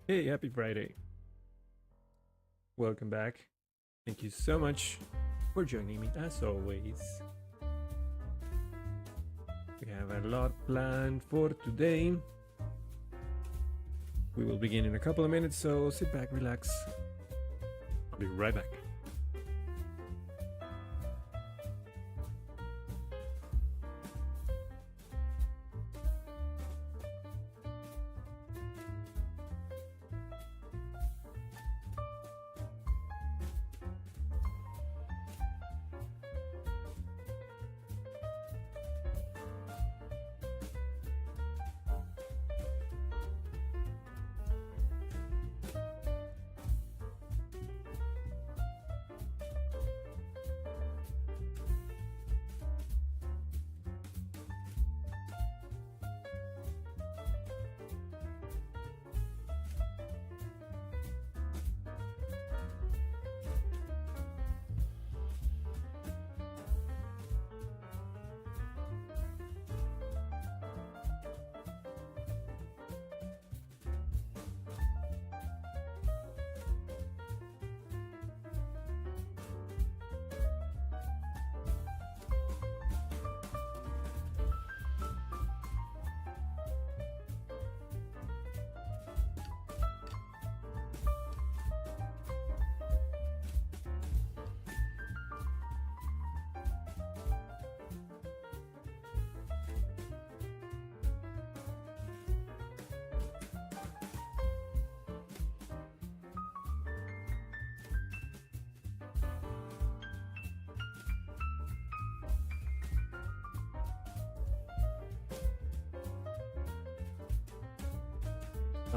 Hey, happy Friday. Welcome back. Thank you so much for joining me as always. We have a lot planned for today. We will begin in a couple of minutes, so sit back, relax. I'll be right back.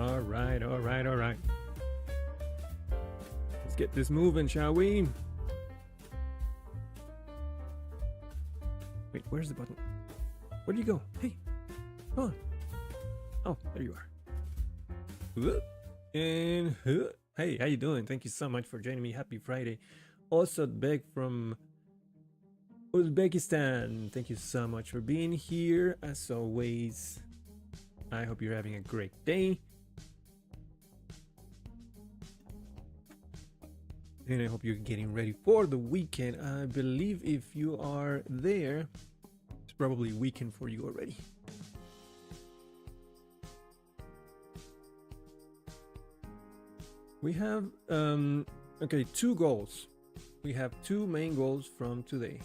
All right. Let's get this moving, shall we? Wait, where's the button? Where do you go? Hey, come on. Oh, there you are. And hey, how you doing? Thank you so much for joining me. Happy Friday. Also, Beg from Uzbekistan. Thank you so much for being here. As always, I hope you're having a great day. And I hope you're getting ready for the weekend. I believe if you are there, it's probably weekend for you already. We have, two goals. We have two main goals from today.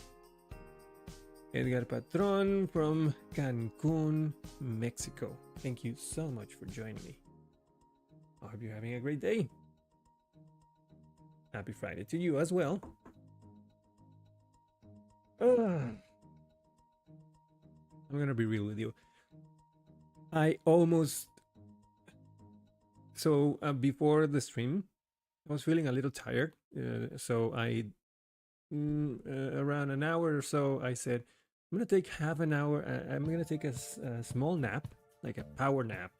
Edgar Patron from Cancun, Mexico. Thank you so much for joining me. I hope you're having a great day. Happy Friday to you as well. I'm gonna be real with you. I almost... So before the stream, I was feeling a little tired. So I, around an hour or so, I said, I'm gonna take half an hour. I'm gonna take a small nap, like a power nap,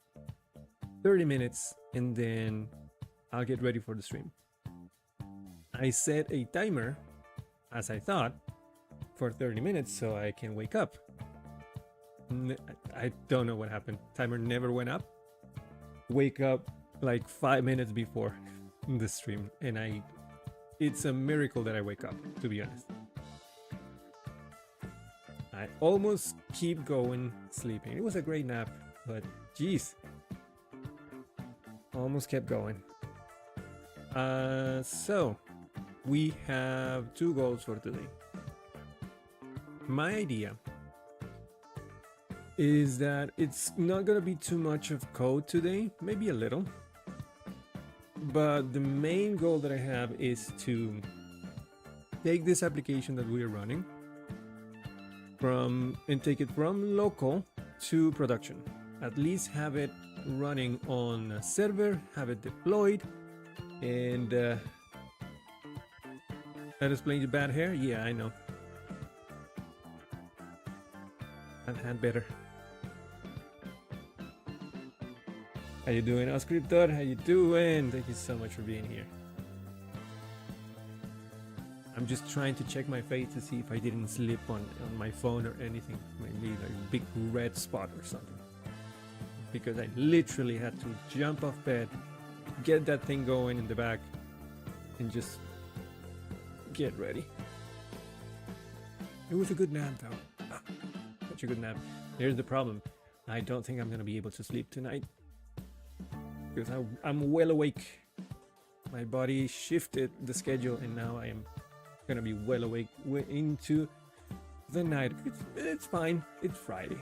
30 minutes, and then I'll get ready for the stream. I set a timer, as I thought, for 30 minutes so I can wake up. I don't know what happened. Timer never went up. Wake up like 5 minutes before the stream, and it's a miracle that I wake up, to be honest. I almost keep going sleeping. It was a great nap, but geez, almost kept going. So we have two goals for today. My idea is that it's not gonna be too much of code today, maybe a little, but the main goal that I have is to take this application that we are running and take it from local to production. At least have it running on a server, have it deployed, and that explains your bad hair? Yeah, I know. I've had better. How you doing, Oscriptor? How you doing? Thank you so much for being here. I'm just trying to check my face to see if I didn't slip on my phone or anything. Maybe like a big red spot or something. Because I literally had to jump off bed get that thing going in the back and just get ready. It was a good nap though. Such a good nap. Here's the problem. I don't think I'm gonna be able to sleep tonight because I'm well awake. My body shifted the schedule and now I am gonna be well awake into the night. It's fine. It's Friday.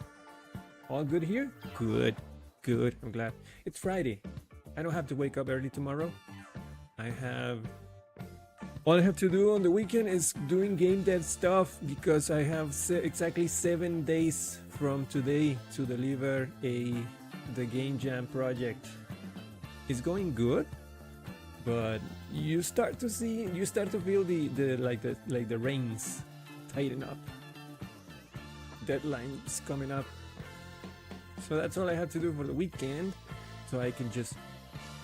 All good here? Good. I'm glad. It's Friday. I don't have to wake up early tomorrow. All I have to do on the weekend is doing game dev stuff because I have exactly 7 days from today to deliver the game jam project. It's going good, but you start to feel the reins tighten up. Deadlines coming up. So that's all I have to do for the weekend, so I can just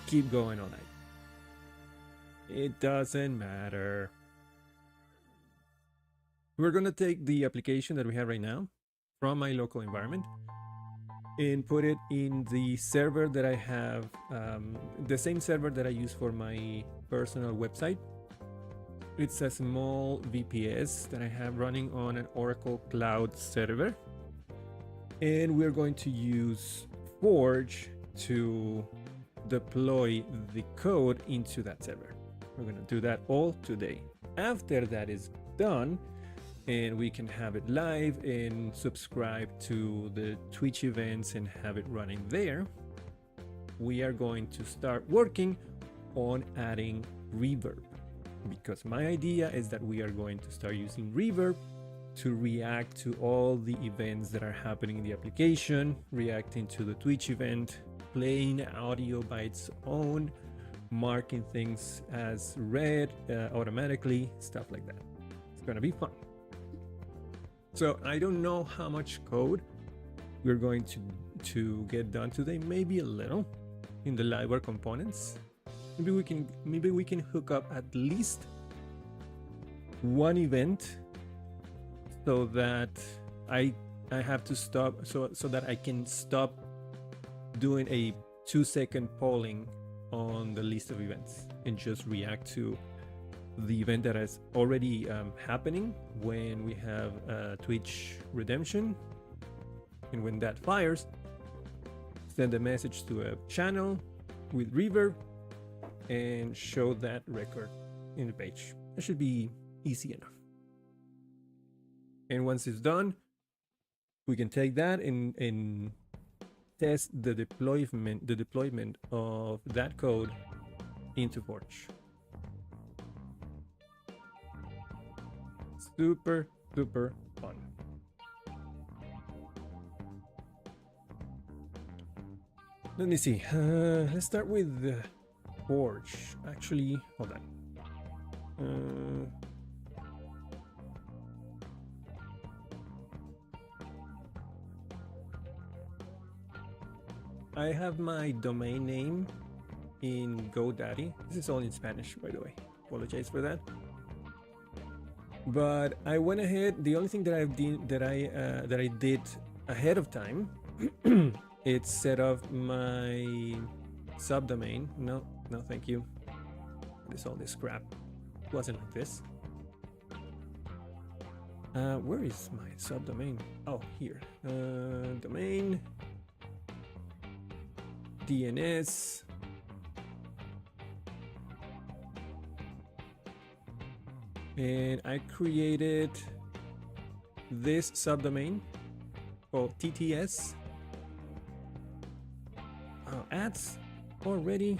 keep going all night. It doesn't matter. We're gonna take the application that we have right now from my local environment and put it in the server that I have, the same server that I use for my personal website. It's a small VPS that I have running on an Oracle Cloud server. And we're going to use Forge to deploy the code into that server. We're going to do that all today. After that is done, and we can have it live and subscribe to the Twitch events and have it running there, we are going to start working on adding reverb, because my idea is that we are going to start using reverb to react to all the events that are happening in the application, reacting to the Twitch event, playing audio by its own, marking things as read automatically, stuff like that. It's gonna be fun. So I don't know how much code we're going to get done today. Maybe a little in the Livewire components. Maybe we can hook up at least one event so that I have to stop, so that I can stop doing a 2-second polling on the list of events and just react to the event that is already happening when we have Twitch redemption, and when that fires, send a message to a channel with reverb and show that record in the page. That should be easy enough. And once it's done, we can take that and test the deployment of that code into Forge. Super fun. Let me see. Let's start with Forge. Actually, hold on. I have my domain name in GoDaddy. This is all in Spanish, by the way. Apologize for that. But I went ahead. The only thing that I did ahead of time, it's set up my subdomain. No, thank you. What is all this crap? It wasn't like this. Where is my subdomain? Oh, here. Domain. DNS. And I created this subdomain called TTS. Oh, ads already.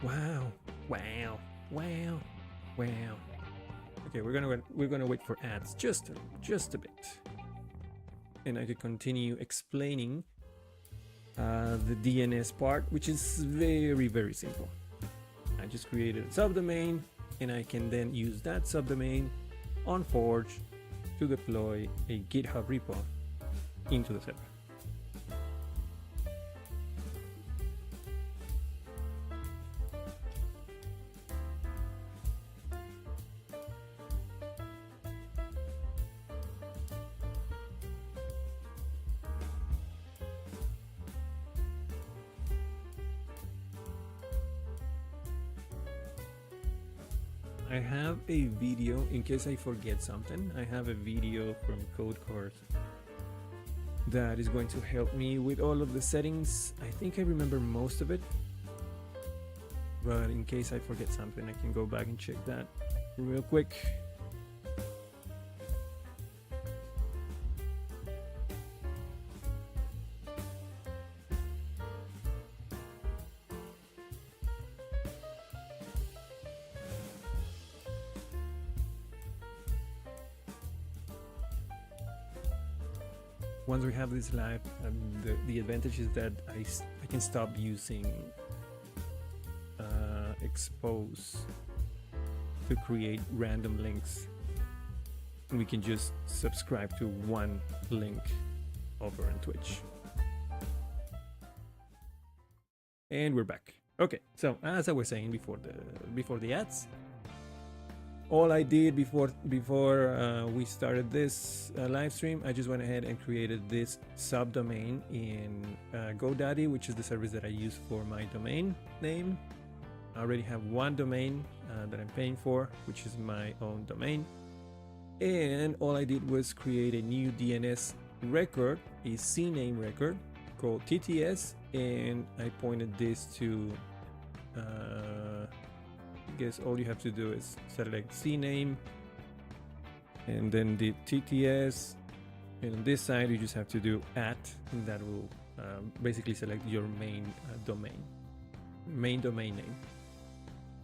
Wow. Okay, we're gonna wait for ads just a bit, and I could continue explaining the DNS part, which is very simple. I just created a subdomain, and I can then use that subdomain on Forge to deploy a GitHub repo into the server. I have a video in case I forget something. I have a video from Code Course that is going to help me with all of the settings. I think I remember most of it, but in case I forget something, I can go back and check that real quick. Once we have this live, the advantage is that I can stop using expose to create random links. We can just subscribe to one link over on Twitch. And we're back. Okay, so as I was saying before the ads, all I did before we started this live stream, I just went ahead and created this subdomain in GoDaddy, which is the service that I use for my domain name. I already have one domain that I'm paying for, which is my own domain. And all I did was create a new DNS record, a CNAME record called TTS, and I pointed this to I guess all you have to do is select CNAME and then the TTS, and on this side you just have to do @ and that will basically select your main domain name.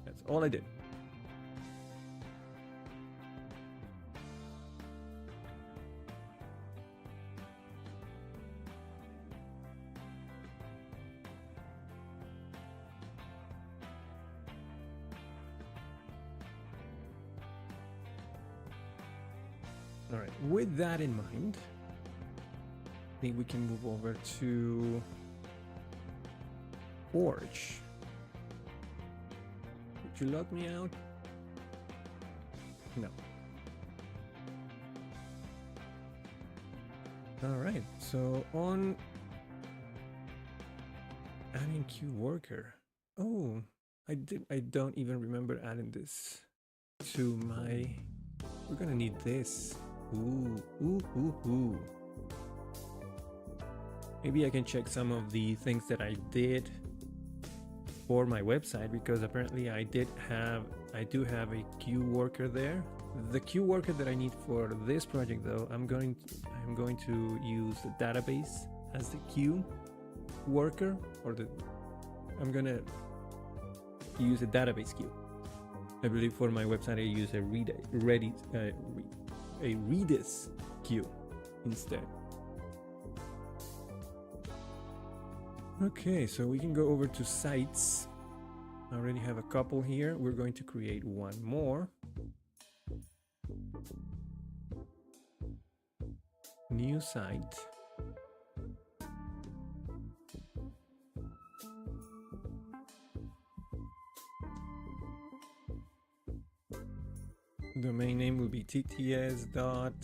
That's all I did. All right, with that in mind, I think we can move over to Forge. Did you log me out? No. All right, so on adding queue worker. Oh, I don't even remember adding this to my, we're gonna need this. Ooh. Maybe I can check some of the things that I did for my website, because apparently I do have a queue worker there. The queue worker that I need for this project, though, I'm going to use the database as the queue worker, or I'm gonna use a database queue. I believe for my website I use a Redis queue instead. Okay, so we can go over to sites. I already have a couple here. We're going to create one more. New site. Domain name will be tts dot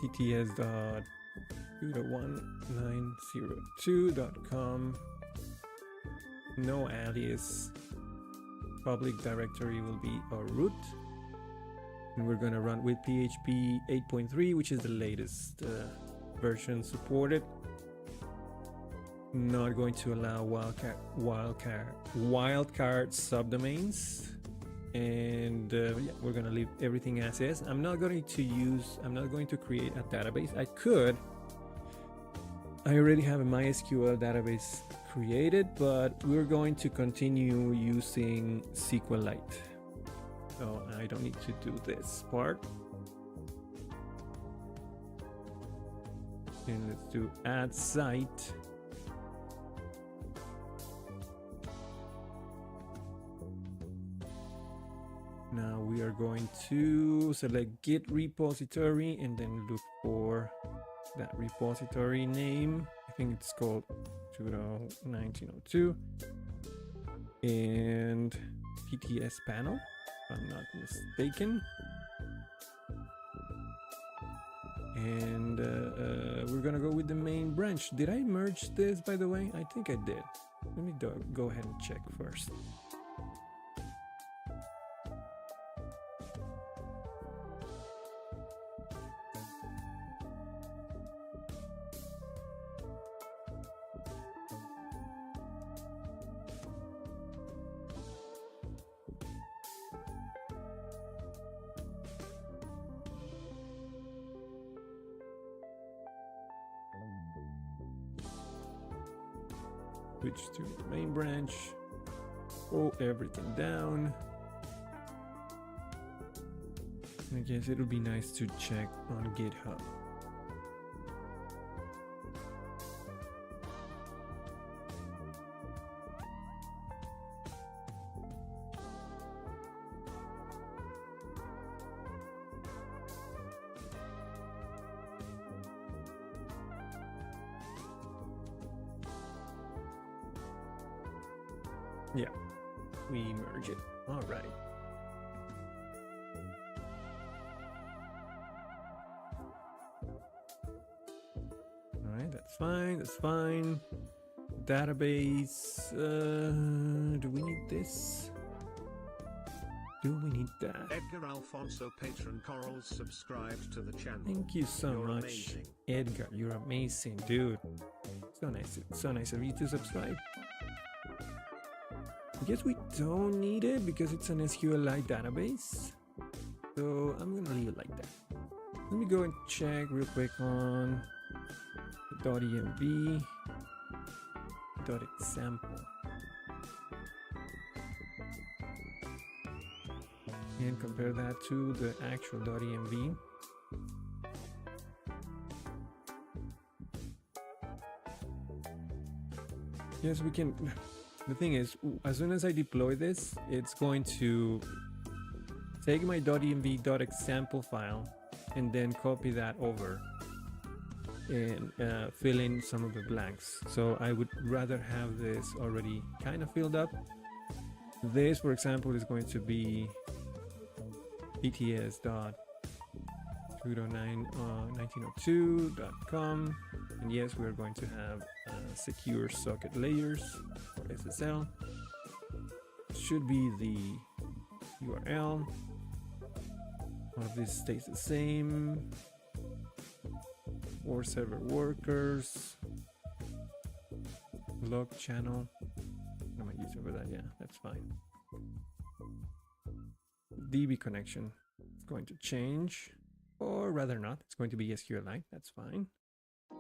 tts.1902.com. No alias. Public directory will be our root, and we're gonna run with PHP 8.3, which is the latest version supported. Not going to allow wildcard subdomains, and yeah, we're gonna leave everything as is. I'm not going to create a database. I already have a MySQL database created, but we're going to continue using SQLite, so I don't need to do this part. And let's do add site. Now we are going to select Git repository and then look for that repository name. I think it's called 1902 and TTS panel, if I'm not mistaken. And we're gonna go with the main branch. Did I merge this, by the way? I think I did. Let me go ahead and check first. Switch to the main branch, pull everything down. I guess it'll be nice to check on GitHub. Yeah, we merge it. All right. All right, that's fine. That's fine. Database. Do we need this? Do we need that? Edgar Alfonso Patron Corals subscribed to the channel. Thank you so You're much, amazing. Edgar. You're amazing, dude. So nice. So nice of you to subscribe. I guess we don't need it because it's an SQLite database. So I'm gonna leave it like that. Let me go and check real quick on .env .example. And compare that to the actual .env. Yes, we can. The thing is, as soon as I deploy this, it's going to take my .env.example file and then copy that over and fill in some of the blanks. So I would rather have this already kind of filled up. This, for example, is going to be bts.209.1902.com, and yes, we are going to have secure socket layers or SSL. Should be the URL. All of this stays the same. 4 server workers, log channel. What am I using for that? Yeah, that's fine. DB connection is going to change, or rather not. It's going to be SQLite. That's fine.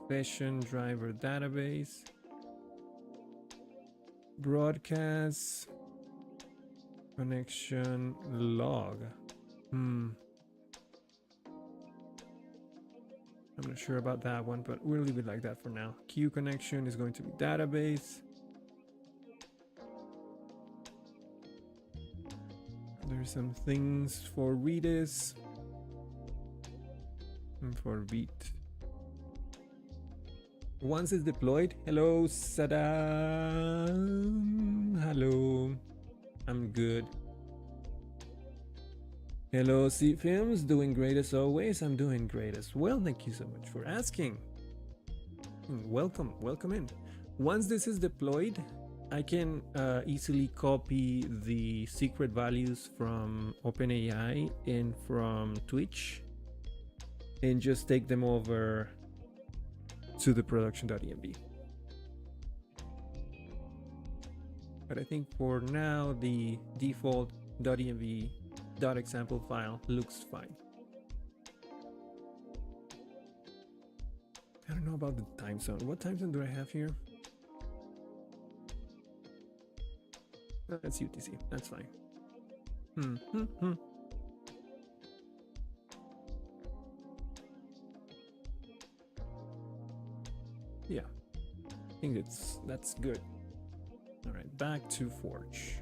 Session driver database, broadcast connection log. I'm not sure about that one, but we'll leave it like that for now. Queue connection is going to be database. There's some things for Redis and for Beat. Once it's deployed, hello Saddam, hello, I'm good. Hello C Films, doing great as always. I'm doing great as well. Thank you so much for asking. Welcome in. Once this is deployed, I can easily copy the secret values from OpenAI and from Twitch and just take them over to the production.env. But I think for now, the default .env.example file looks fine. I don't know about the time zone. What time zone do I have here? That's UTC. That's fine. Yeah, I think that's good. All right, back to Forge.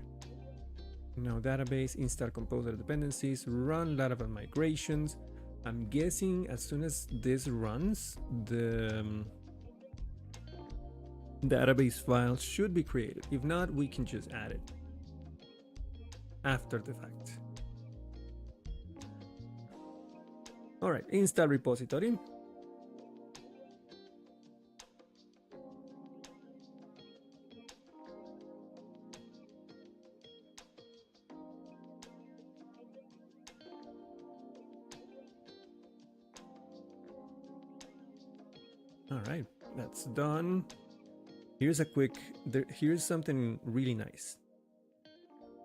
Now database, install composer dependencies, run Laravel migrations. I'm guessing as soon as this runs, the database file should be created. If not, we can just add it after the fact. All right, install repository. All right, that's done. Here's here's something really nice.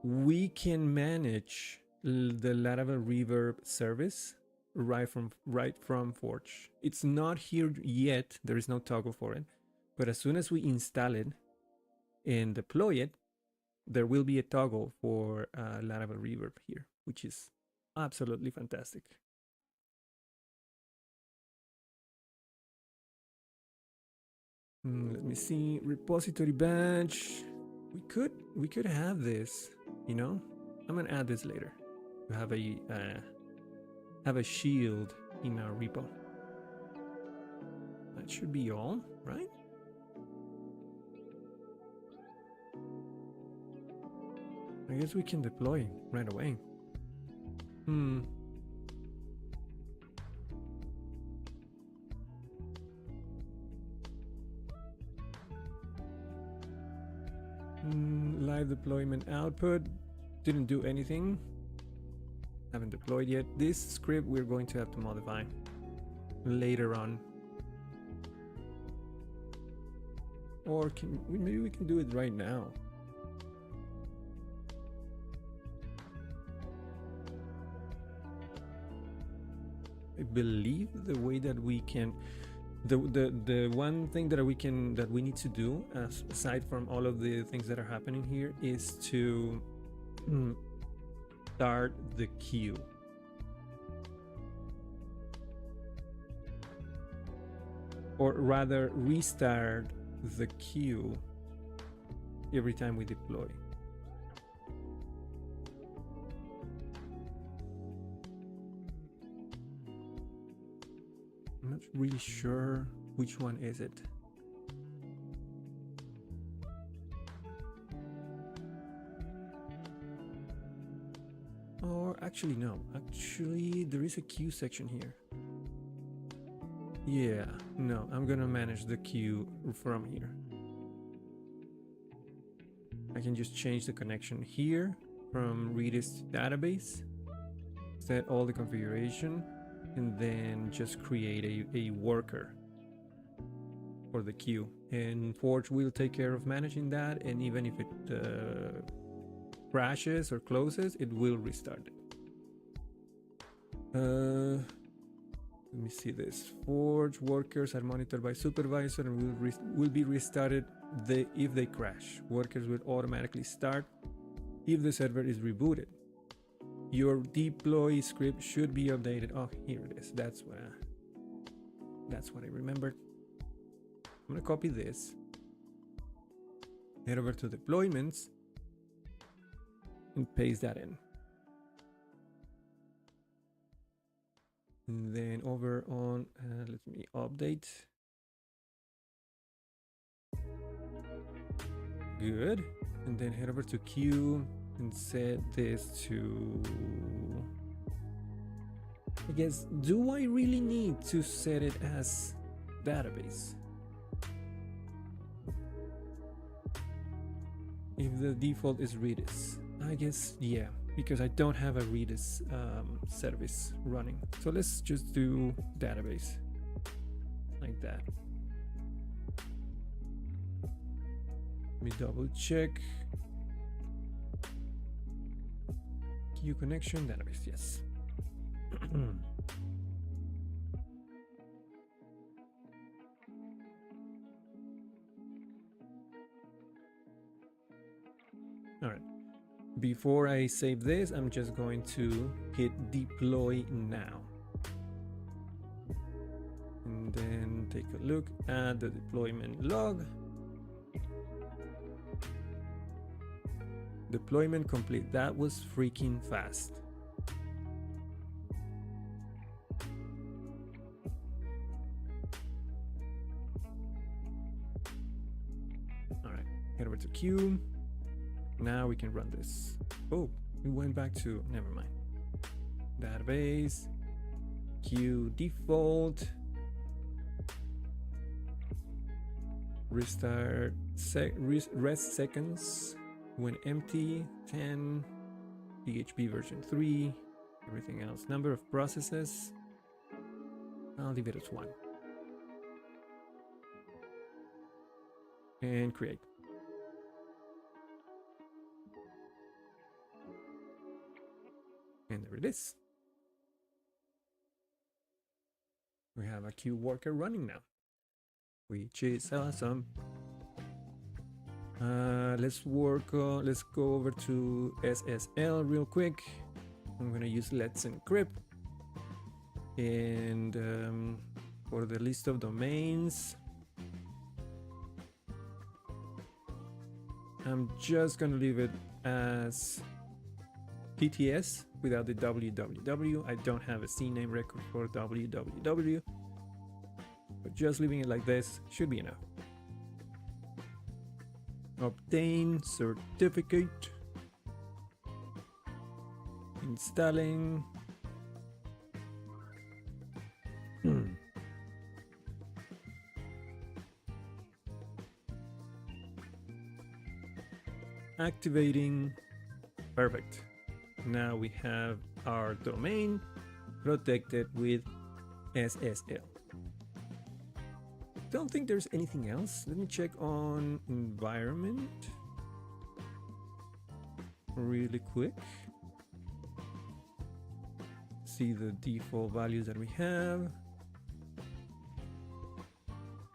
We can manage the Laravel Reverb service right from Forge. It's not here yet. There is no toggle for it, but as soon as we install it and deploy it, there will be a toggle for Laravel Reverb here, which is absolutely fantastic. Let me see, repository badge. We could have this, you know. I'm gonna add this later to have a shield in our repo. That should be all, right? I guess we can deploy right away. Live deployment output didn't do anything. Haven't deployed yet. This script we're going to have to modify later on, or maybe we can do it right now. I believe the way that we can, the one thing that we need to do, aside from all of the things that are happening here, is to start the queue. Or rather, restart the queue every time we deploy. I'm not really sure which one is it. Or actually no, actually there is a queue section here. Yeah, no, I'm gonna manage the queue from here. I can just change the connection here from Redis database, set all the configuration, and then just create a worker for the queue. And Forge will take care of managing that, and even if it crashes or closes, it will restart it. Let me see this. Forge workers are monitored by supervisor and will be restarted if they crash. Workers will automatically start if the server is rebooted. Your deploy script should be updated. Oh, here it is. That's what I remembered. I'm gonna copy this. Head over to deployments and paste that in. And then over on, let me update. Good. And then head over to queue and set this to, I guess, do I really need to set it as database? If the default is Redis, I guess, yeah, because I don't have a Redis service running. So let's just do database like that. Let me double check. Queue connection, database, yes. All right. Before I save this, I'm just going to hit deploy now. And then take a look at the deployment log. Deployment complete. That was freaking fast. All right, head over to queue. Now we can run this. Oh, we went back to, never mind. Database, queue default, restart, rest seconds when empty, 10, PHP version 3, everything else. Number of processes, I'll leave it as 1. and create. And there it is. We have a queue worker running now, which is awesome. Let's go over to SSL real quick. I'm gonna use Let's Encrypt. And for the list of domains, I'm just gonna leave it as PTS without the www. I don't have a CNAME record for www, but just leaving it like this should be enough. Obtain certificate. Installing. Activating. Perfect. Now we have our domain protected with SSL. Don't think there's anything else. Let me check on environment really quick. See the default values that we have.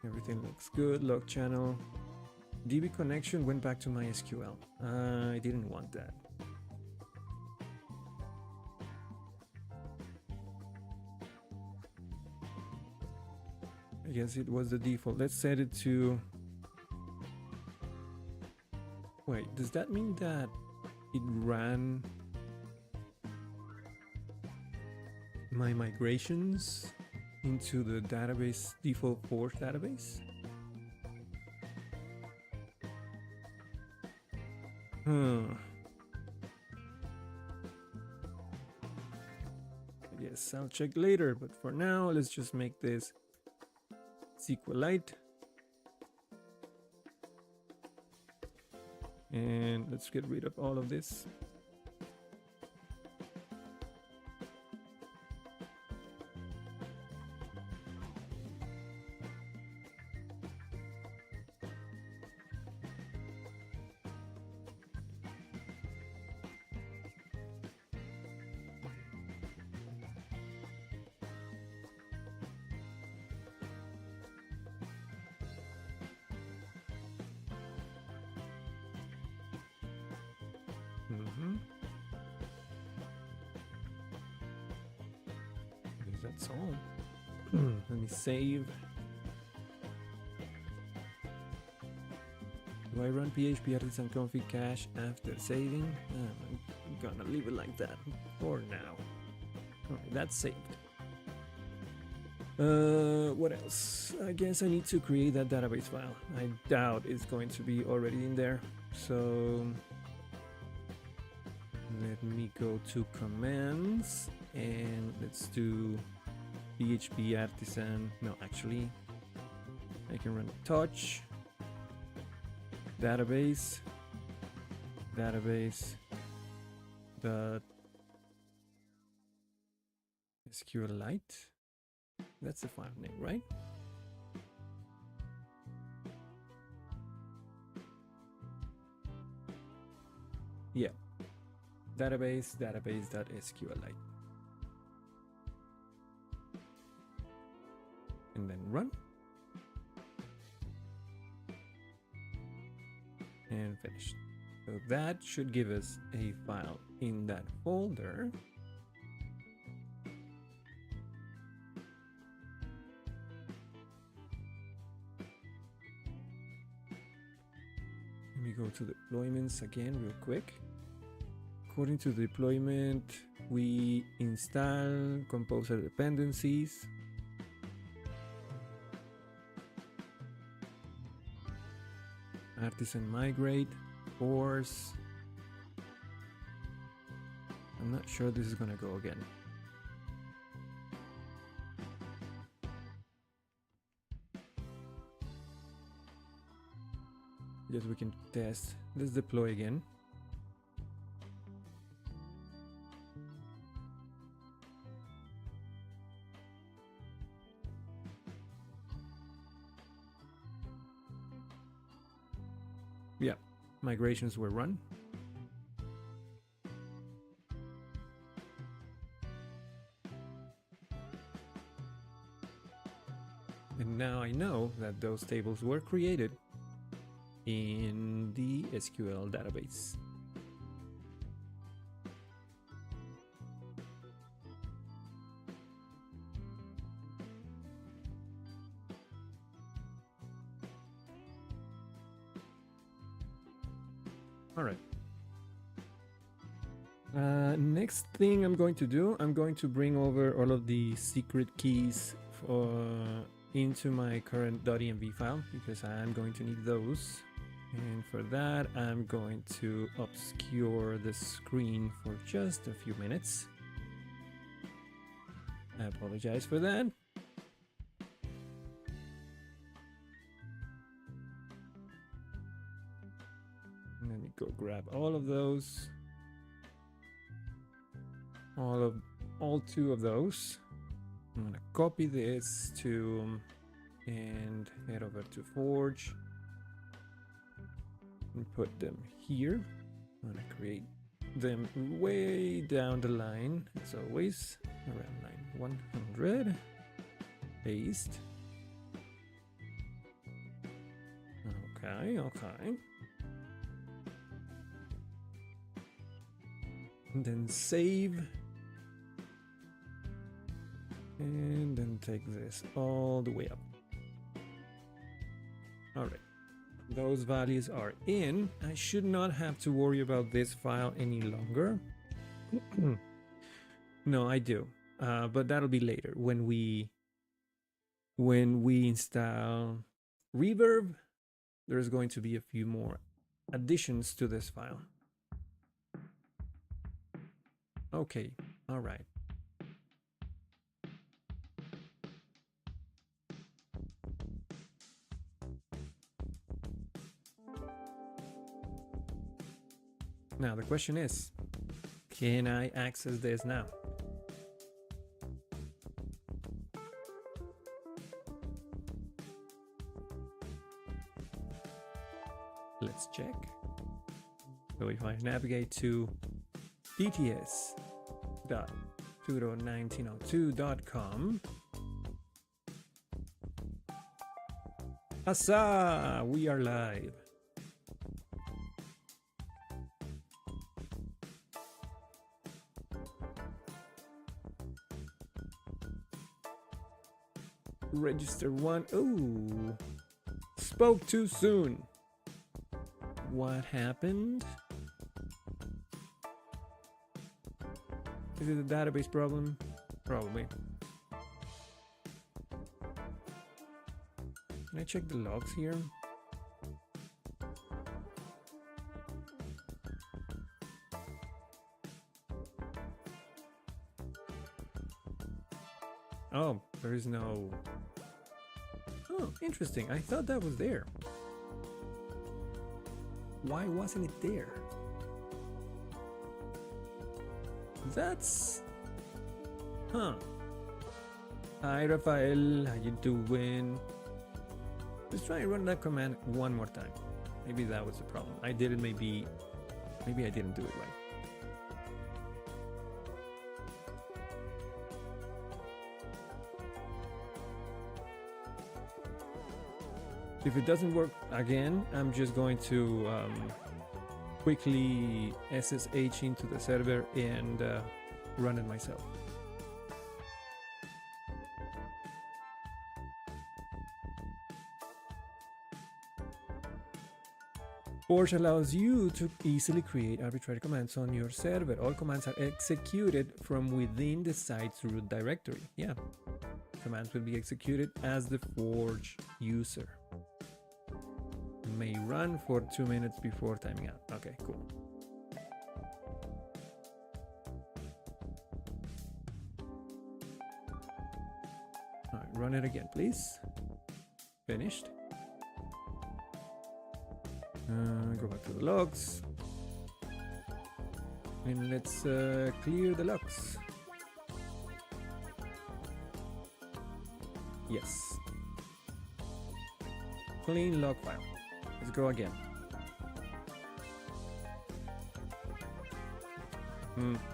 Everything looks good. Log channel. DB connection went back to MySQL. I didn't want that. I guess it was the default. Let's set it to... Wait, does that mean that it ran my migrations into the database default port database? Yes, I'll check later, but for now, let's just make this SQLite. And let's get rid of all of this. That's all. Let me save. Do I run PHP artisan config cache after saving? I'm gonna leave it like that for now. Alright, that's saved. What else? I guess I need to create that database file. I doubt it's going to be already in there. So let me go to commands and let's do PHP artisan. No, actually, I can run touch database dot SQLite. That's the file name, right? Yeah, database.SQLite. And then run. And finish. So that should give us a file in that folder. Let me go to deployments again real quick. According to the deployment, we install composer dependencies. Artisan migrate, force. I'm not sure this is gonna go again. Yes, we can test. Let's deploy again. Yeah, migrations were run. And now I know that those tables were created in the SQL database. All right. Next thing I'm going to do, I'm going to bring over all of the secret keys into my current .env file because I'm going to need those. And for that, I'm going to obscure the screen for just a few minutes. I apologize for that. Let me go grab all of those. All two of those. I'm gonna copy this to and head over to Forge and put them here. I'm gonna create them way down the line as always, around line 100. Paste. Okay. And then save. And then take this all the way up. All right, those values are in. I should not have to worry about this file any longer. No, I do, but that'll be later when we install Reverb. There's going to be a few more additions to this file. Okay, all right. Now the question is, can I access this now? Let's check. So if I navigate to dts.sudo1902.com, Asa, we are live. Register one. Ooh, spoke too soon. What happened? Is it a database problem? Probably. Can I check the logs here? Oh, there is no... Oh, interesting. I thought that was there. Why wasn't it there? That's... Huh. Hi, Rafael. How you doing? Let's try and run that command one more time. Maybe that was the problem. I did it maybe I didn't do it right. If it doesn't work again, I'm just going to quickly SSH into the server and run it myself. Forge allows you to easily create arbitrary commands on your server. All commands are executed from within the site's root directory. Yeah, commands will be executed as the Forge user. May run for 2 minutes before timing out. Okay, cool. All right, run it again, please. Finished. Go back to the logs. And let's clear the logs. Yes. Clean log file. Let's go again.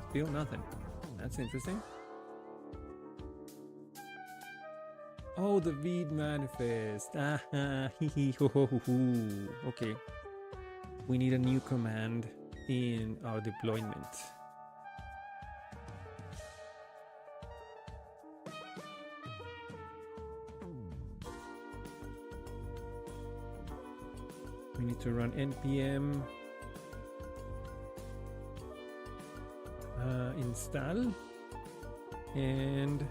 Still nothing. That's interesting. Oh, the Veed manifest. Okay. We need a new command in our deployment. We need to run npm install and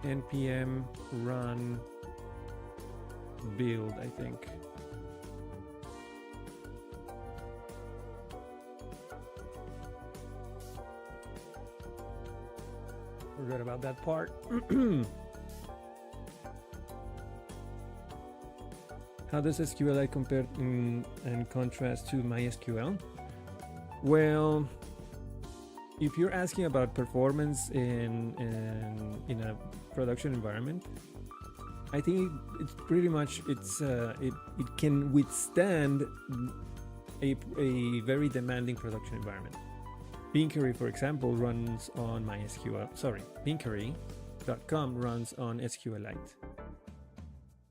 npm run build, I think. Forgot about that part. How does SQLite compare and contrast to MySQL? Well, if you're asking about performance in a production environment, I think it's pretty much it can withstand a very demanding production environment. Pinkery, for example, runs on MySQL. Sorry, Pinkery.com runs on SQLite,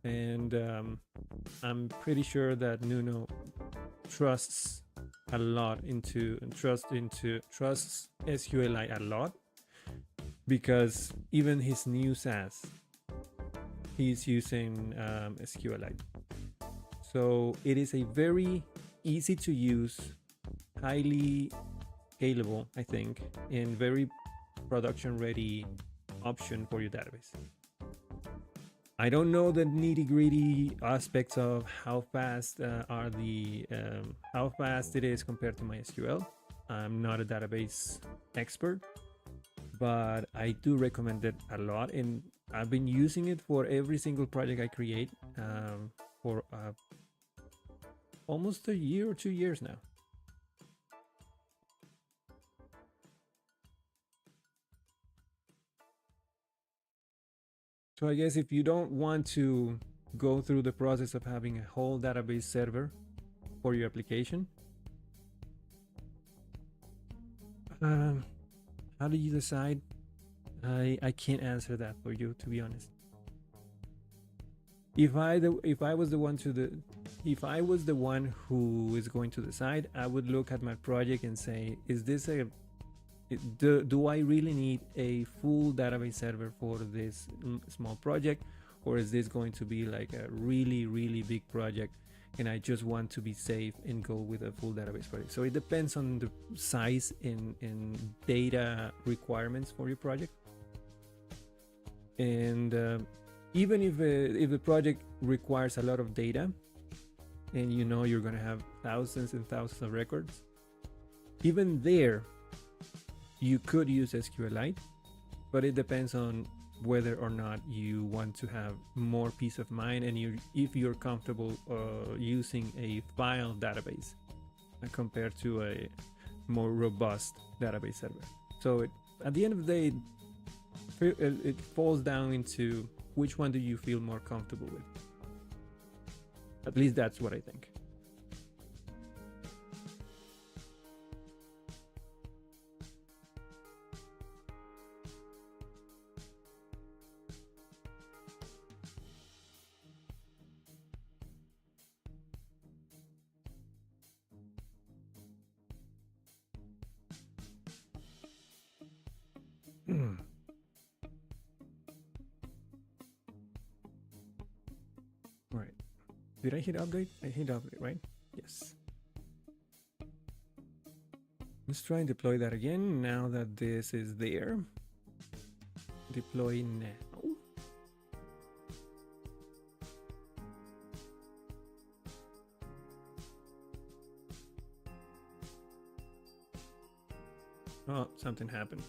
and I'm pretty sure that Nuno trusts SQLite a lot, because even his new SaaS, he's using SQLite. So it is a very easy to use, highly scalable, I think, and very production ready option for your database. I don't know the nitty-gritty aspects of how fast how fast it is compared to MySQL. I'm not a database expert, but I do recommend it a lot, and I've been using it for every single project I create for almost a year or 2 years now. So I guess if you don't want to go through the process of having a whole database server for your application, how do you decide? I can't answer that for you, to be honest. If I was the one who is going to decide, I would look at my project and say, is this do I really need a full database server for this small project, or is this going to be like a really, really big project and I just want to be safe and go with a full database project? So it depends on the size and data requirements for your project. And even if the project requires a lot of data, and you know you're going to have thousands and thousands of records, even there you could use SQLite, but it depends on whether or not you want to have more peace of mind, and if you're comfortable using a file database compared to a more robust database server. So at the end of the day, it falls down into which one do you feel more comfortable with. At least that's what I think. Right. Did I hit update? I hit update, right? Yes. Let's try and deploy that again now that this is there. Deploy now. Oh, something happened.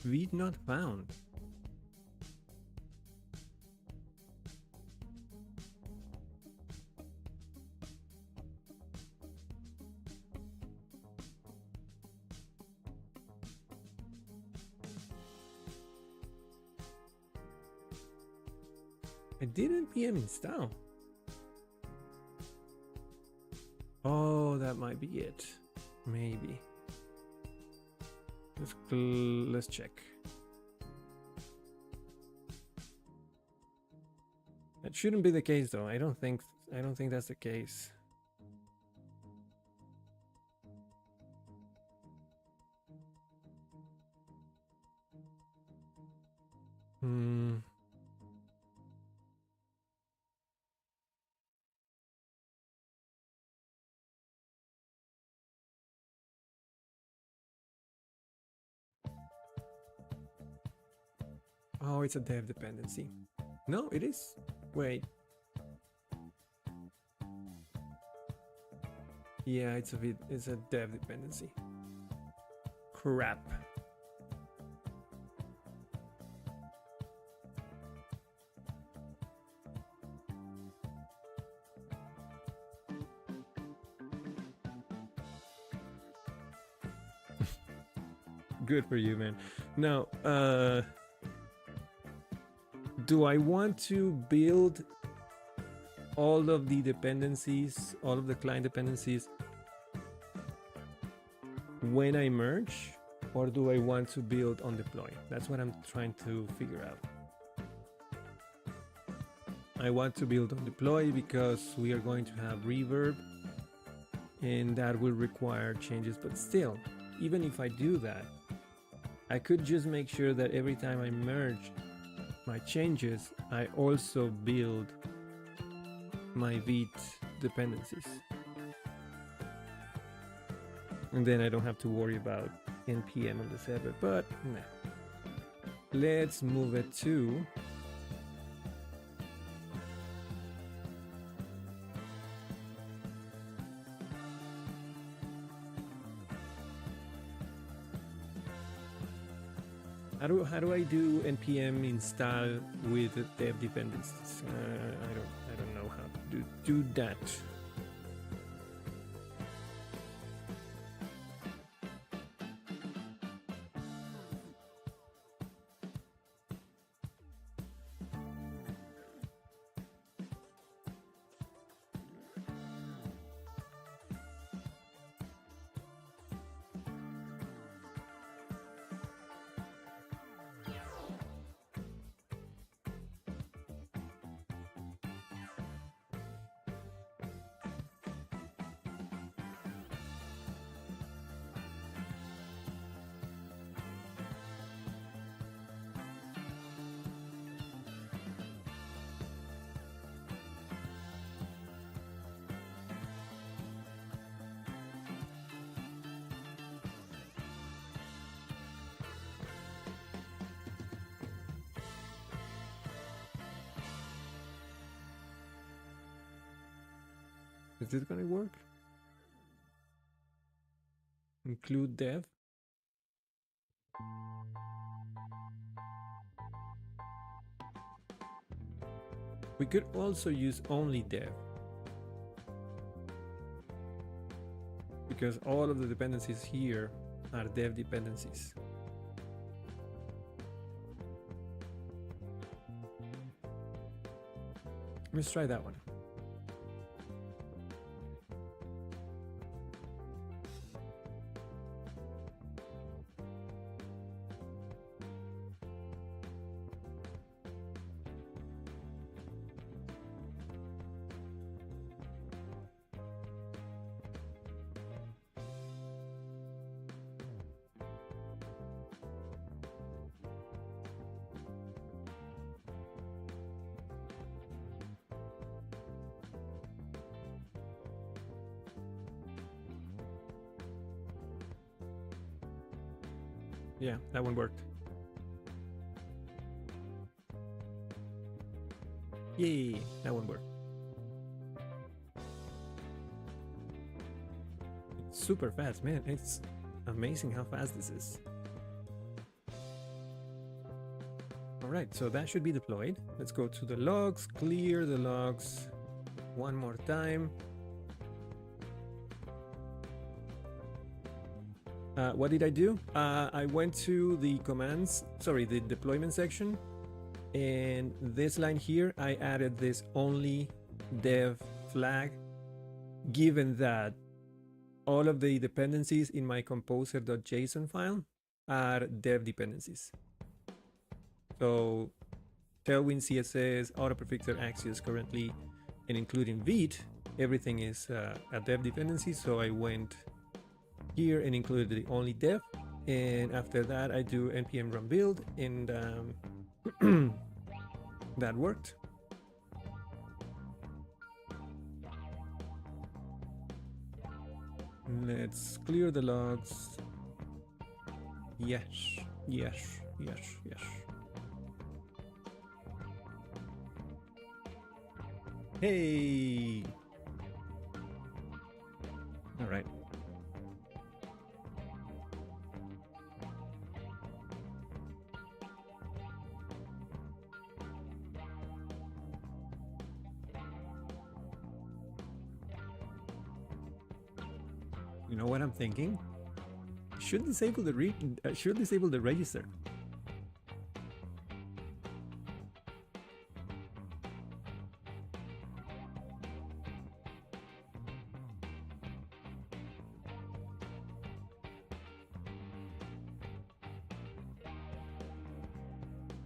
Read not found. I did npm install. Oh, that might be it. Maybe. Let's check. That shouldn't be the case, though. I don't think that's the case. Oh, it's a dev dependency. No, it is. Wait. Yeah, it's a dev dependency. Crap. Good for you, man. Now, do I want to build all of the dependencies, all of the client dependencies when I merge, or do I want to build on deploy? That's what I'm trying to figure out. I want to build on deploy because we are going to have reverb and that will require changes, but still, even if I do that, I could just make sure that every time I merge my changes, I also build my Vite dependencies. And then I don't have to worry about npm on the server, but nah. Let's move it to how do I do npm install with dev dependencies? I don't know how to do that. Is this gonna work? Include dev. We could also use only dev, because all of the dependencies here are dev dependencies. Let's try that one. Yeah, that one worked. Yay, that one worked. It's super fast, man. It's amazing how fast this is. All right, so that should be deployed. Let's go to the logs, clear the logs one more time. What did I do? I went to the commands, sorry, the deployment section, And this line here, I added this only dev flag, given that all of the dependencies in my composer.json file are dev dependencies. So Tailwind CSS, Autoprefixer, Axios currently, and including Vite, everything is a dev dependency. So I went here and included the only dev. And after that, I do npm run build, and that worked. Let's clear the logs. Yes, yes, yes, yes. Hey! All right. You know what I'm thinking? Should disable the register.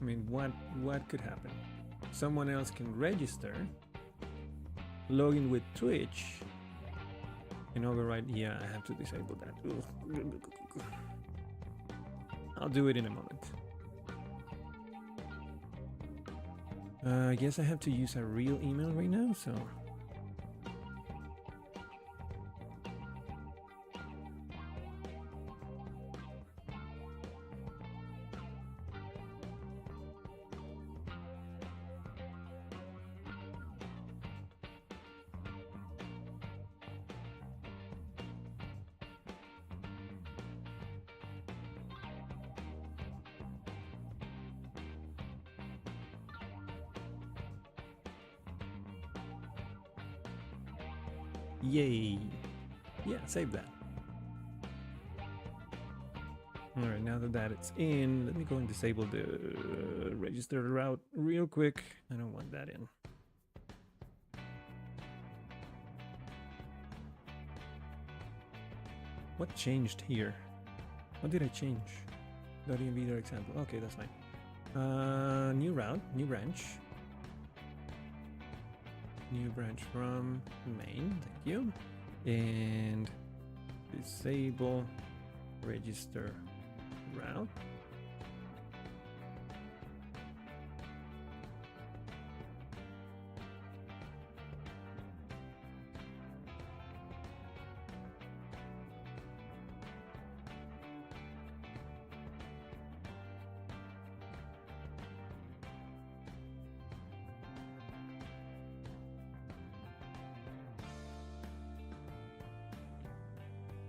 I mean, what could happen? Someone else can register, log in with Twitch, and override. Yeah, I have to disable that. I'll do it in a moment. I guess I have to use a real email right now, so. Yay. Yeah, save that. All right, now that it's in, let me go and disable the register route real quick. I don't want that in. What changed here? What did I change? .env example. Okay, that's fine. New route, new branch. New branch from main, thank you. And disable register route.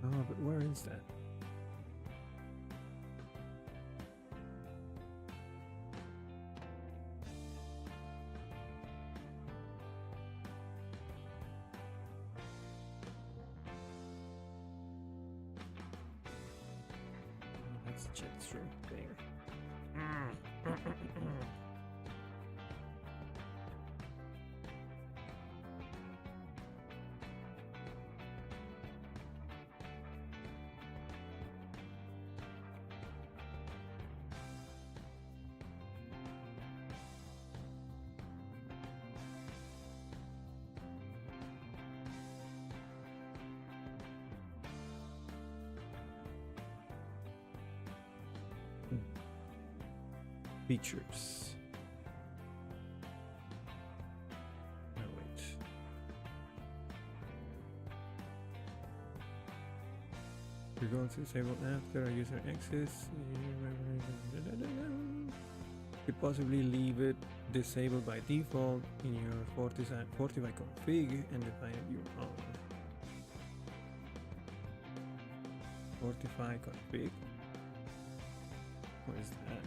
Oh, but where is that? That's the chat stream thing. Features. Oh, wait. We're going to disable after our user access. Could possibly leave it disabled by default in your Fortify config and define it your own. Fortify config. What is that?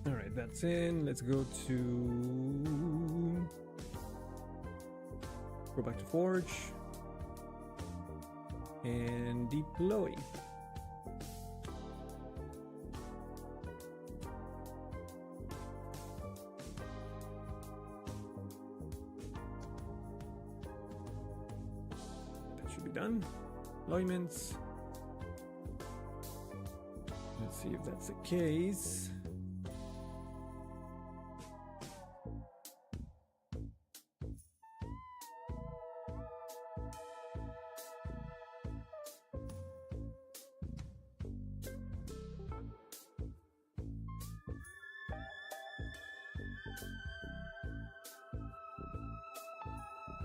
All right, that's in. Let's go back to Forge and deploy. That should be done. Deployments. Let's see if that's the case.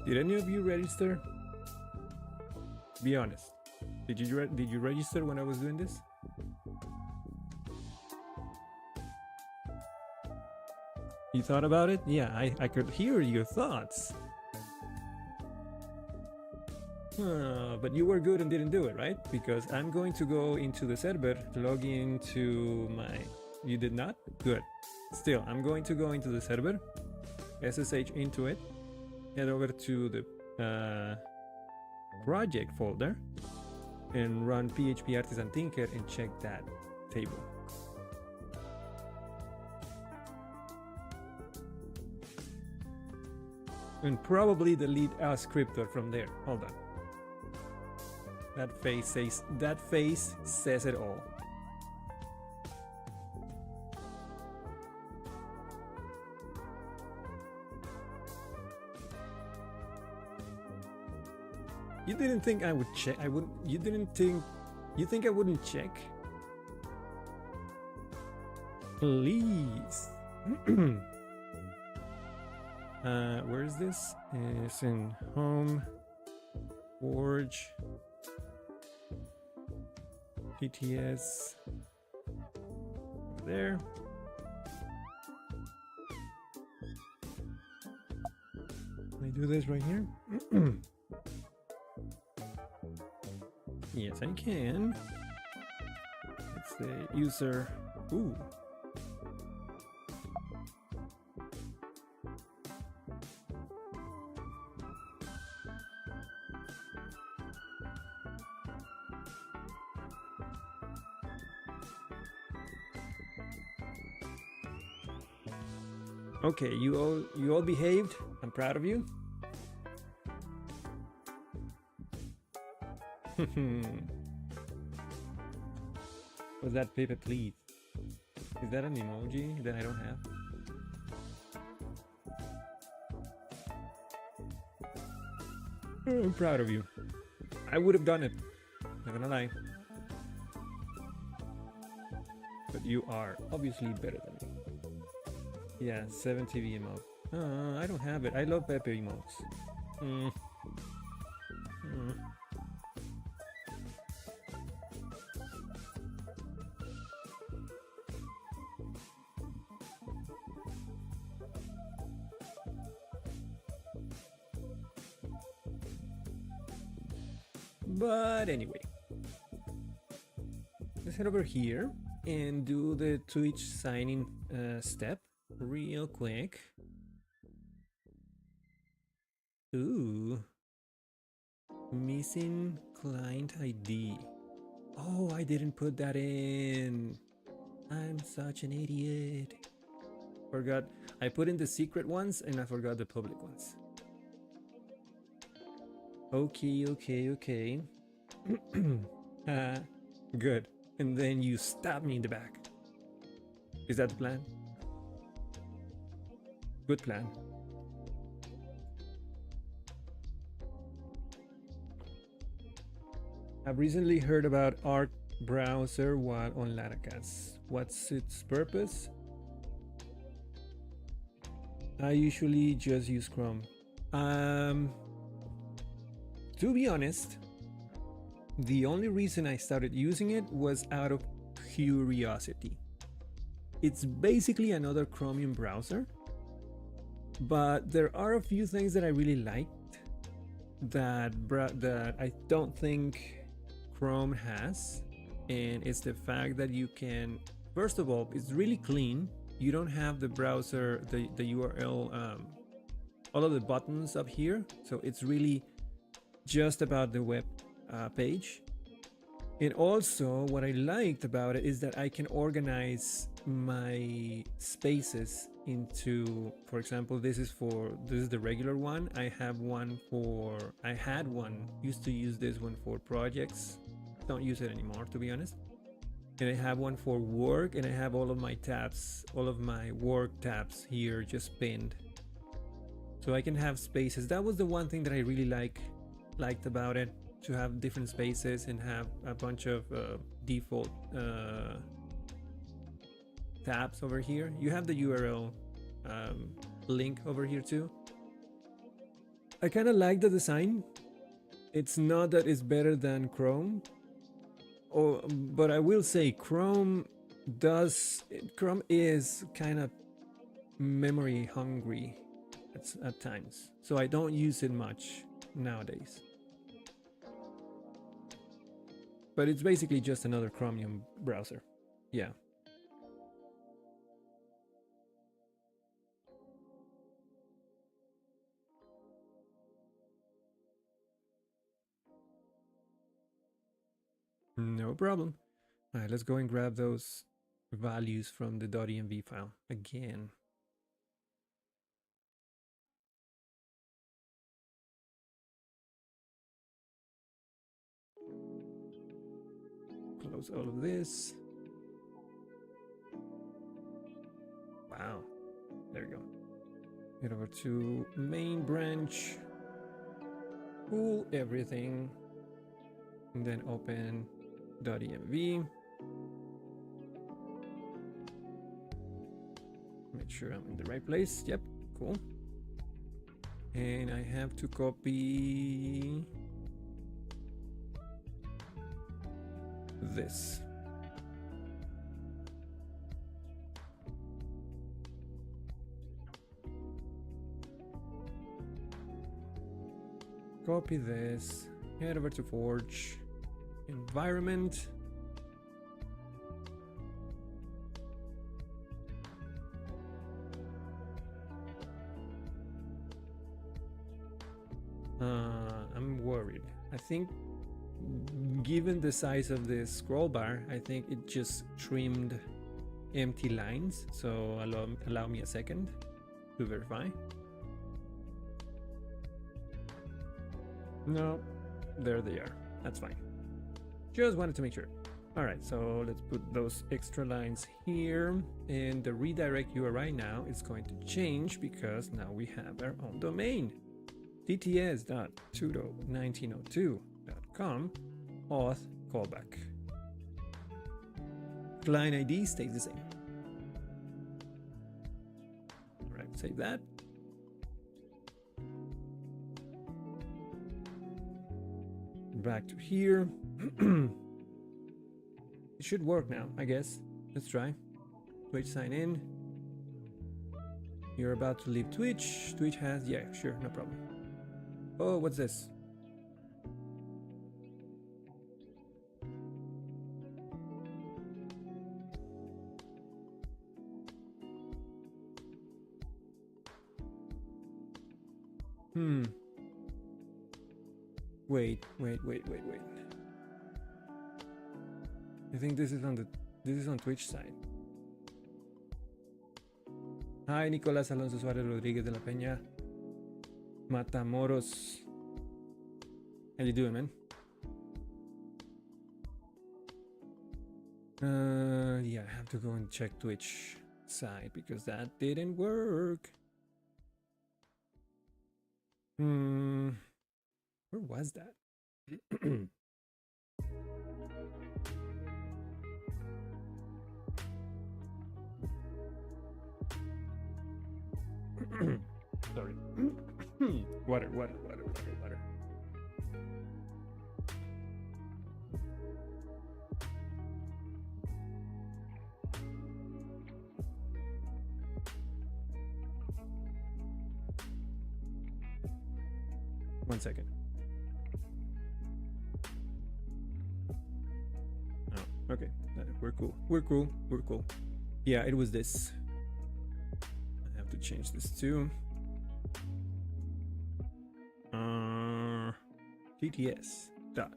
Did any of you register? Be honest. Did you register when I was doing this? You thought about it? Yeah, I could hear your thoughts. But you were good and didn't do it, right? Because I'm going to go into the server, log into my... You did not? Good. Still, I'm going to go into the server, SSH into it, head over to the project folder, and run PHP Artisan Tinker and check that table. And probably delete our scriptor from there. Hold on. That face says it all. You didn't think I would check? You think I wouldn't check? Please. Where is this? It's in Home, Forge, PTS, over there. Can I do this right here? Yes, I can. It's the user. Ooh. Okay, you all behaved. I'm proud of you. Was that paper, please? Is that an emoji that I don't have? I'm proud of you. I would have done it. Not gonna lie. But you are obviously better than me. Yeah, 7 TV emote. I don't have it. I love Pepe emotes. But anyway, let's head over here and do the Twitch signing step real quick. Ooh, missing client ID. Oh, I didn't put that in. I'm such an idiot. Forgot. I put in the secret ones and I forgot the public ones. Okay. Good. And then you stab me in the back. Is that the plan? Good plan. I've recently heard about Art Browser while on Laracas. What's its purpose? I usually just use Chrome. To be honest, the only reason I started using it was out of curiosity. It's basically another Chromium browser, but there are a few things that I really liked that I don't think Chrome has, and it's the fact that you can, first of all, it's really clean. you don't have the browser, the URL, all of the buttons up here. So it's really just about the web page. And also what I liked about it is that I can organize my spaces into, for example, this is the regular one. I had one, used to use this one for projects. Don't use it anymore, to be honest. And I have one for work, and I have all of my tabs, all of my work tabs here just pinned. So I can have spaces. That was the one thing that I really liked about it, to have different spaces and have a bunch of default tabs over here. You have the URL link over here too. I kind of like the design. It's not that it's better than Chrome, but I will say Chrome is kind of memory hungry at times, so I don't use it much nowadays. But it's basically just another Chromium browser. Yeah. No problem. All right, let's go and grab those values from the .env file again. Close all of this. Wow. There we go. Get over to main branch. Pull everything. And then open .env. Make sure I'm in the right place. Yep, cool. And I have to copy this. Copy this, head over to Forge, environment. I'm worried. I think given the size of this scroll bar, I think it just trimmed empty lines. So allow me a second to verify. No, there they are. That's fine. Just wanted to make sure. All right, so let's put those extra lines here, and the redirect URI now is going to change because now we have our own domain. tts.tudo1902.com auth callback. Client ID stays the same. All right, save that. Back to here. It should work now, I guess. Let's try. Twitch sign in. You're about to leave Twitch. Twitch has, yeah, sure, no problem. Oh, what's this? Wait. I think this is on Twitch side. Hi, Nicolás Alonso Suárez Rodríguez de la Peña. Matamoros. How you doing, man? Yeah, I have to go and check Twitch side because that didn't work. Where was that? Sorry. Water. 1 second. Oh, okay. We're cool. Yeah, it was this. to change this to GTS dot.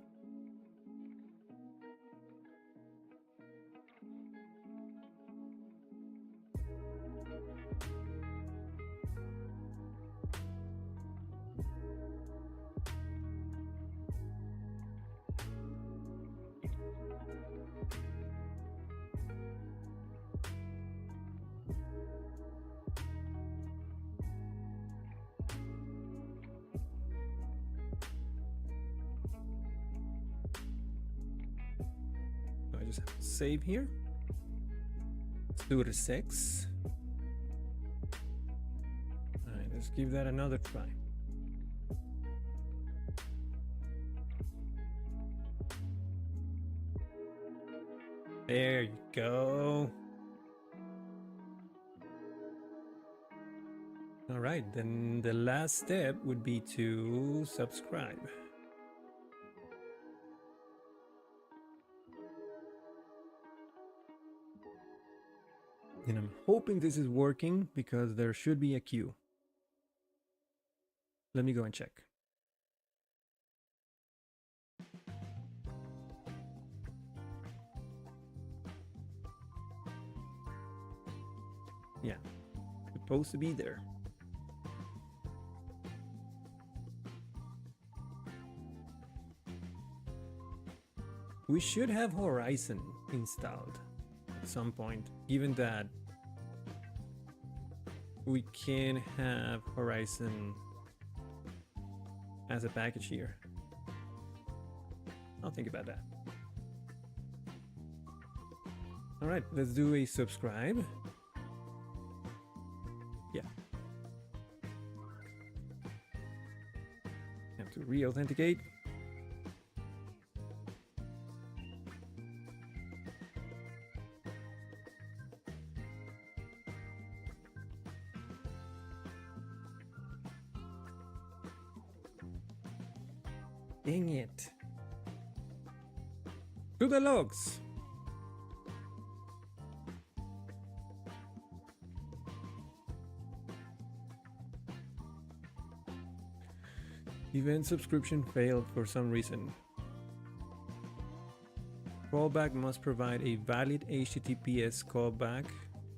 I just have to save here. Let's do it a 6. All right, let's give that another try. There you go. All right, then the last step would be to subscribe. And I'm hoping this is working because there should be a queue. Let me go and check. Yeah, supposed to be there. We should have Horizon installed at some point, given that we can have Horizon as a package here. I'll think about that. All right, let's do a subscribe. Yeah. Have to re-authenticate. Dang it. To the logs. Event subscription failed for some reason. Callback must provide a valid HTTPS callback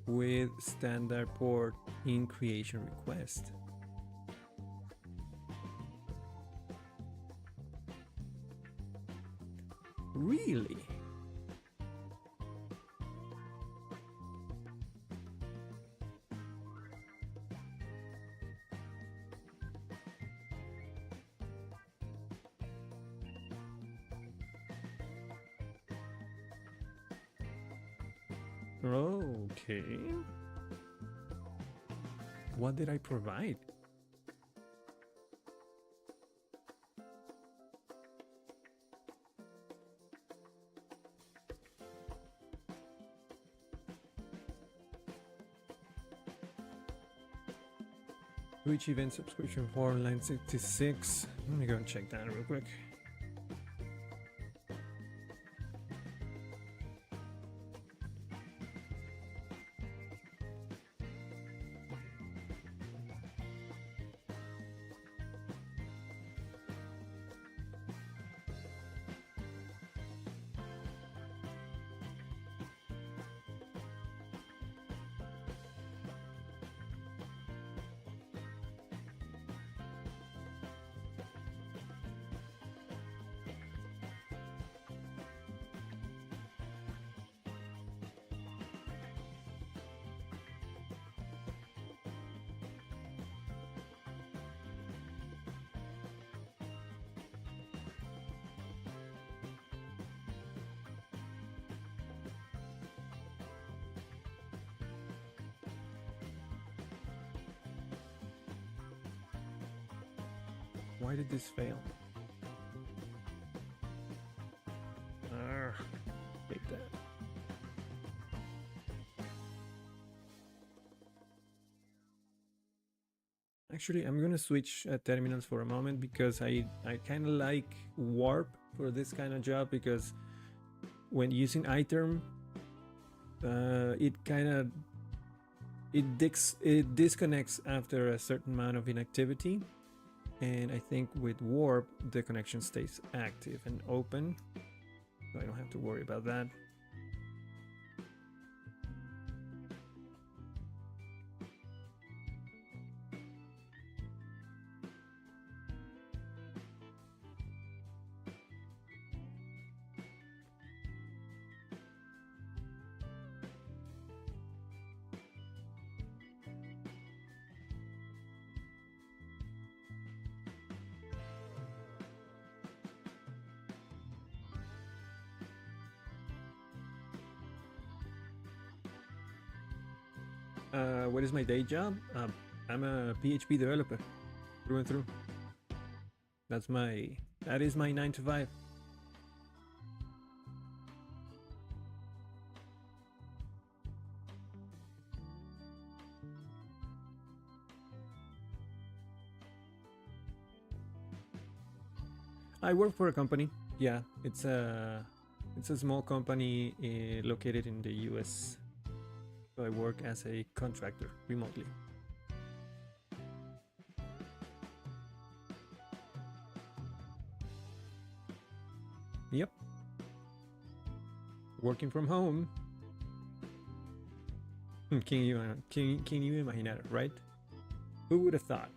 with standard port in creation request. Really? Okay. What did I provide? Which event subscription form, line 66? Let me go and check that real quick. Why did this fail? Hate that. Actually, I'm gonna switch terminals for a moment because I kind of like Warp for this kind of job, because when using iTerm, it kind of it disconnects after a certain amount of inactivity, and I think with Warp the connection stays active and open, so I don't have to worry about that. What is my day job? I'm a PHP developer through and through. That is my 9 to 5. I work for a company. Yeah, it's a small company located in the US. So I work as a contractor remotely. Yep. Working from home. Can you imagine it, right? Who would have thought?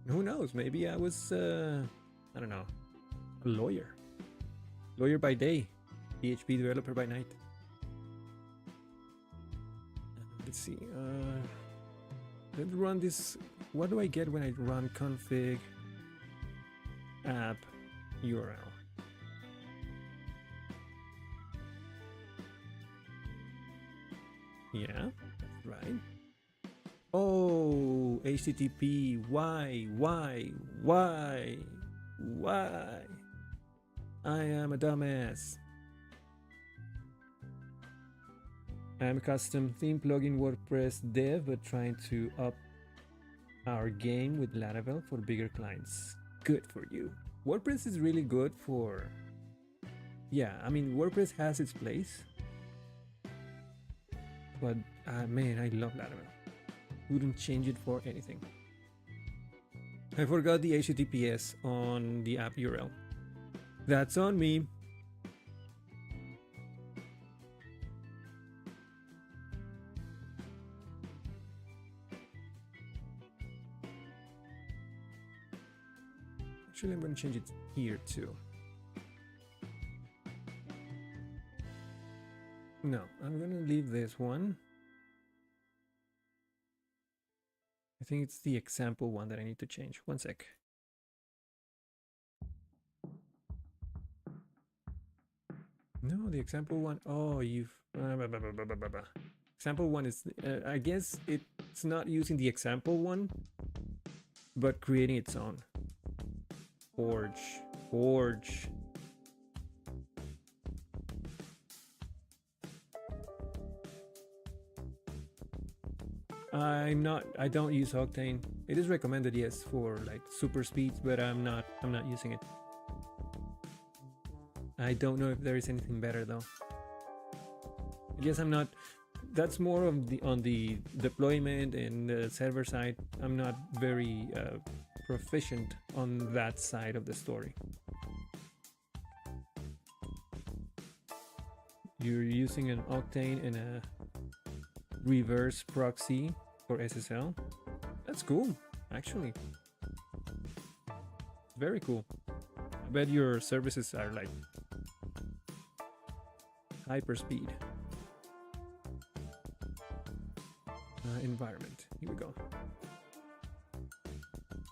Who knows? Maybe I was I don't know, a lawyer. Lawyer by day, PHP developer by night. Let's see. Let's run this. What do I get when I run config app URL? Yeah, that's right. Oh, HTTP. Why? I am a dumbass. I'm a custom theme plugin WordPress dev, but trying to up our game with Laravel for bigger clients. Good for you. WordPress is really good for... Yeah, I mean, WordPress has its place. But man, I love Laravel. Wouldn't change it for anything. I forgot the HTTPS on the app URL. That's on me. Actually, I'm going to change it here too. No, I'm going to leave this one. I think it's the example one that I need to change. One sec. No, the example one. Oh, you've... Example one is... I guess it's not using the example one, but creating its own. Forge. I don't use Octane. It is recommended, yes, for like super speeds, but I'm not using it. I don't know if there is anything better though. I guess I'm not. That's more of on the deployment and the server side. I'm not very proficient on that side of the story. You're using an Octane and a reverse proxy for SSL. That's cool, actually. Very cool. I bet your services are like hyperspeed. Environment. Here we go.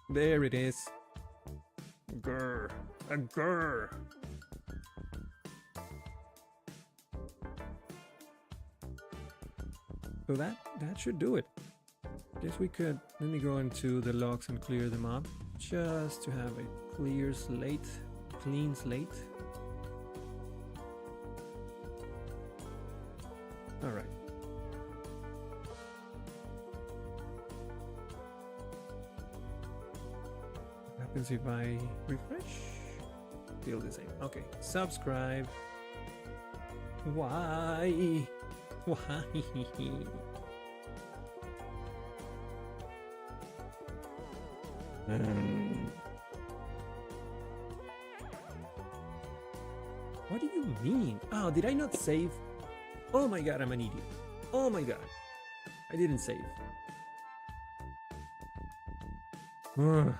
There it is. Grr. A grr. So that should do it. Guess we could, let me go into the logs and clear them up just to have a clean slate. All right. What happens if I refresh? Still the same. Okay, subscribe. Why? Why? What do you mean? Oh, did I not save? Oh my god, I'm an idiot. Oh my god. I didn't save. Ugh.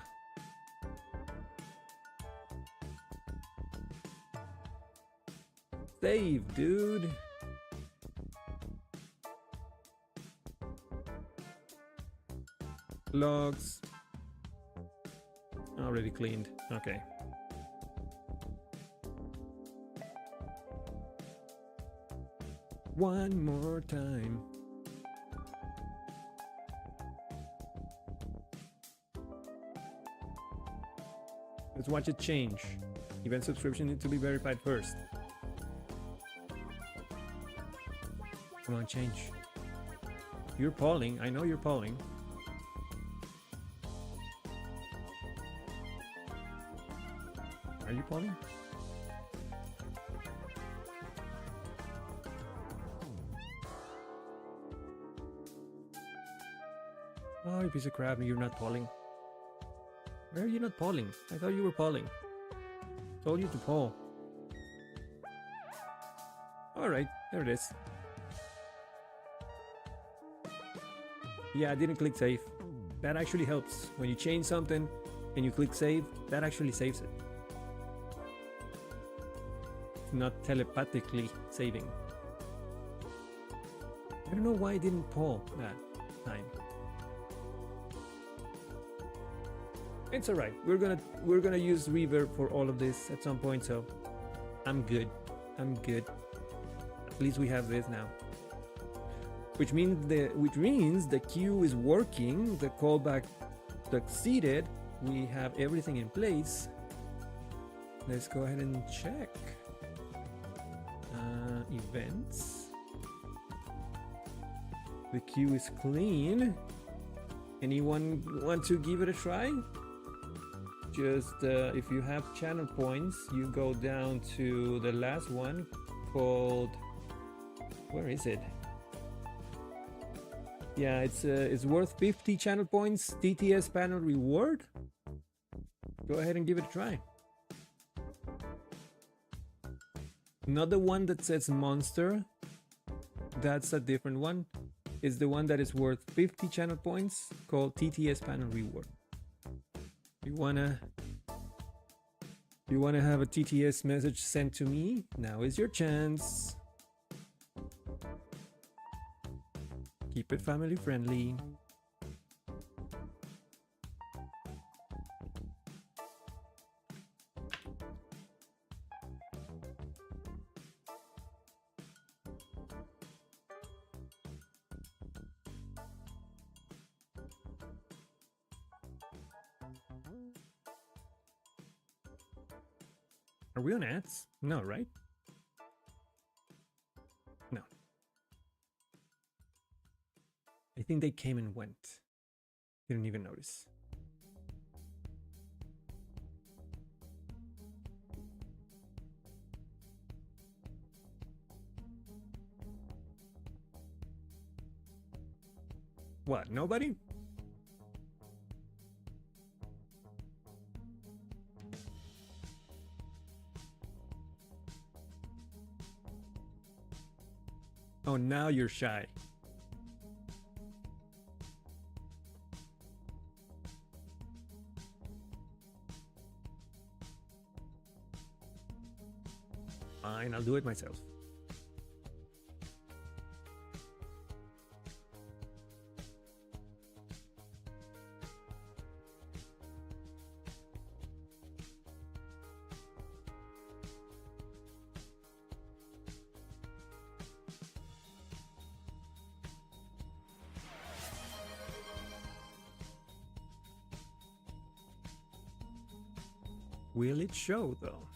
Save, dude. Logs. Already cleaned. Okay. One more time. Let's watch it change. Event subscription need to be verified first. Come on, change. You're polling. I know you're polling. Are you polling? Oh, you piece of crap, you're not polling. Where are you not polling? I thought you were polling. Told you to poll. Alright, there it is. Yeah, I didn't click save. That actually helps. When you change something and you click save, that actually saves it. It's not telepathically saving. I don't know why I didn't poll that time. It's alright. We're gonna use reverb for all of this at some point, so I'm good. I'm good. At least we have this now. Which means the queue is working, the callback succeeded, we have everything in place. Let's go ahead and check. Events. The queue is clean. Anyone want to give it a try? Just if you have channel points, you go down to the last one called, where is it? Yeah, it's worth 50 channel points, TTS panel reward. Go ahead and give it a try. Not the one that says monster. That's a different one. It's the one that is worth 50 channel points called TTS panel reward. You wanna have a TTS message sent to me? Now is your chance. Keep it family friendly. Are we on ads? No, right? No. I think they came and went. Didn't even notice. What, nobody? Oh, now you're shy. Fine, I'll do it myself. Will it show though?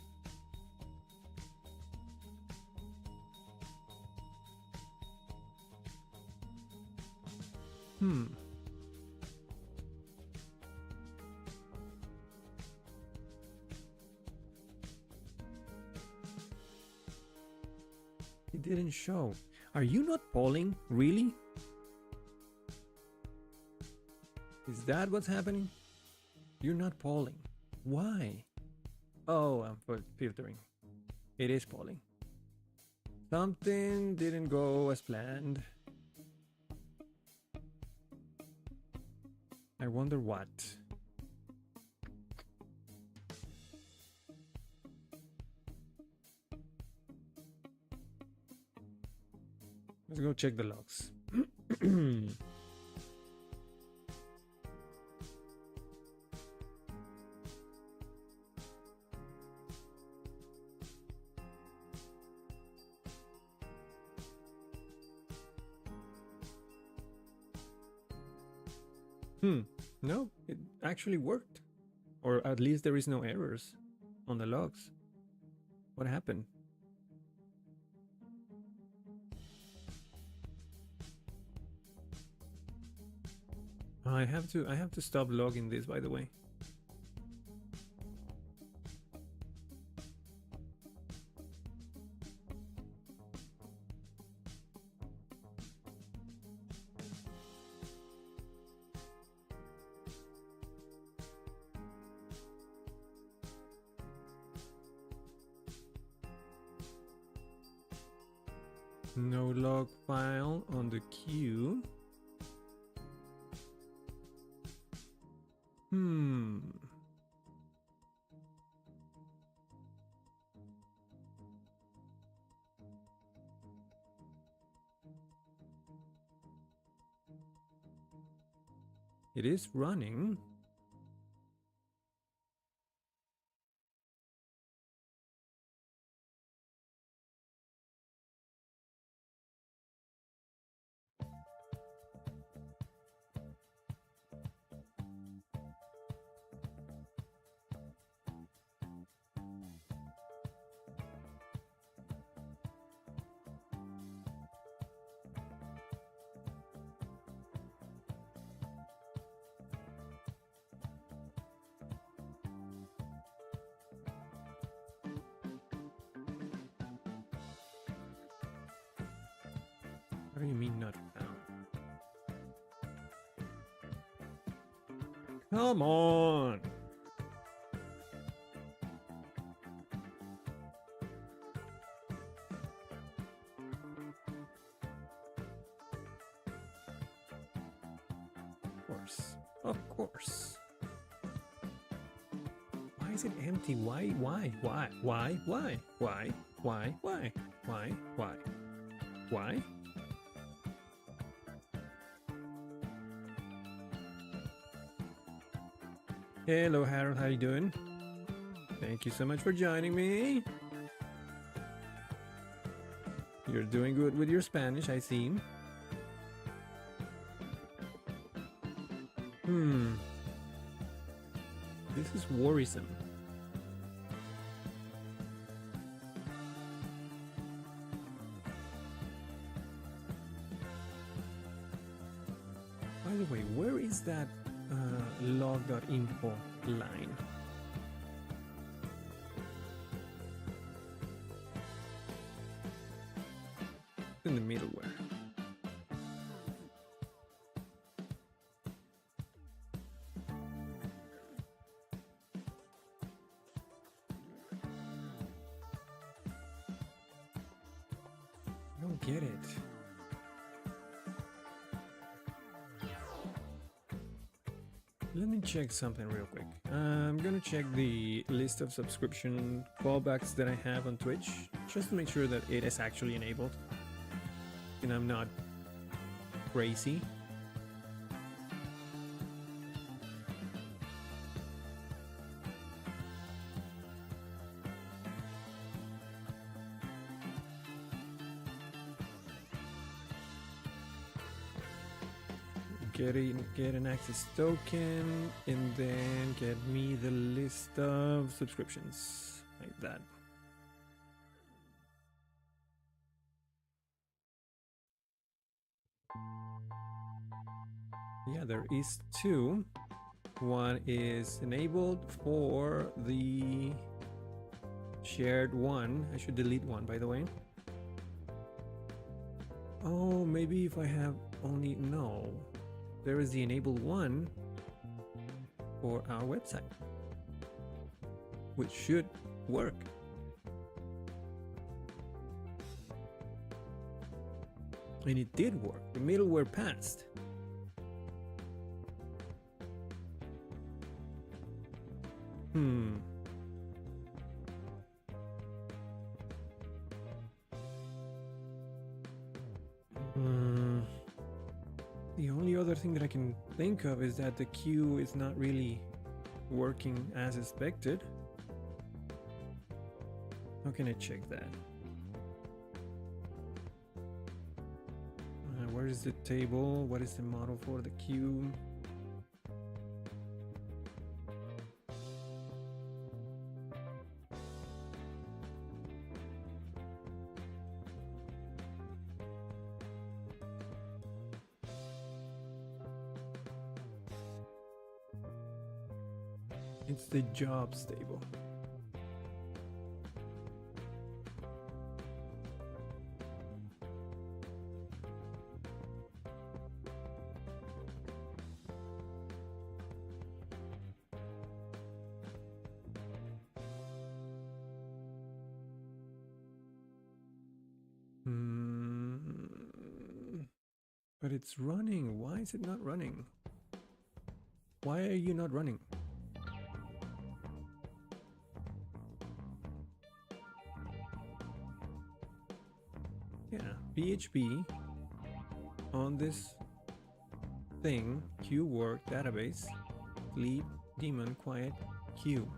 It didn't show. Are you not polling? Really? Is that what's happening? You're not polling. Why? Oh, I'm filtering. It is polling. Something didn't go as planned. I wonder what. Let's go check the logs. No, it actually worked. Or at least there is no errors on the logs. What happened? I have to stop logging this, by the way. No log file on the queue. It is running. What do you mean not found? Come on! Of course. Of course. Why is it empty? Why? Why? Hello, Harold. How you doing? Thank you so much for joining me. You're doing good with your Spanish, I see. This is worrisome. By the way, where is that log.info line? In the middleware. I don't get it. Let me check something real quick. I'm gonna check the list of subscription callbacks that I have on Twitch, just to make sure that it is actually enabled and I'm not crazy. Get an access token and then get me the list of subscriptions like that. Yeah, there is two. One is enabled for the shared one. I should delete one, by the way. Oh, maybe if I have only... No. There is the enable one for our website, which should work. And it did work. The middleware passed. The only other thing that I can think of is that the queue is not really working as expected. How can I check that? Where is the table? What is the model for the queue? It's the jobs table. But it's running. Why is it not running? Why are you not running? Yeah, PHP on this thing, queue work database, sleep, daemon, quiet, queue.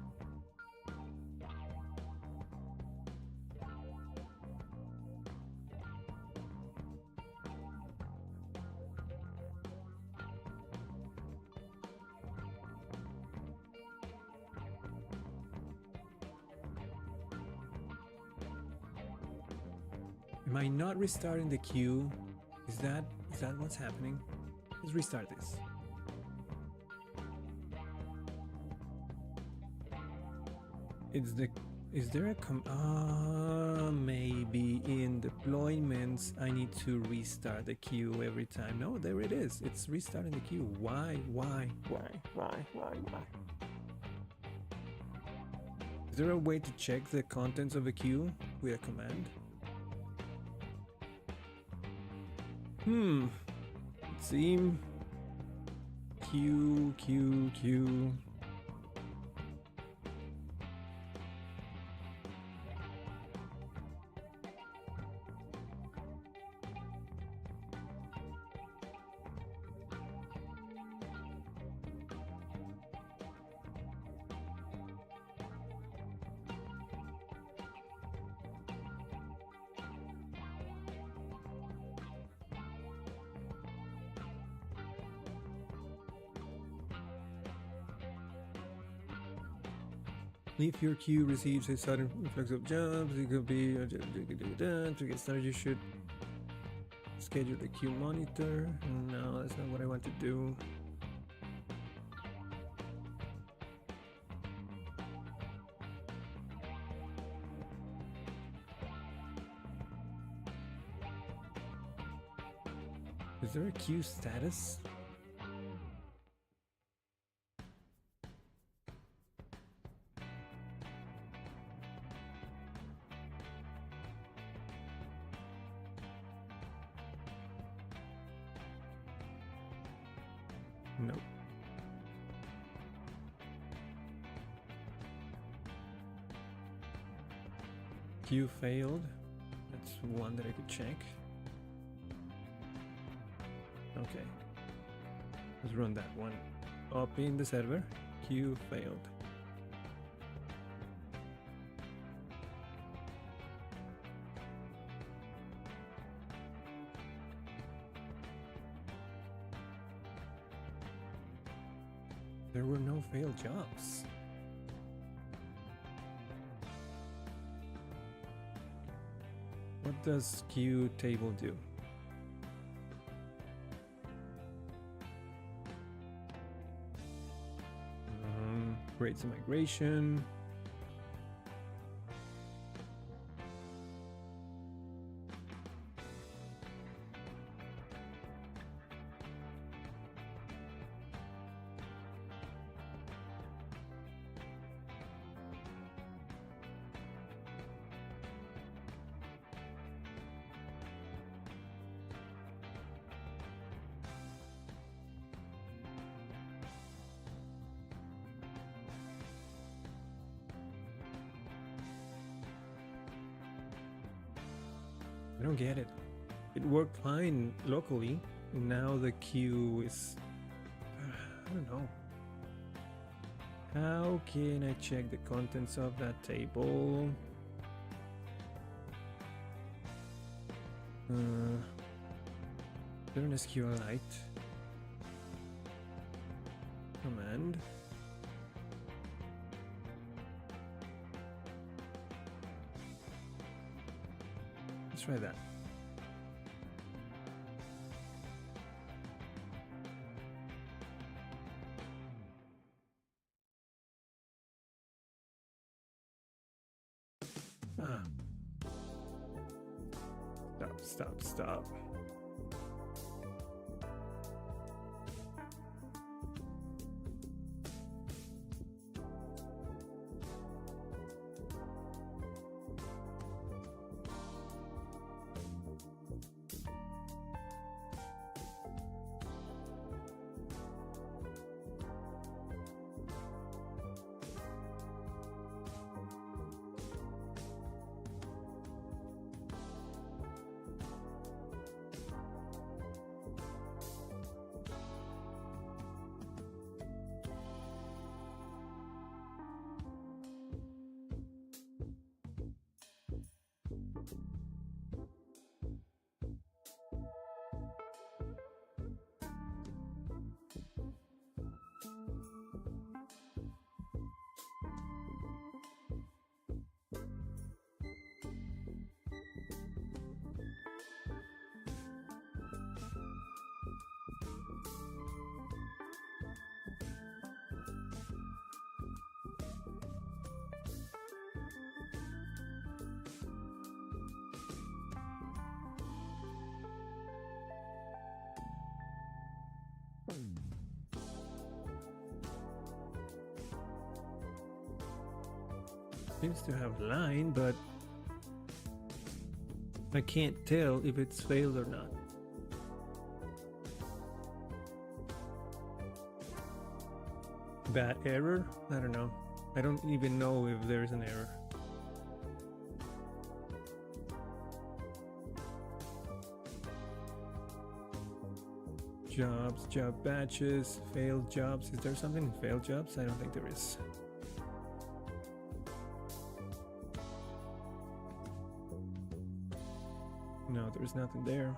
Am I not restarting the queue? Is that what's happening? Let's restart this. Is there a maybe in deployments I need to restart the queue every time? No, there it is. It's restarting the queue. Why? Is there a way to check the contents of a queue with a command? Seem queue. If your queue receives a sudden influx of jobs, it could be to get started. You should schedule the queue monitor. No, that's not what I want to do. Is there a queue status? Nope. Queue failed. That's one that I could check. Okay. Let's run that one. Up in the server. Queue failed. There were no failed jobs. What does queue table do? Creates a migration. I don't get it. It worked fine locally, and now the queue is... I don't know. How can I check the contents of that table? Is there an SQLite command? Let's try that. Ah. Stop. Seems to have line, but I can't tell if it's failed or not. Bad error? I don't know. I don't even know if there's an error. Jobs, job batches, failed jobs. Is there something in failed jobs? I don't think there is. No, there's nothing there.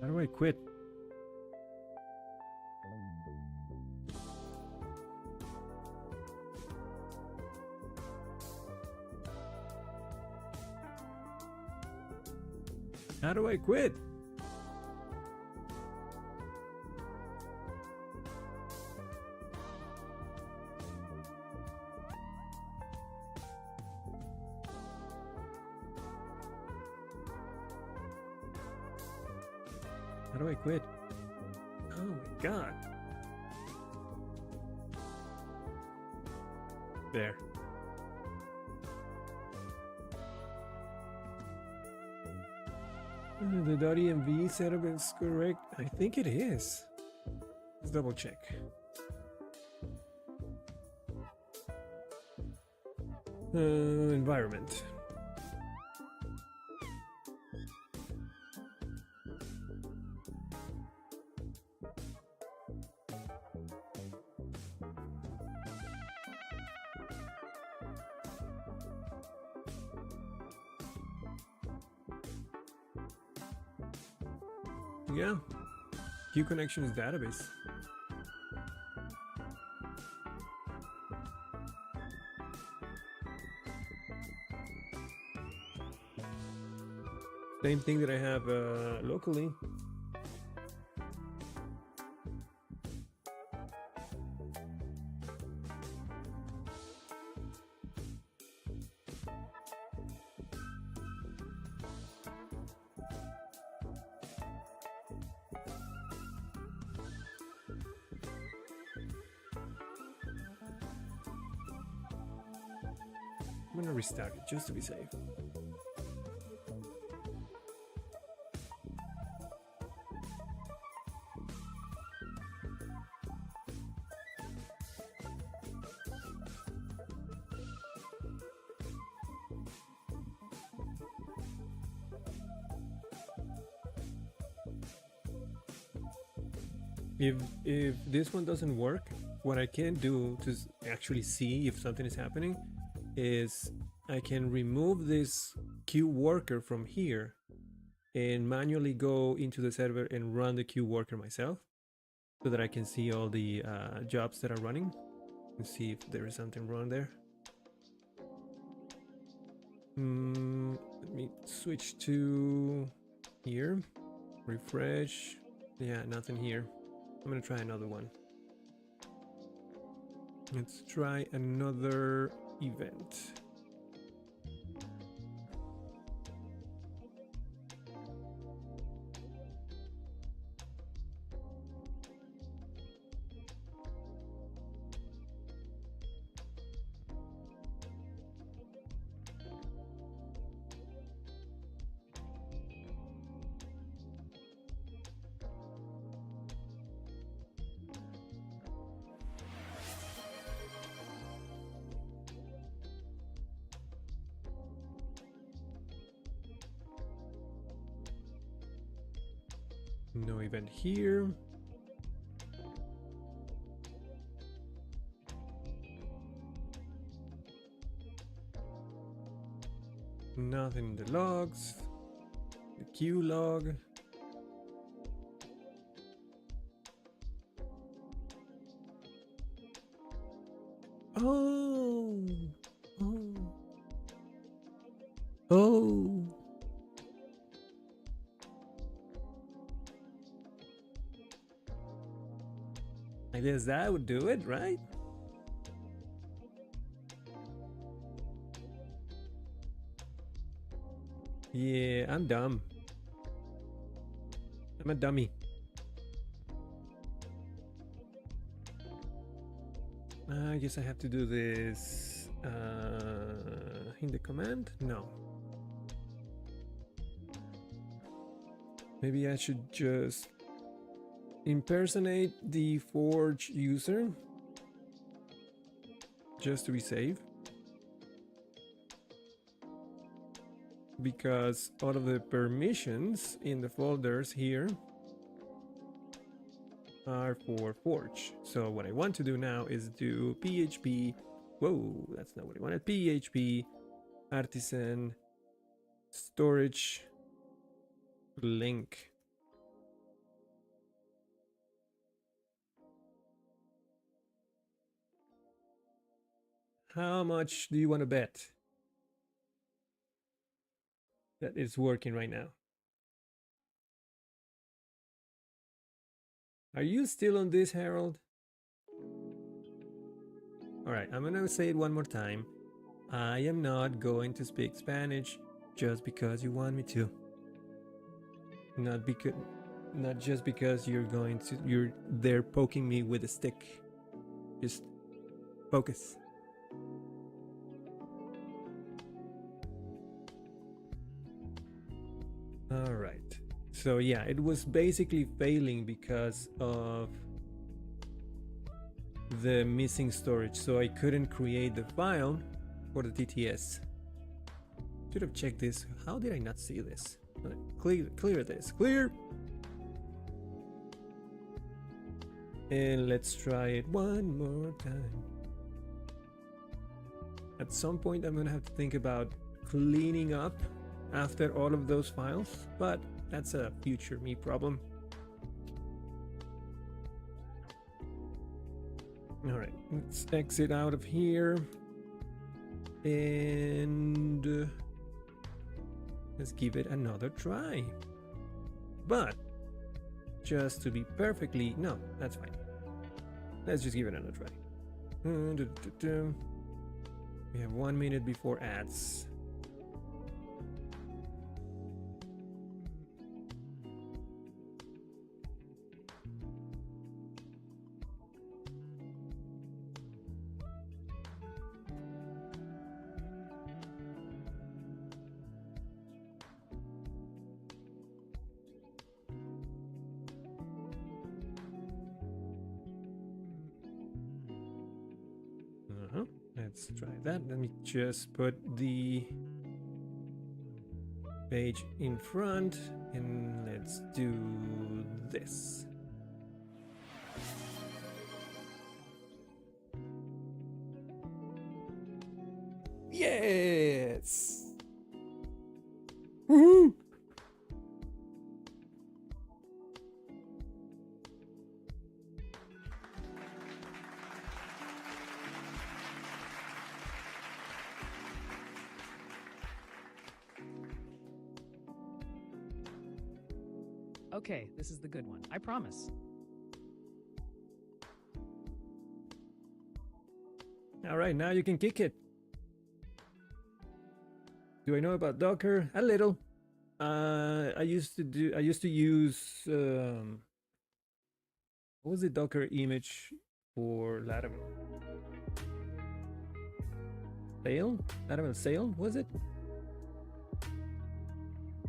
How do I quit? How do I quit? How do I quit? Oh my god. There. The .env setup is correct. I think it is. Let's double check. Environment. Yeah, Q connection is database. Same thing that I have locally. I'm gonna restart it just to be safe. If this one doesn't work, what I can do to actually see if something is happening is I can remove this queue worker from here and manually go into the server and run the queue worker myself so that I can see all the jobs that are running and see if there is something wrong there. Let me switch to here, refresh. Yeah, nothing here. I'm gonna try another one. Let's try another event. No event here. Nothing in the logs. The queue log. Oh. Oh. Oh. I guess that would do it, right? Yeah, I'm dumb. I'm a dummy. I guess I have to do this in the command? No. Maybe I should just impersonate the Forge user just to be safe, because all of the permissions in the folders here are for Forge. So what I want to do now is do PHP. Whoa, that's not what I wanted. PHP artisan storage link. How much do you want to bet that it's working right now? Are you still on this, Harold? All right, I'm gonna say it one more time. I am not going to speak Spanish just because you want me to. Not just because you're there poking me with a stick. Just focus. All right. So yeah, it was basically failing because of the missing storage. So I couldn't create the file for the TTS. Should have checked this. How did I not see this? Clear this. Clear. And let's try it one more time. At some point, I'm gonna have to think about cleaning up after all of those files, but that's a future me problem. All right, let's exit out of here. And let's give it another try. But just to be perfectly, no, that's fine. Let's just give it another try. We have 1 minute before ads. Let's try that. Let me just put the page in front and let's do this. Yes! Woohoo! Okay, this is the good one. I promise. All right, now you can kick it. Do I know about Docker? A little. I used to use what was the Docker image for Laravel? Laravel Sail, was it?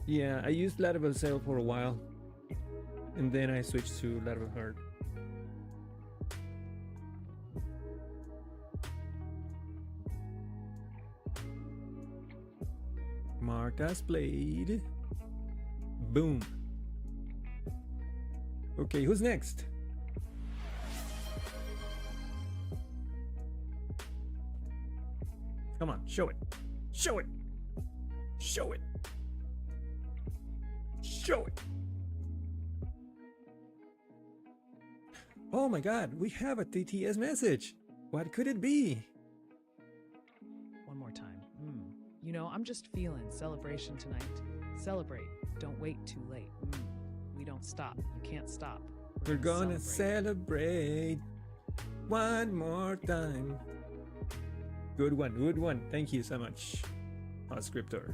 Yeah, I used Laravel Sail for a while, and then I switched to Laravel Hard. Mark as played. Boom. Okay, who's next? Come on, show it. Show it. Show it. Show it. Oh my God, we have a TTS message. What could it be? One more time. You know, I'm just feeling celebration tonight. Celebrate. Don't wait too late. We don't stop. You can't stop. We're gonna celebrate one more time. Good one, good one. Thank you so much, Scriptor.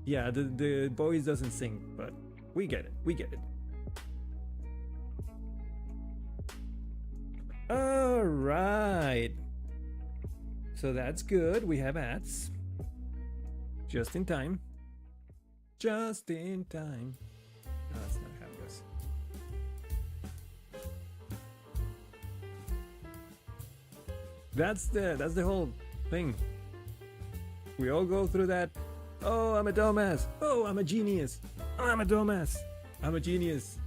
Yeah, the voice doesn't sing, but we get it. We get it. All right. So that's good. We have ads. Just in time. Just in time. No, that's not how it goes. That's the whole thing. We all go through that. Oh, I'm a dumbass. Oh, I'm a genius. Oh, I'm a dumbass. I'm a genius.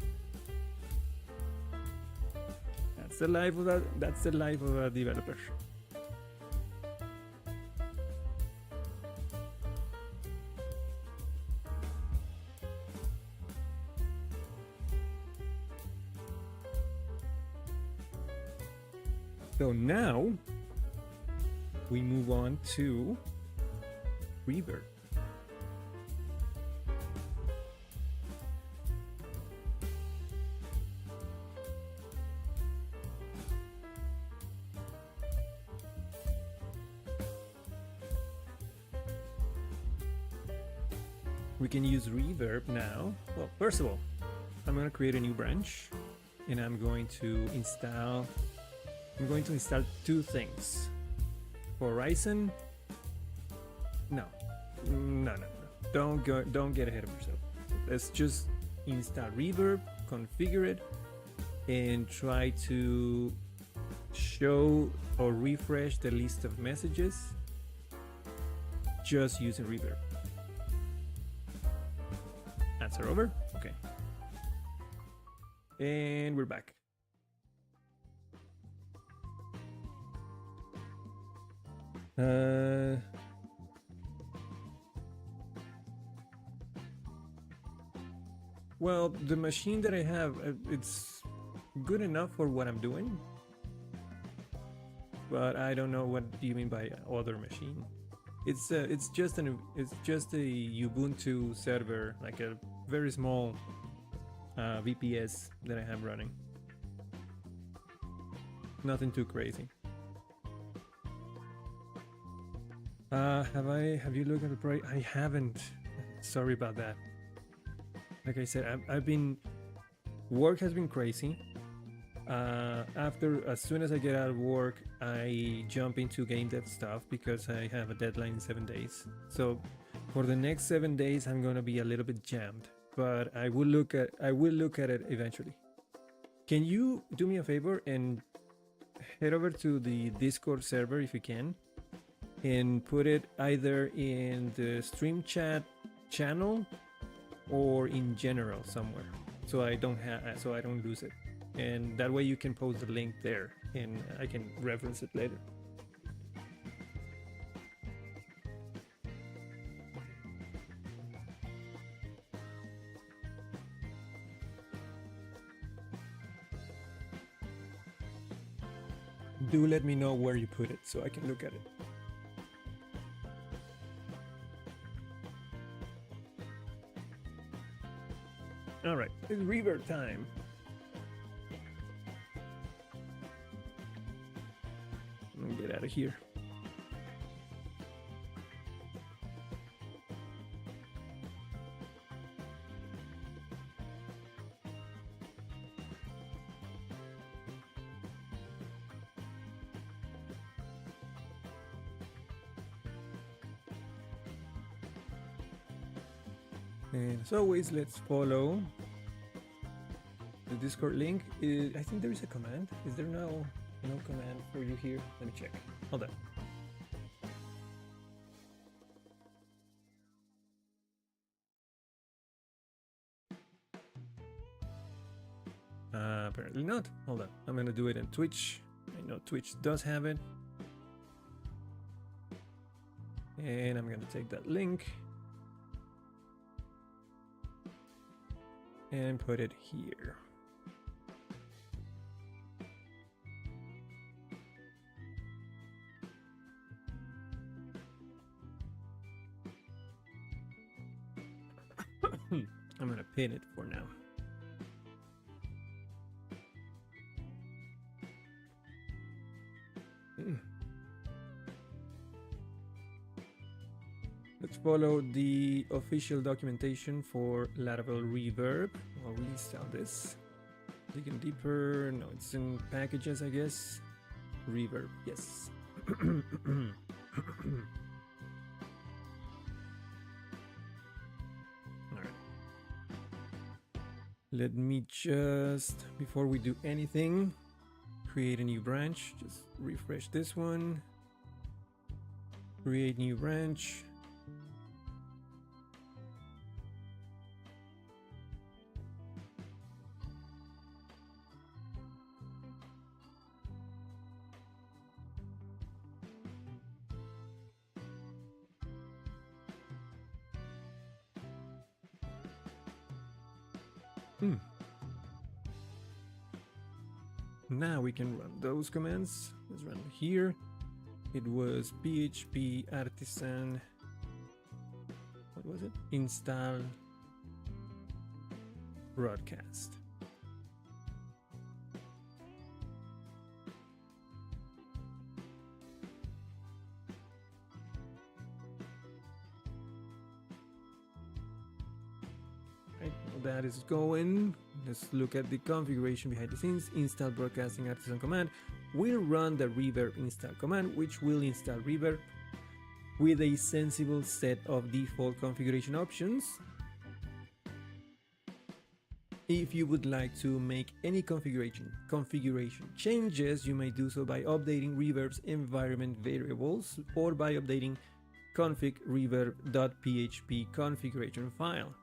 That's the life of a developer. So now we move on to reverb. We can use reverb now. Well, first of all, I'm going to create a new branch and I'm going to install two things. Horizon. No. Don't get ahead of yourself. Let's just install reverb, configure it, and try to show or refresh the list of messages just using reverb. Answer over. Okay. And we're back. Well, the machine that I have, it's good enough for what I'm doing, but I don't know what you mean by other machine. it's just a Ubuntu server, like a very small VPS that I have running. Nothing too crazy. Have you looked at the price? I haven't. Sorry about that. Like I said, I've been, work has been crazy. As soon as I get out of work, I jump into game dev stuff because I have a deadline in 7 days. So for the next 7 days, I'm gonna be a little bit jammed, but I will look at it eventually. Can you do me a favor and head over to the Discord server if you can, and put it either in the stream chat channel or in general somewhere, so I don't lose it, and that way you can post the link there and I can reference it later. Do let me know where you put it so I can look at it. All right, it's reverb time. Let me get out of here. And as always, let's follow the Discord link. I think there is a command. Is there no command for you here? Let me check. Hold on. Apparently not. Hold on. I'm gonna do it in Twitch. I know Twitch does have it. And I'm gonna take that link and put it here. I'm gonna pin it for now. Let's follow the official documentation for Laravel Reverb. I'll reinstall this. Digging deeper. No, it's in packages, I guess. Reverb, yes. Let me just, before we do anything, create a new branch. Just refresh this one. Create new branch. Now we can run those commands. Let's run here. It was php artisan. What was it? Install broadcast. Right, that is going. Let's look at the configuration behind the scenes. Install broadcasting artisan command will run the reverb install command, which will install reverb with a sensible set of default configuration options. If you would like to make any configuration changes, you may do so by updating reverb's environment variables or by updating config reverb.php configuration file.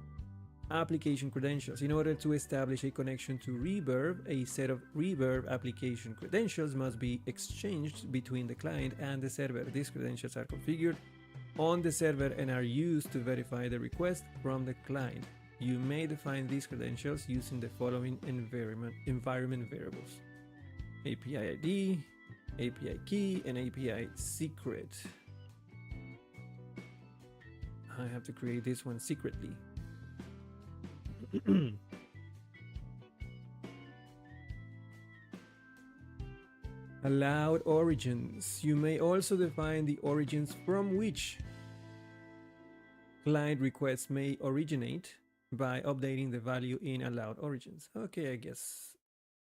Application credentials. In order to establish a connection to Reverb, a set of Reverb application credentials must be exchanged between the client and the server. These credentials are configured on the server and are used to verify the request from the client. You may define these credentials using the following environment variables: API ID, API key, and API secret. I have to create this one secretly. Allowed origins. You may also define the origins from which client requests may originate by updating the value in allowed origins. Okay, I guess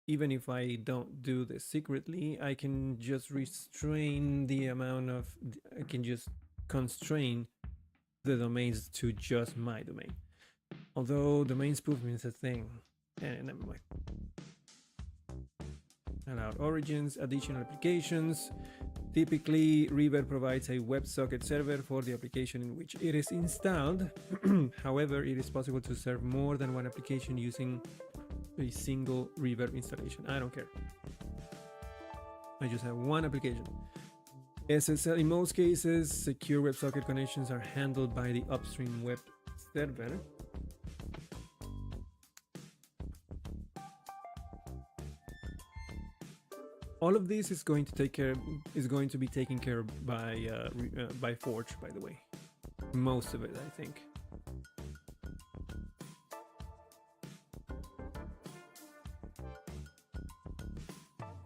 even if I don't do this secretly, I can just restrain the amount of, I can just constrain the domains to just my domain. Although domain spoofing is a thing. Never mind. Allowed origins, additional applications. Typically, Reverb provides a WebSocket server for the application in which it is installed. However, it is possible to serve more than one application using a single Reverb installation. I don't care. I just have one application. SSL, in most cases, secure WebSocket connections are handled by the upstream web server. All of this is going to be taken care of by Forge, by the way. Most of it, I think.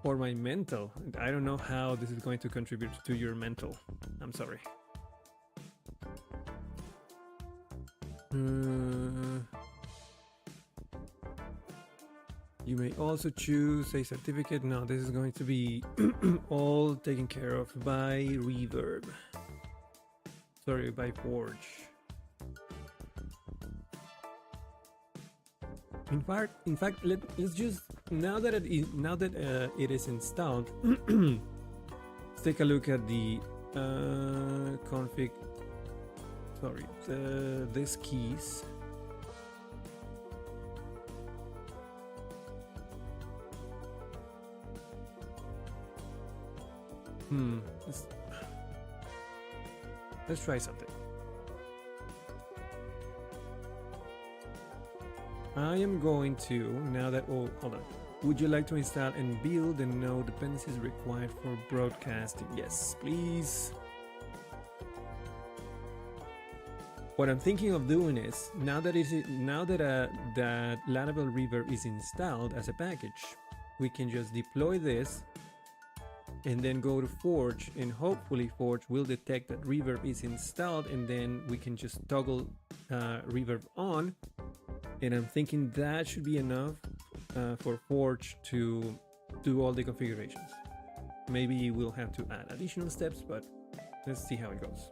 Or my mental. I don't know how this is going to contribute to your mental. I'm sorry. You may also choose a certificate. No, this is going to be all taken care of by Reverb. Sorry, by Forge. In fact, let's just now that it is installed, let's take a look at the config. Sorry, these keys. Let's try something. I am going to, now that, oh, hold on. Would you like to install and build the node dependencies required for broadcasting? Yes, please. What I'm thinking of doing is, now that that Laravel Reverb is installed as a package, we can just deploy this and then go to Forge, and hopefully Forge will detect that Reverb is installed, and then we can just toggle Reverb on. And I'm thinking that should be enough for Forge to do all the configurations. Maybe we'll have to add additional steps, but let's see how it goes.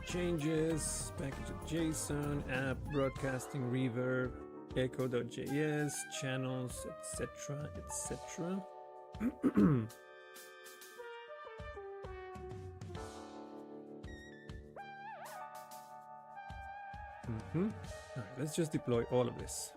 Changes, package of JSON, app, broadcasting, reverb, echo.js, channels, etc., etc. All right, let's just deploy all of this.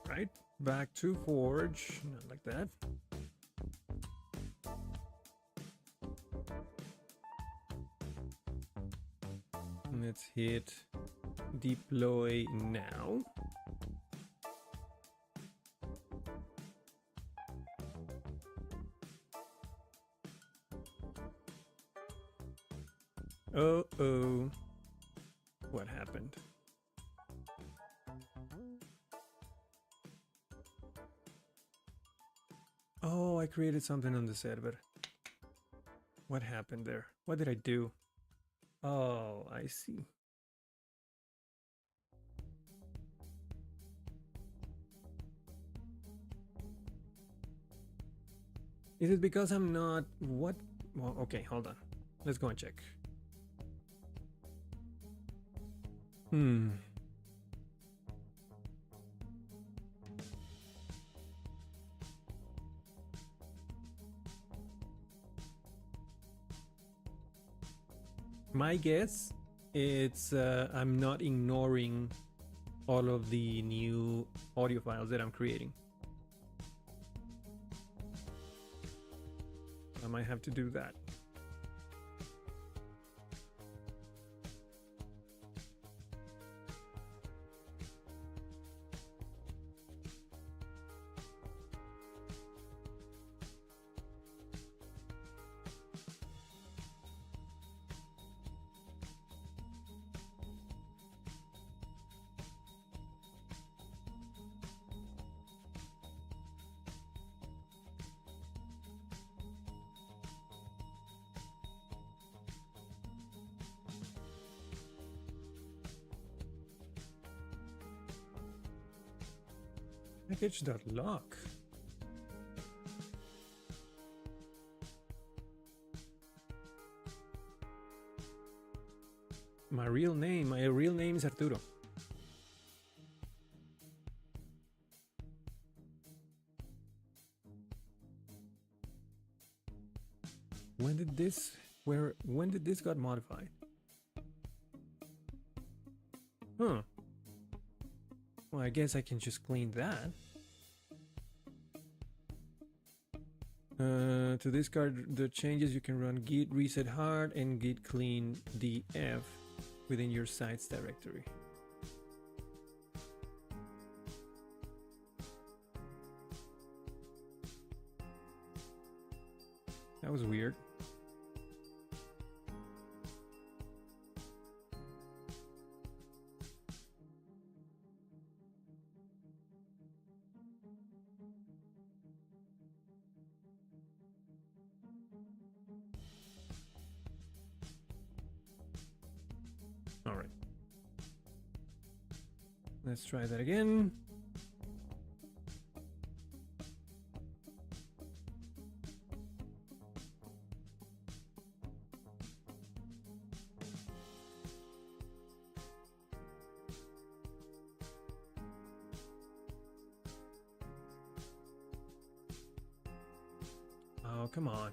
Right, back to Forge, not like that. Let's hit deploy now. Uh-oh. What happened? Oh, I created something on the server. What happened there? What did I do? Oh, I see. Is it because I'm not... What? Well, okay, hold on. Let's go and check. My guess, it's I'm not ignoring all of the new audio files that I'm creating. I might have to do that. Package.lock. My real name is Arturo. When did this got modified? Huh. Well, I guess I can just clean that. To discard the changes, you can run git reset hard and git clean df within your site's directory. That was weird. All right. Let's try that again. Oh, come on.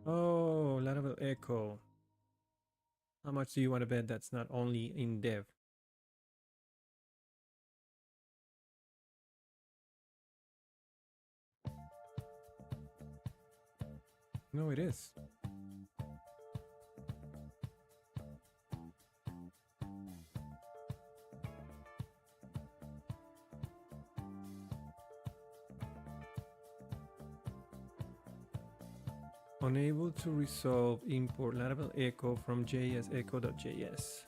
Oh, Laravel Echo. How much do you want to bet that's not only in dev? No, it is. Unable to resolve import Laravel Echo from jsecho.js.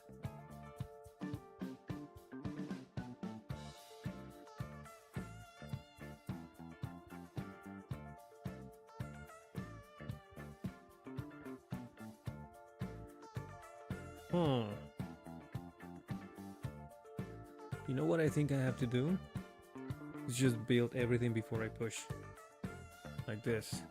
You know what I think I have to do? Is just build everything before I push. Like this.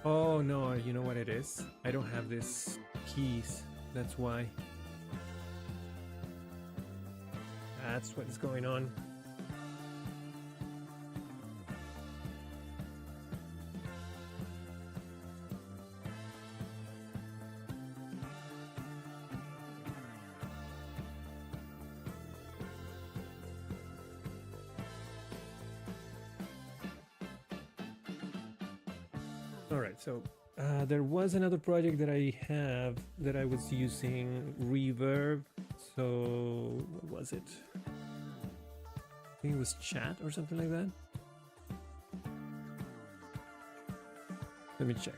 Oh no, you know what it is? I don't have this keys. That's why. That's what is going on. All right, so there was another project that I have that I was using reverb. So what was it? I think it was chat or something like that. Let me check.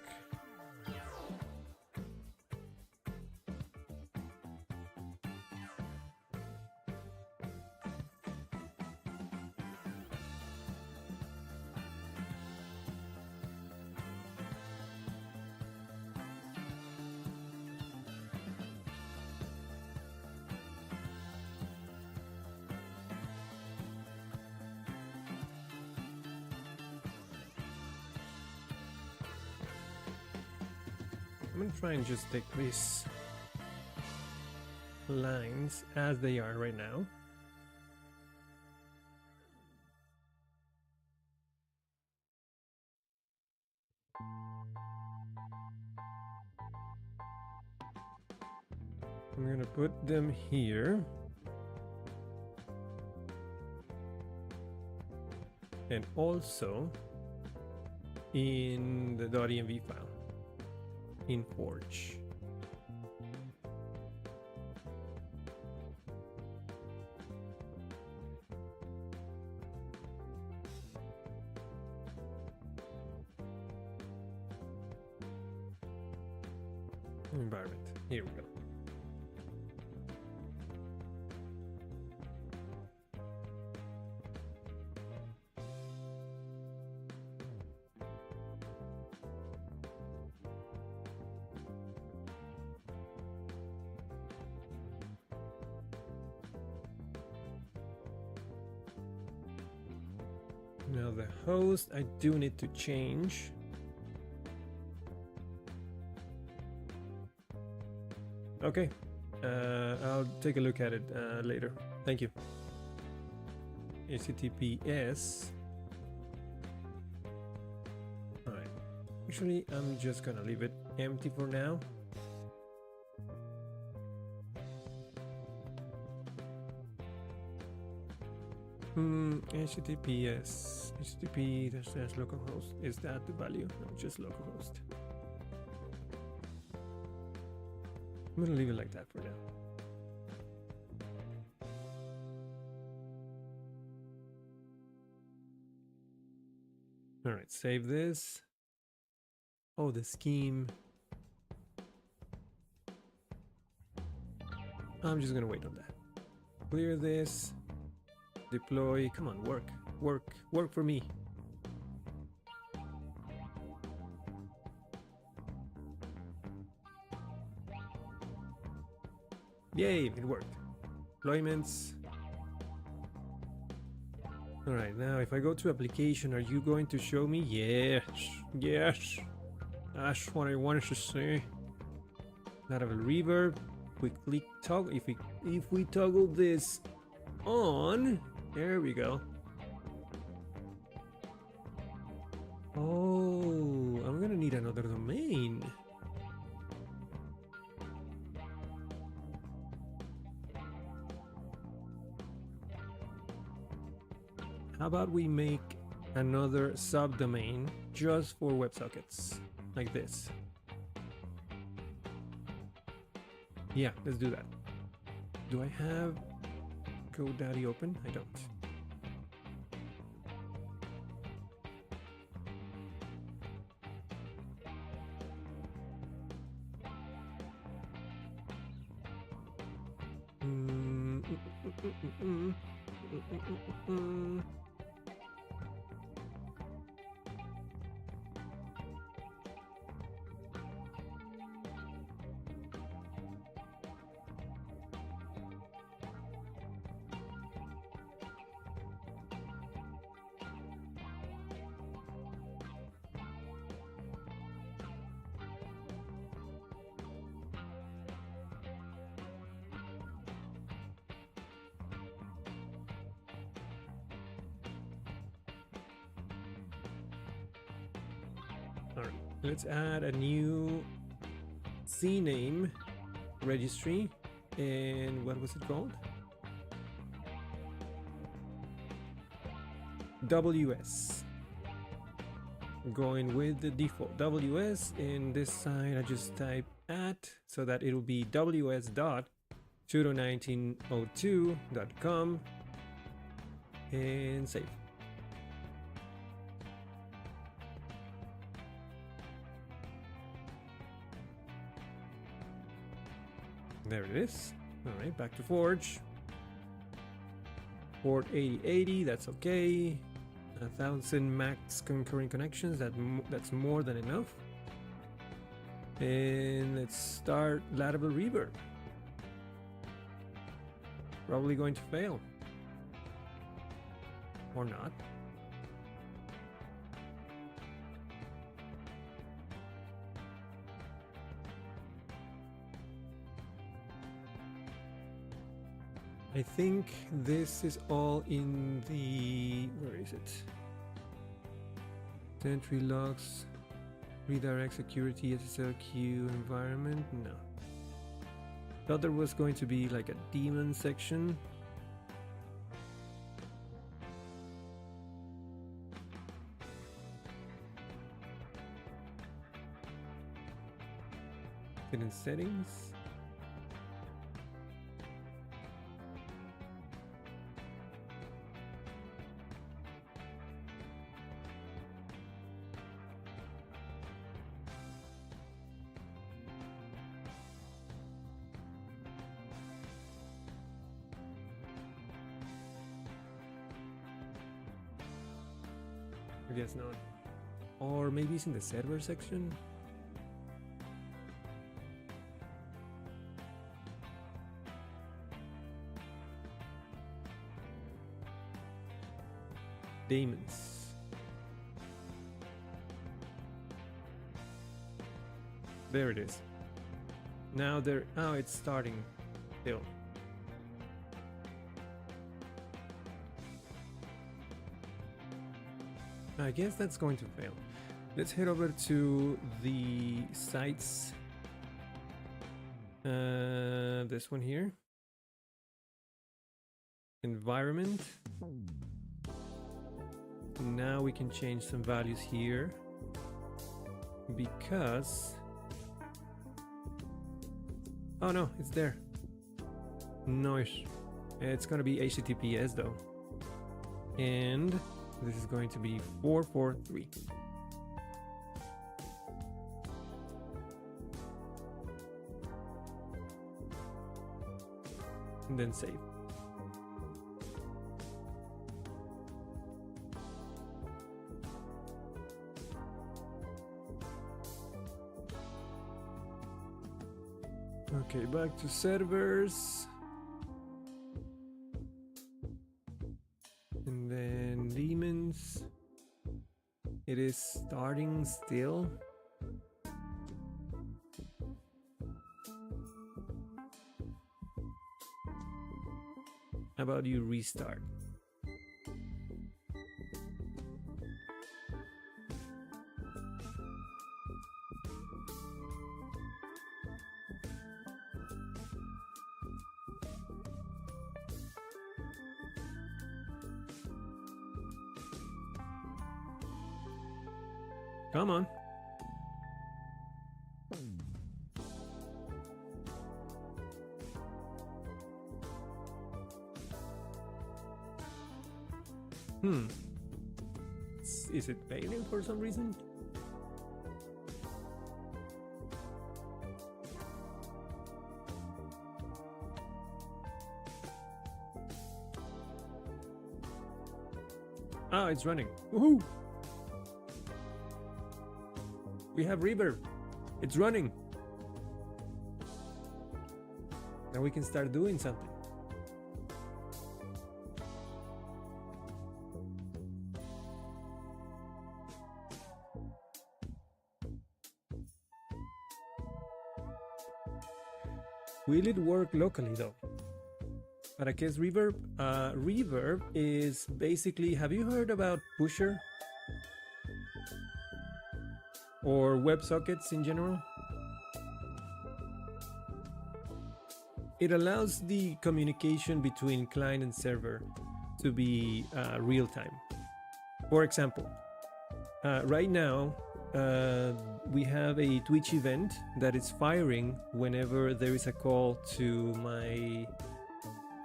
I'm gonna try and just take these lines as they are right now. I'm gonna put them here. And also in the .env file in Forge. Environment. Here we go. Now the host, I do need to change. Okay, I'll take a look at it later. Thank you. HTTPS. All right. Actually, I'm just gonna leave it empty for now. HTTPS. HTTP / localhost. Is that the value? No, just localhost. I'm gonna leave it like that for now. All right, save this. Oh, the scheme. I'm just gonna wait on that. Clear this. Deploy. Come on, work. Work for me. Yay, it worked. Deployments. All right, now if I go to application, are you going to show me? Yes, yes. That's what I wanted to say. Not have a reverb. We click toggle. If we toggle this on, there we go. Oh, I'm gonna need another domain. How about we make another subdomain just for WebSockets, like this? Yeah, let's do that. Do I have GoDaddy open? I don't. All right, let's add a new CNAME registry. And what was it called? WS. Going with the default WS. And this side I just type at so that it'll be ws.sudo1902.com and save. There it is. All right, back to Forge. Port 8080, that's okay. 1,000 max concurrent connections, that's more than enough. And let's start Laravel Reverb. Probably going to fail. Or not. I think this is all in the, where is it? Sentry logs, redirect security SSL queue environment. No. Thought there was going to be like a daemon section. Hidden settings. I guess not. Or maybe it's in the server section? Daemons. There it is. Now there, oh, it's starting still. I guess that's going to fail. Let's head over to the sites. This one here. Environment. Now we can change some values here because, oh no, it's there. Nice. It's gonna be HTTPS though. And this is going to be 443. And then save. Okay, back to servers. And then daemons. It is starting still. How about you restart? Come on. Is it failing for some reason? Oh, it's running. Woohoo! We have reverb. It's running. Now we can start doing something. Will it work locally though? ¿Para qué es reverb? Reverb is basically, have you heard about Pusher? or WebSockets in general. It allows the communication between client and server to be real time. For example, right now we have a Twitch event that is firing whenever there is a call to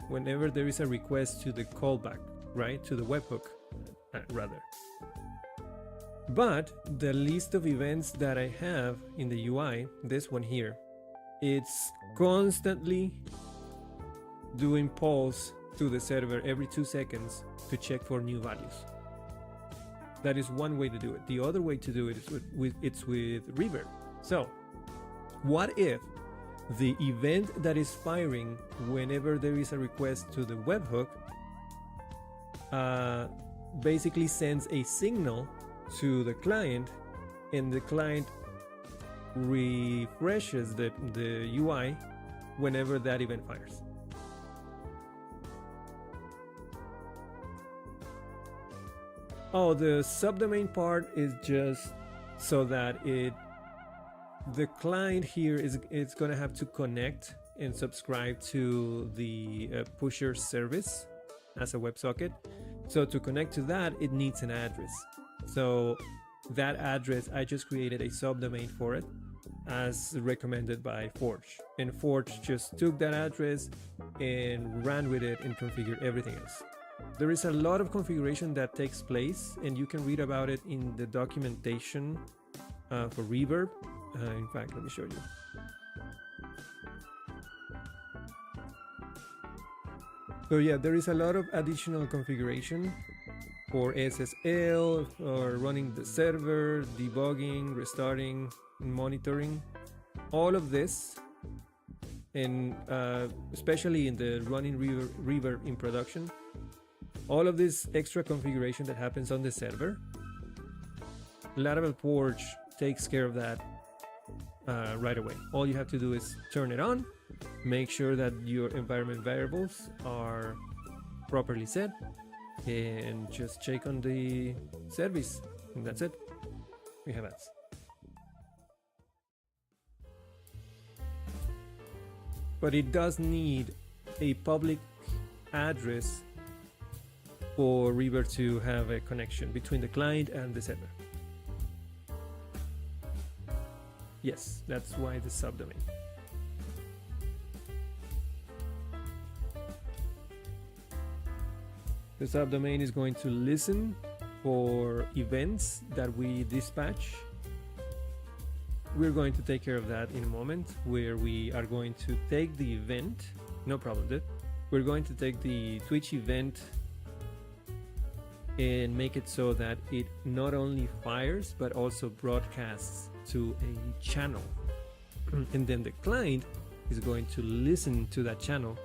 whenever there is a request to the callback, right? To the webhook, rather. But the list of events that I have in the UI, this one here, it's constantly doing polls to the server every 2 seconds to check for new values. That is one way to do it. The other way to do it is with Reverb. So, what if the event that is firing whenever there is a request to the webhook basically sends a signal to the client, and the client refreshes the UI whenever that event fires. Oh, the subdomain part is just so that the client here it's going to have to connect and subscribe to the pusher service as a WebSocket. So to connect to that, it needs an address. So that address, I just created a subdomain for it as recommended by Forge. And Forge just took that address and ran with it and configured everything else. There is a lot of configuration that takes place, and you can read about it in the documentation for Reverb. In fact, let me show you. So yeah, there is a lot of additional configuration for SSL, or running the server, debugging, restarting, monitoring, all of this, and especially in the running Reverb in production, all of this extra configuration that happens on the server, Laravel Forge takes care of that right away. All you have to do is turn it on, make sure that your environment variables are properly set, and just check on the service, and that's it. We have ads. But it does need a public address for Reverb to have a connection between the client and the server. Yes, that's why the subdomain. The subdomain is going to listen for events that we dispatch. We're going to take care of that in a moment, where we are going to take the event, no problem, dude. We're going to take the Twitch event and make it so that it not only fires but also broadcasts to a channel. And then the client is going to listen to that channel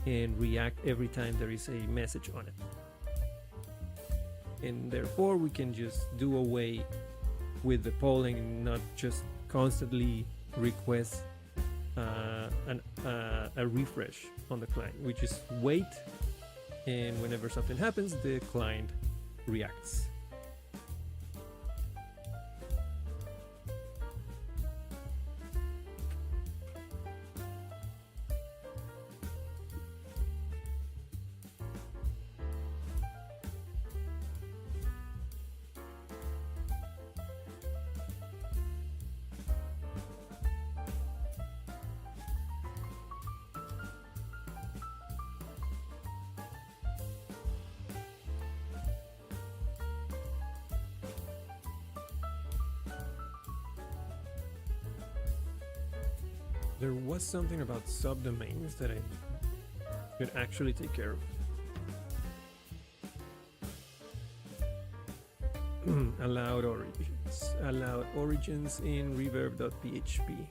and react every time there is a message on it. And therefore we can just do away with the polling and not just constantly request a refresh on the client. We just wait, and whenever something happens, the client reacts. There was something about subdomains that I could actually take care of. Allowed origins in reverb.php.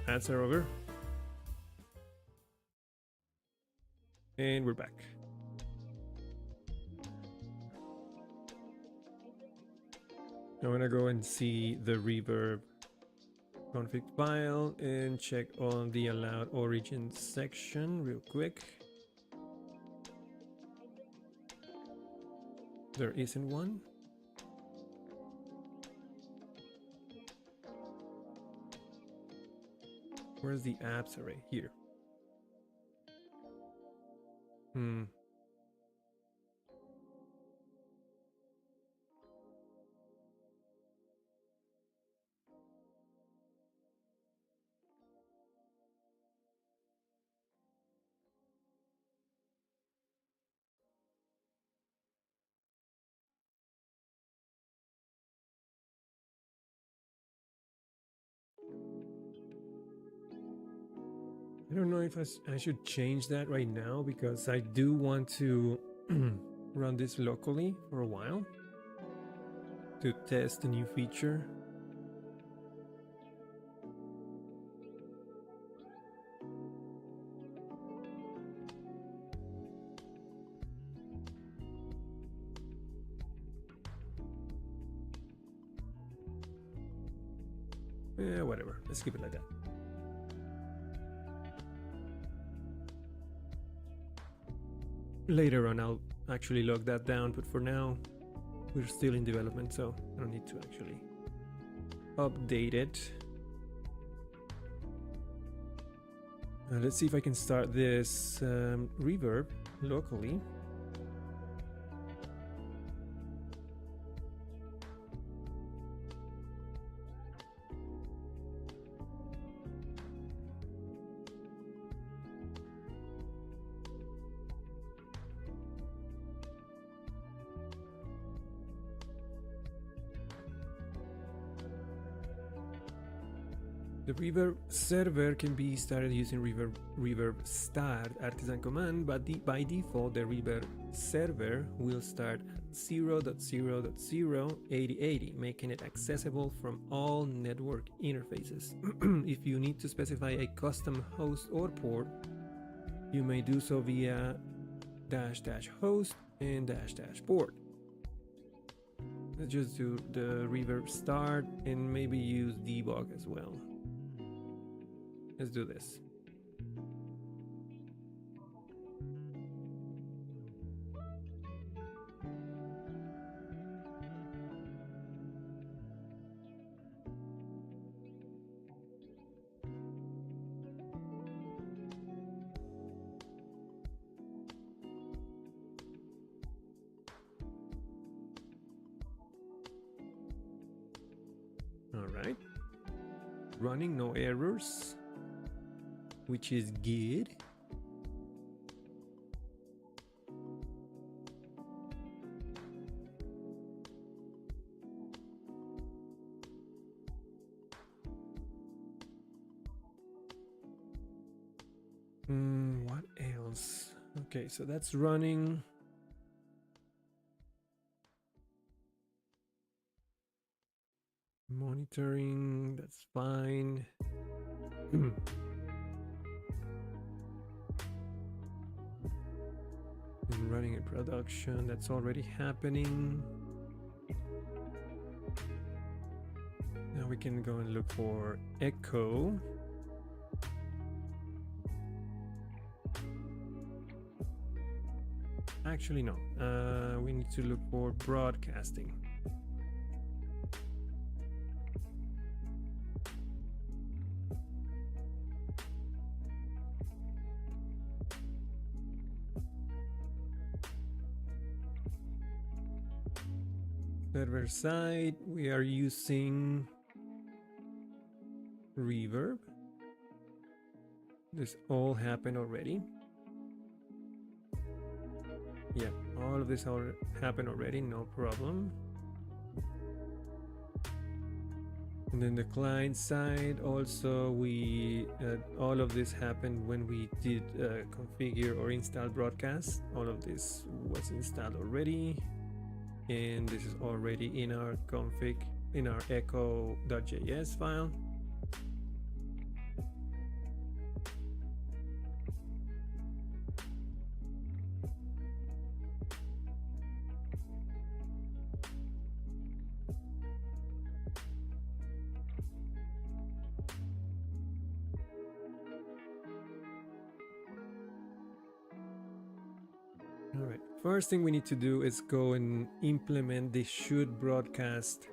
Ads are over. And we're back. I'm gonna go and see the reverb config file and check on the allowed origin section real quick. There isn't one. Where's the apps array? Here. I don't know if I should change that right now, because I do want to run this locally for a while to test a new feature. Yeah, whatever. Let's keep it like that. Later on, I'll actually log that down, but for now, we're still in development, so I don't need to actually update it. Let's see if I can start this reverb locally. The reverb server can be started using reverb start artisan command, but by default the reverb server will start at 0.0.0.8080, making it accessible from all network interfaces. If you need to specify a custom host or port, you may do so via --host and --port. Let's just do the reverb start and maybe use debug as well. Let's do this. All right. Running, no errors, which is good. What else? Okay, so that's running. Monitoring, that's fine. Running in production, that's already happening. Now we can go and look for echo. Actually, no. We need to look for broadcasting. Server side, we are using reverb. This all happened already. Yeah, all of this all happened already, no problem. And then the client side also, we all of this happened when we did configure or install broadcast. All of this was installed already, and this is already in our config, in our echo.js file. first thing we need to do is go and implement the should broadcast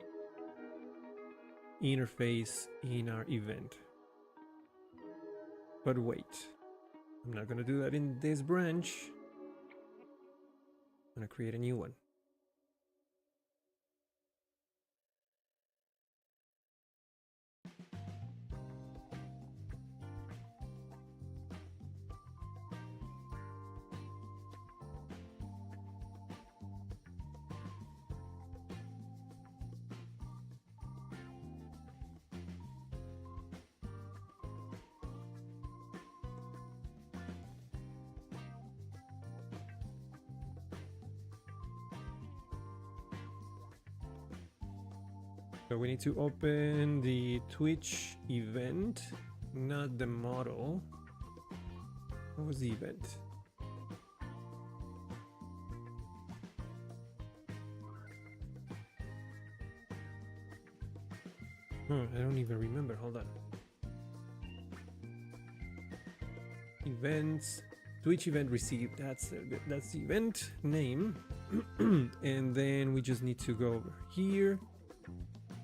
interface in our event. But wait, I'm not going to do that in this branch. I'm going to create a new one. So we need to open the Twitch event, not the model. What was the event? I don't even remember. Hold on. Events, Twitch event received. That's the event name. And then we just need to go over here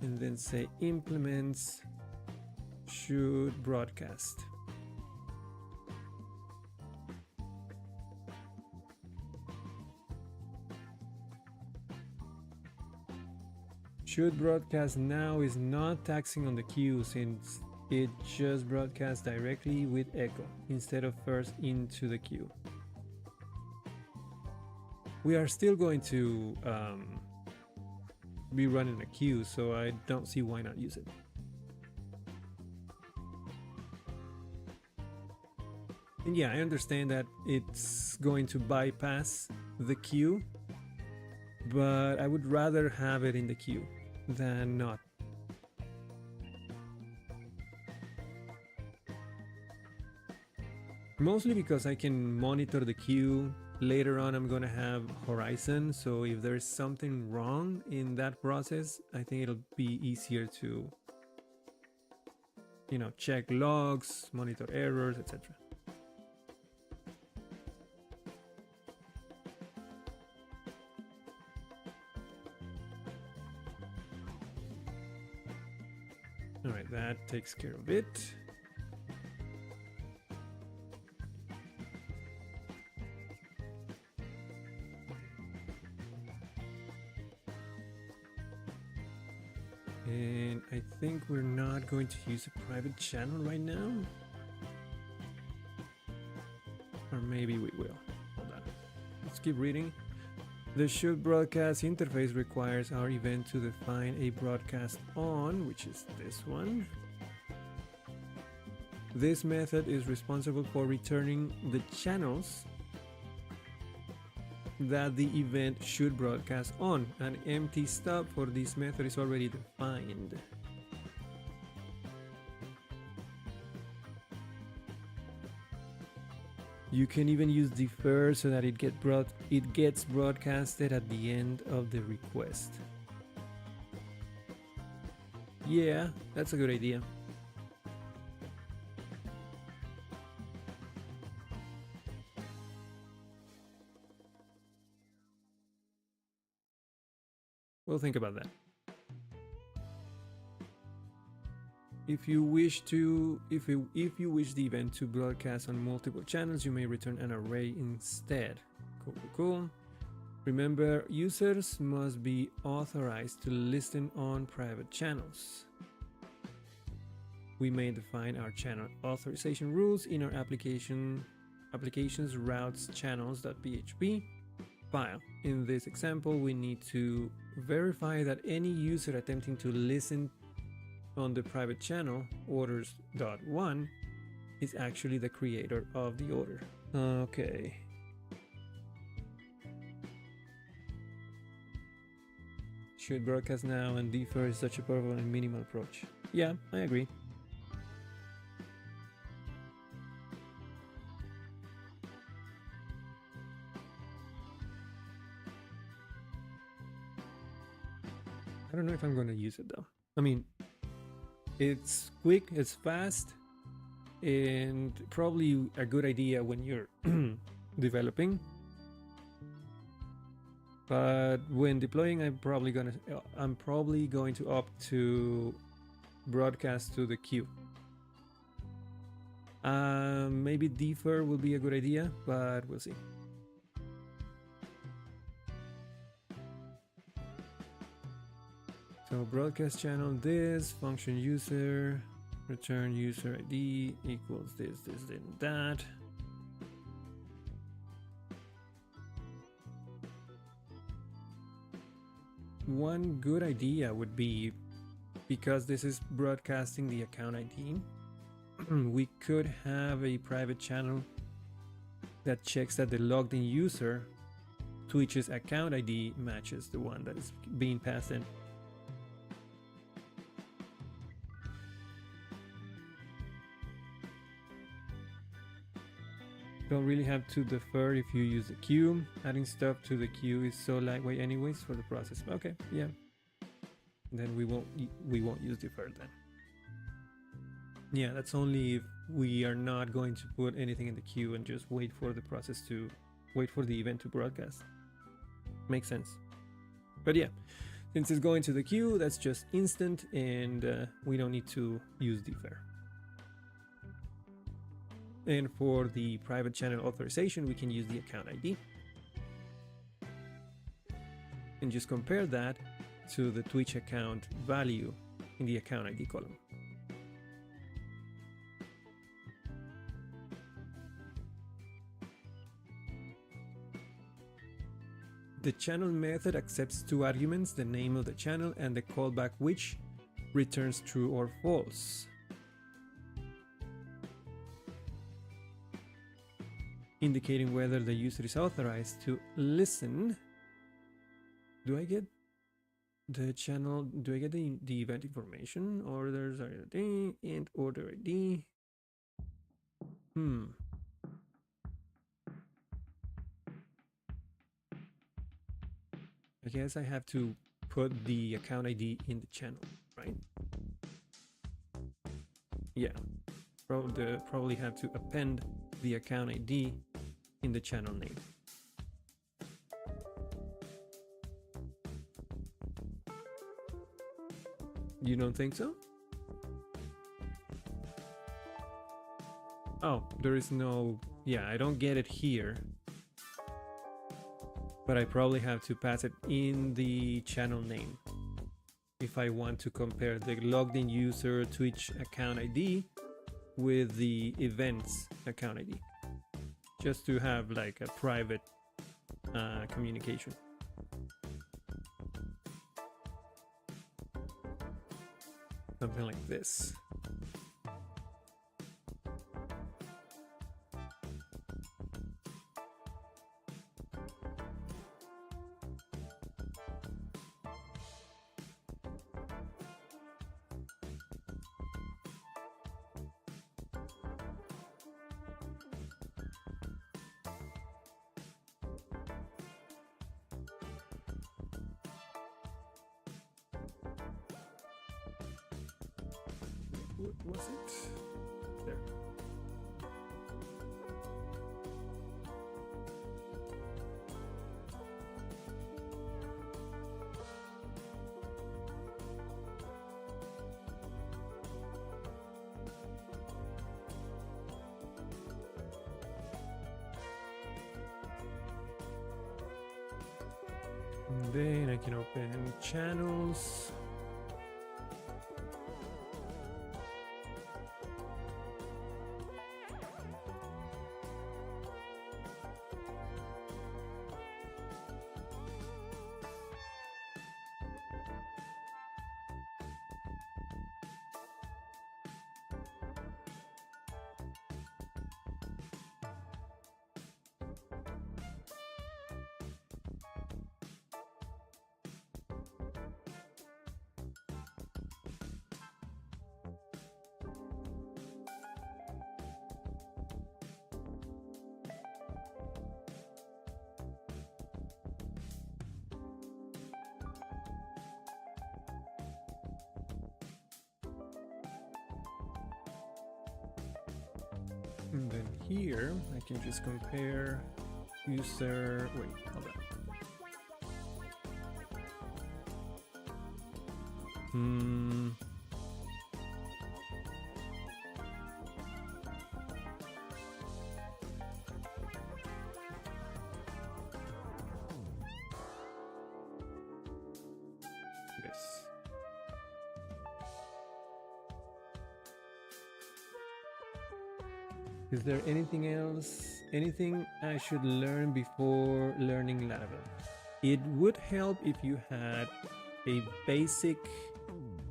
and then say implements should broadcast. Should broadcast now is not taxing on the queue since it just broadcasts directly with echo instead of first into the queue. We are still going to be running a queue, so I don't see why not use it. And yeah, I understand that it's going to bypass the queue, but I would rather have it in the queue than not. Mostly because I can monitor the queue. Later on I'm going to have Horizon, so if there's something wrong in that process, I think it'll be easier to, you know, check logs, monitor errors, etc. All right, that takes care of it. And I think we're not going to use a private channel right now. Or maybe we will. Hold on. Let's keep reading. The should broadcast interface requires our event to define a broadcast on, which is this one. This method is responsible for returning the channels that the event should broadcast on. An empty stub for this method is already defined. You can even use defer so that it gets broadcasted at the end of the request. Yeah, that's a good idea. We'll think about that. If you wish the event to broadcast on multiple channels, you may return an array instead. Cool. Remember, users must be authorized to listen on private channels. We may define our channel authorization rules in our applications routes channels.php file. In this example, we need to verify that any user attempting to listen on the private channel orders.1 is actually the creator of the order. Okay. Should broadcast now and defer is such a powerful and minimal approach. Yeah, I agree. I don't know if I'm going to use it though. I mean, it's quick, it's fast, and probably a good idea when you're developing. But when deploying, I'm probably going to opt to broadcast to the queue. Maybe defer will be a good idea, but we'll see. So broadcast channel this, function user, return user ID equals this, and that. One good idea would be, because this is broadcasting the account ID, we could have a private channel that checks that the logged in user Twitch's account ID matches the one that is being passed in. Don't really have to defer if you use the queue. Adding stuff to the queue is so lightweight anyways for the process. Okay, yeah. Then we won't use defer then. Yeah, that's only if we are not going to put anything in the queue and just wait for the process to wait for the event to broadcast. Makes sense. But yeah, since it's going to the queue, that's just instant, and we don't need to use defer. And for the private channel authorization, we can use the account ID. And just compare that to the Twitch account value in the account ID column. The channel method accepts two arguments, the name of the channel and the callback, which returns true or false. Indicating whether the user is authorized to listen. Do I get the channel? Do I get the event information? Orders ID and order ID. I guess I have to put the account ID in the channel, right? Yeah, probably have to append the account ID in the channel name. You don't think so? Oh, there is no... Yeah, I don't get it here. But I probably have to pass it in the channel name if I want to compare the logged in user Twitch account ID with the events account ID, just to have like a private communication. Something like this. What was it? There. And then I can open channels. And then here I can just compare user. Wait, hold on. Hmm. Yes. Is there anything else? Anything I should learn before learning Laravel? It would help if you had a basic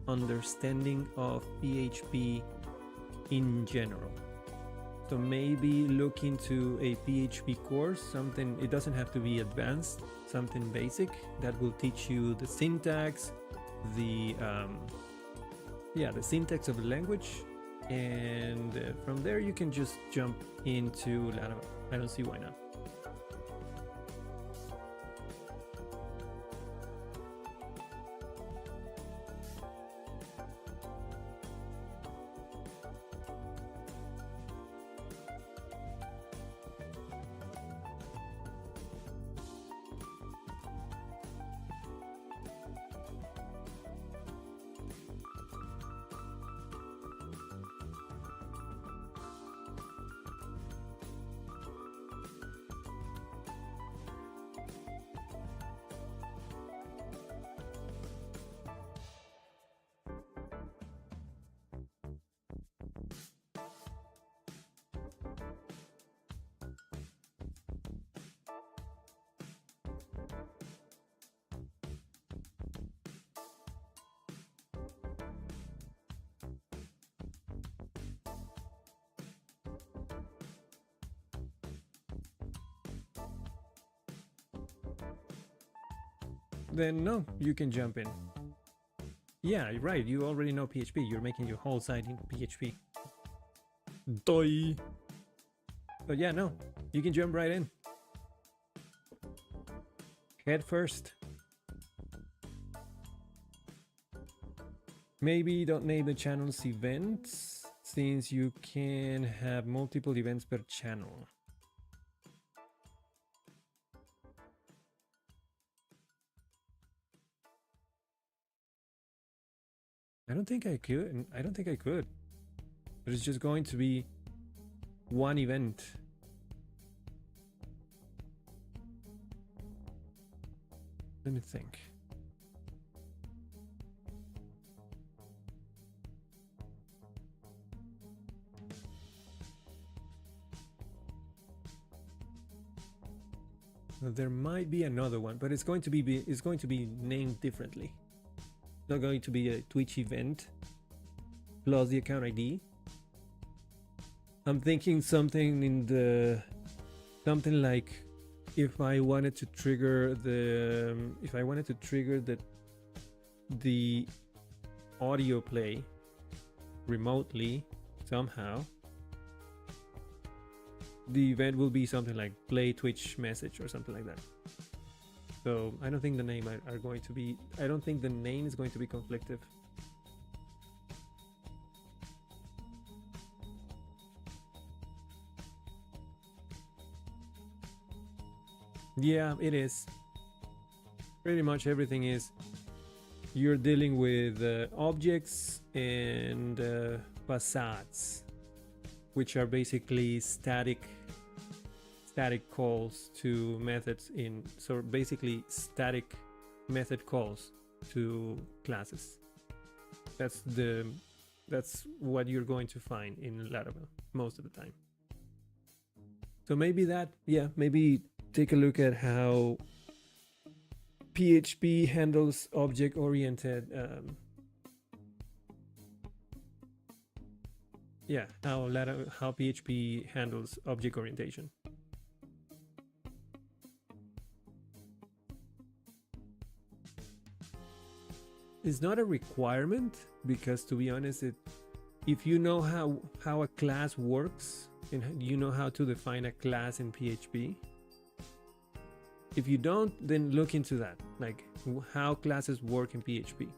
understanding of PHP in general. So maybe look into a PHP course, something, it doesn't have to be advanced, something basic that will teach you the syntax, the syntax of the language, and from there you can just jump into Laravel. I don't see why not. Then no, you can jump in. Yeah, right, you already know PHP. You're making your whole site in PHP. Doi. But yeah, no, you can jump right in. Head first. Maybe don't name the channel's events, since you can have multiple events per channel. I don't think I could. I don't think I could. But it's just going to be one event. Let me think. There might be another one, but it's going to be named differently. Not going to be a Twitch event plus the account ID. I'm thinking something like if I wanted to trigger the audio play remotely somehow, the event will be something like play Twitch message or something like that. So I don't think the name are going to be. I don't think the name is going to be conflictive. Yeah, it is. Pretty much everything is. You're dealing with objects and facades, which are basically static calls to methods so basically static method calls to classes. That's what you're going to find in Laravel most of the time. So maybe maybe take a look at how PHP handles object-oriented how PHP handles object orientation. It's not a requirement, because to be honest, if you know how a class works and you know how to define a class in PHP, if you don't, then look into that, like how classes work in PHP,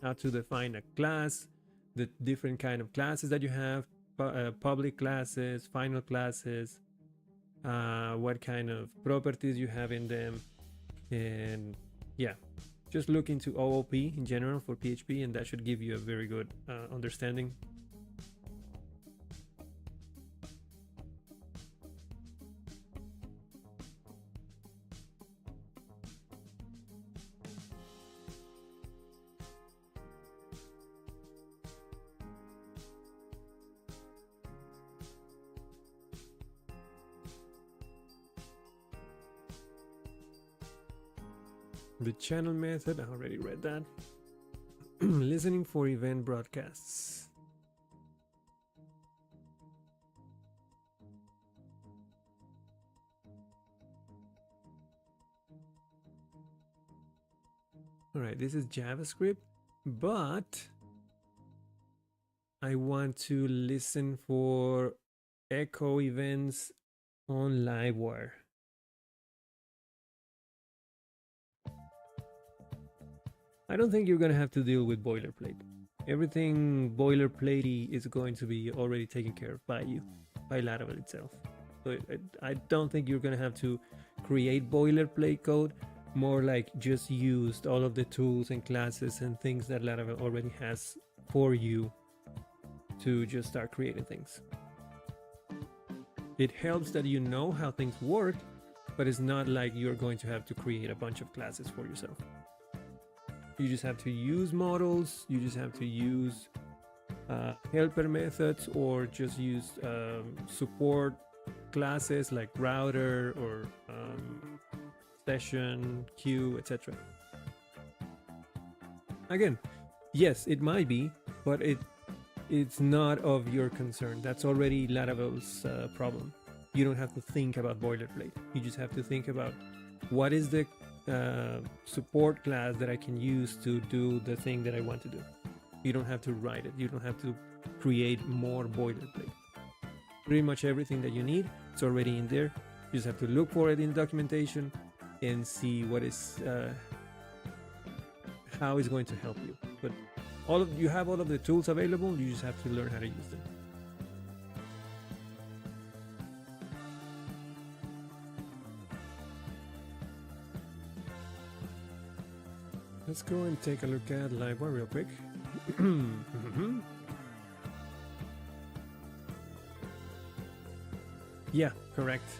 how to define a class, the different kind of classes that you have, public classes, final classes, what kind of properties you have in them, and yeah, Just look into OOP in general for PHP, and that should give you a very good understanding. The channel method, I already read that. Listening for event broadcasts. All right, this is JavaScript, but I want to listen for echo events on Livewire. I don't think you're going to have to deal with boilerplate. Everything boilerplatey is going to be already taken care of by you, by Laravel itself. So I don't think you're going to have to create boilerplate code, more like just use all of the tools and classes and things that Laravel already has for you to just start creating things. It helps that you know how things work, but it's not like you're going to have to create a bunch of classes for yourself. You just have to use models, you just have to use helper methods, or just use support classes like router or session, queue, etc. Again, yes, it might be, but it's not of your concern. That's already Laravel's problem. You don't have to think about boilerplate. You just have to think about what is the support class that I can use to do the thing that I want to do. You don't have to write it. You don't have to create more boilerplate. Pretty much everything that you need, it's already in there. You just have to look for it in documentation and see what is how it's going to help you. But you have all of the tools available. You just have to learn how to use them. Let's go and take a look at Livewire real quick. Yeah, correct.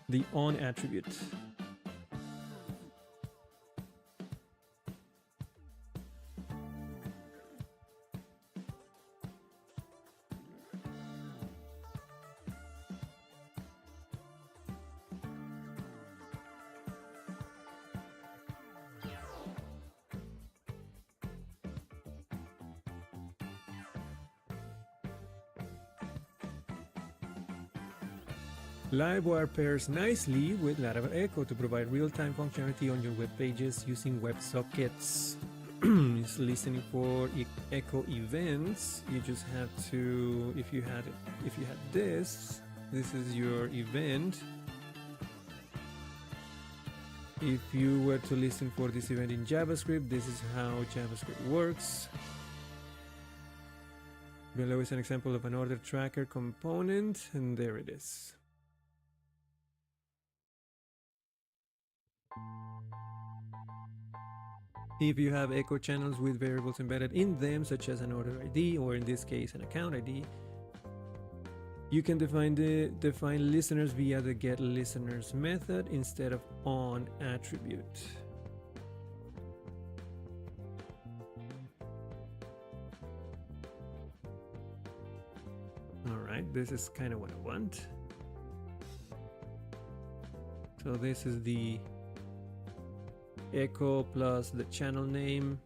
The on attribute. Livewire pairs nicely with Laravel Echo to provide real-time functionality on your web pages using WebSockets. It's listening for Echo events. You just have to, if you had this is your event. If you were to listen for this event in JavaScript, this is how JavaScript works. Below is an example of an order tracker component, and there it is. If you have echo channels with variables embedded in them, such as an order ID, or in this case an account ID, you can define listeners via the getListeners method instead of on attribute. All right, this is kind of what I want. So this is the echo plus the channel name.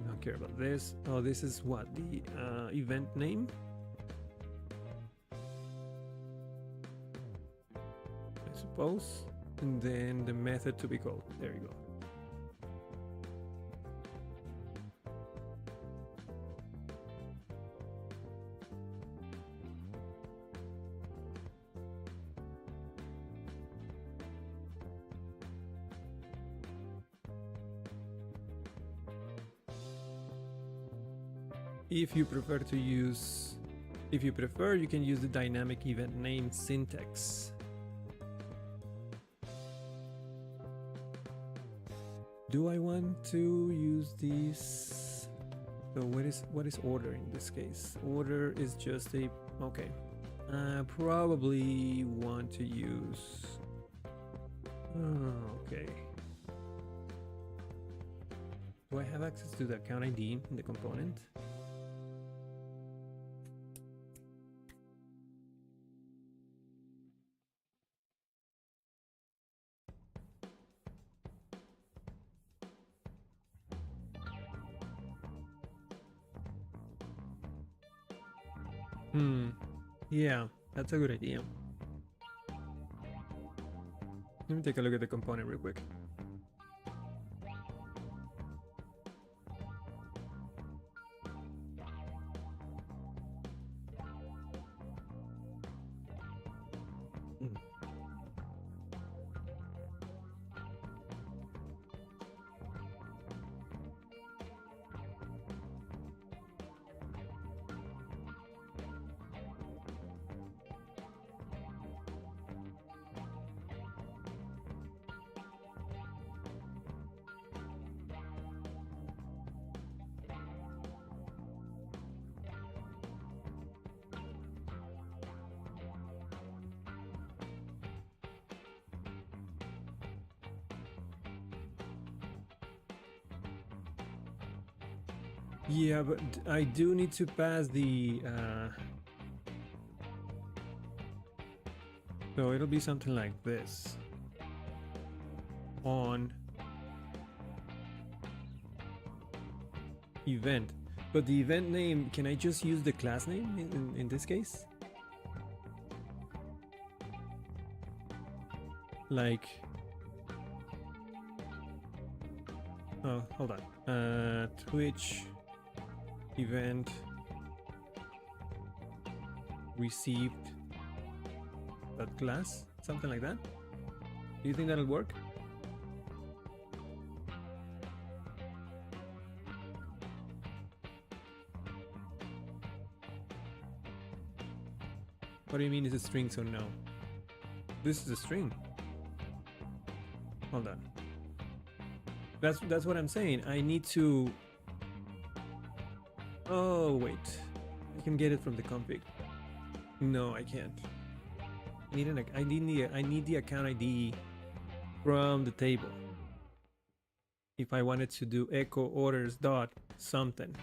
Don't care about this. Oh, this is what, the event name? I suppose. And then the method to be called. There you go. If you prefer, you can use the dynamic event name syntax. Do I want to use these? So what is order in this case? Order is just a okay. I probably want to use. Okay. Do I have access to the account ID in the component? Yeah, that's a good idea. Let me take a look at the component real quick. Yeah, but I do need to pass the so it'll be something like this. On event. But the event name, can I just use the class name in this case? Like, oh, hold on. Twitch event received that class, something like that. Do you think that'll work? What do you mean is a string, so no? This is a string. Hold on. That's what I'm saying. I need to. Oh wait, I can get it from the config. No, I can't. I need the account ID from the table. If I wanted to do echo orders dot something.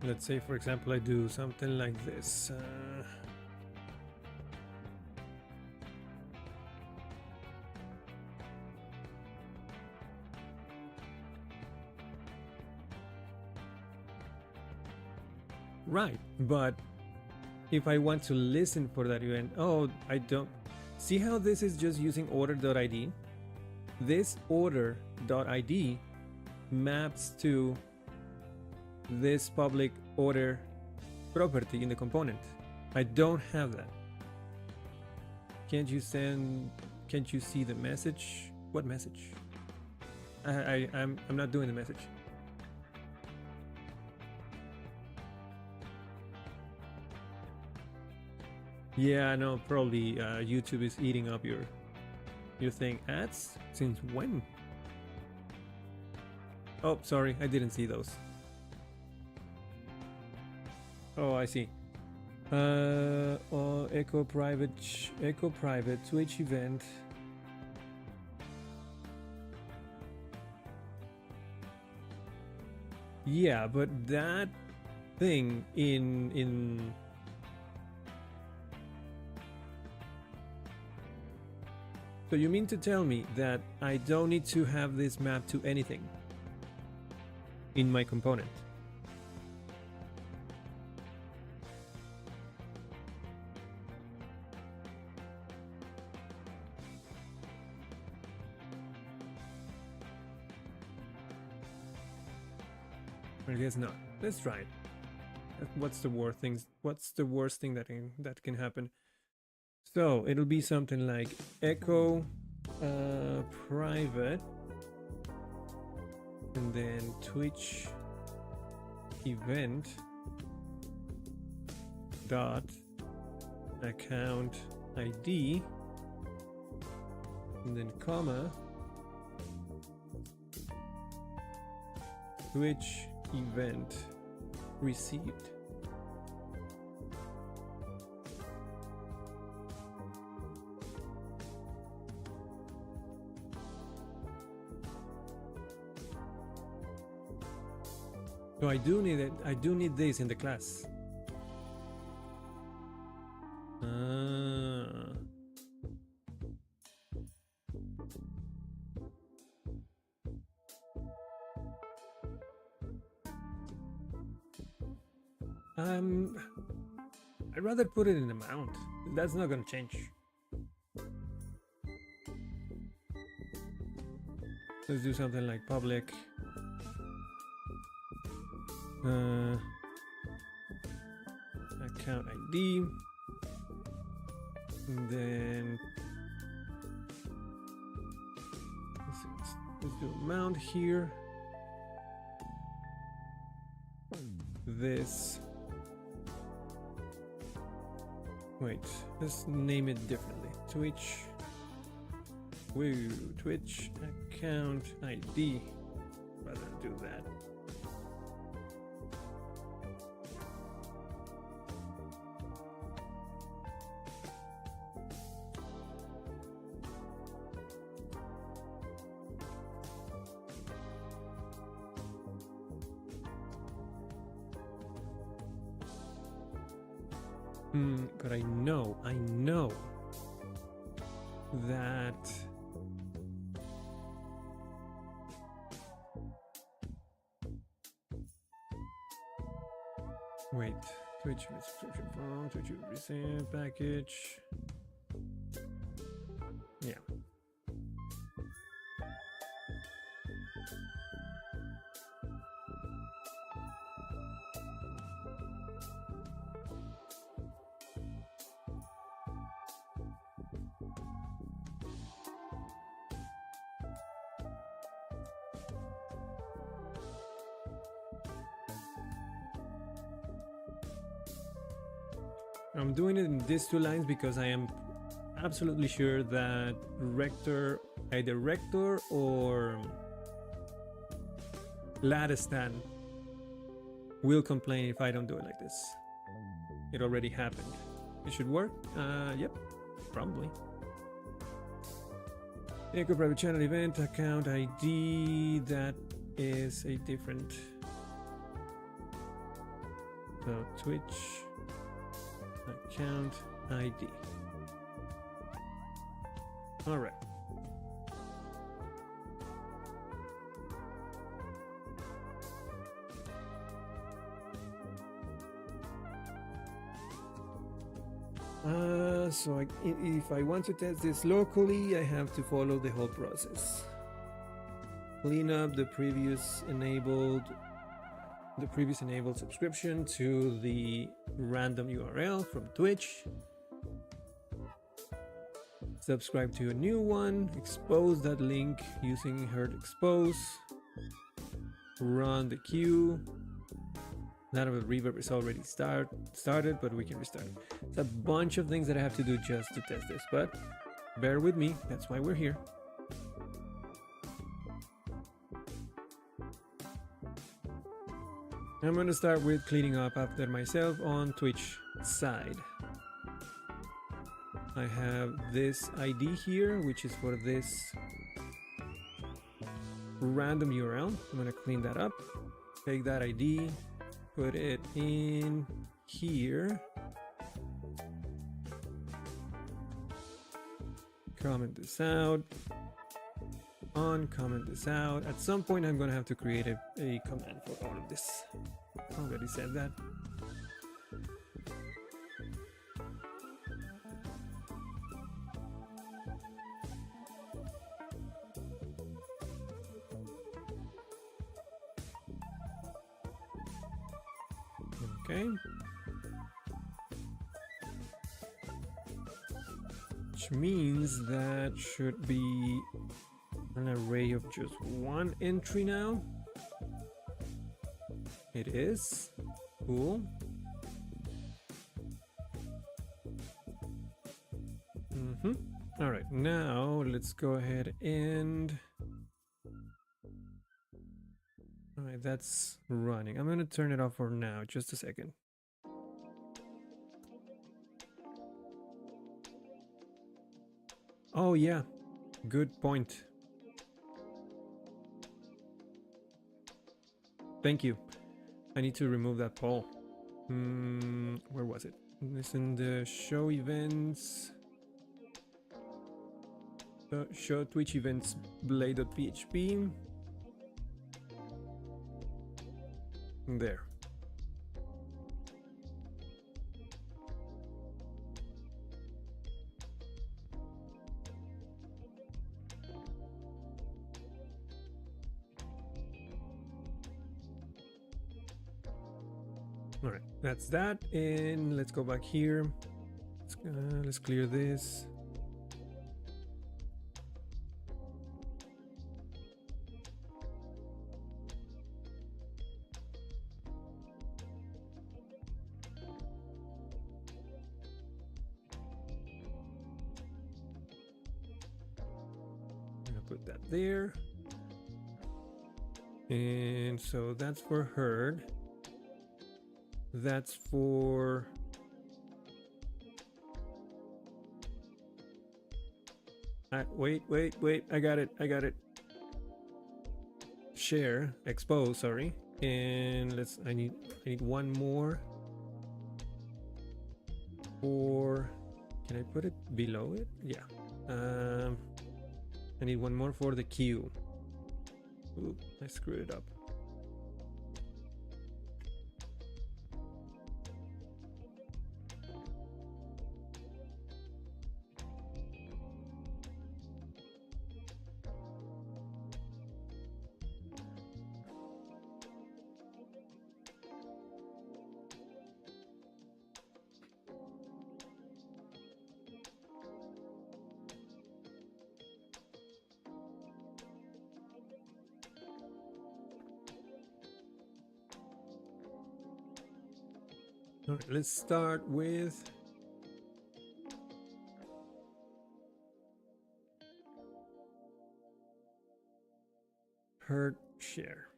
Let's say, for example, I do something like this. Right, but if I want to listen for that event, oh, I don't. See how this is just using order.id? This order.id maps to this public order property in the component. I don't have that. Can't you see the message? What message? I'm not doing the message. Yeah, I know, probably YouTube is eating up your thing. Ads? Since when? Oh, sorry, I didn't see those. Oh, I see. Echo private Twitch event. Yeah, but that thing in So you mean to tell me that I don't need to have this map to anything in my component? I guess not. Let's try it. What's the worst things? What's the worst thing that can happen? So it'll be something like echo private, and then Twitch event dot account ID, and then comma Twitch event received. So I do need it. I do need this in the class. I'd rather put it in the mount. That's not gonna change. Let's do something like public. Account ID, and then let's do amount here. This. Wait, let's name it differently. Twitch. Woo, Twitch account ID. Rather than do that. But I know that wait, Twitch subscription phone, Twitch receive package. Yeah. I'm doing it in these two lines because I am absolutely sure that either Rector or Ladistan will complain if I don't do it like this. It already happened. It should work? Yep, probably. Echo private channel event account ID, that is a different. So Twitch account ID. All right. So if I want to test this locally, I have to follow the whole process. Clean up the previous enabled subscription to the random URL from Twitch. Subscribe to a new one, expose that link using herd expose, run the queue. None of the reverb is already started, but we can restart it. It's a bunch of things that I have to do just to test this, but bear with me, that's why we're here. I'm going to start with cleaning up after myself on Twitch side. I have this ID here, which is for this random URL. I'm going to clean that up, take that ID, put it in here, comment this out, uncomment this out. At some point I'm going to have to create a command for all of this. Already said that. Okay. Which means that should be an array of just one entry now. It is. Cool. All right, now let's go ahead and... All right, that's running. I'm gonna turn it off for now, just a second. Oh yeah, good point. Thank you. I need to remove that poll. Where was it? It's in the show events. Show Twitch events blade.php. There. All right, that's that. And let's go back here. Let's clear this. Put that there. And so that's for herd. That's for wait, I got it. Share, expose, sorry. And I need one more for, can I put it below it? Yeah. I need one more for the queue. Oop, I screwed it up. All right, let's start with herd share.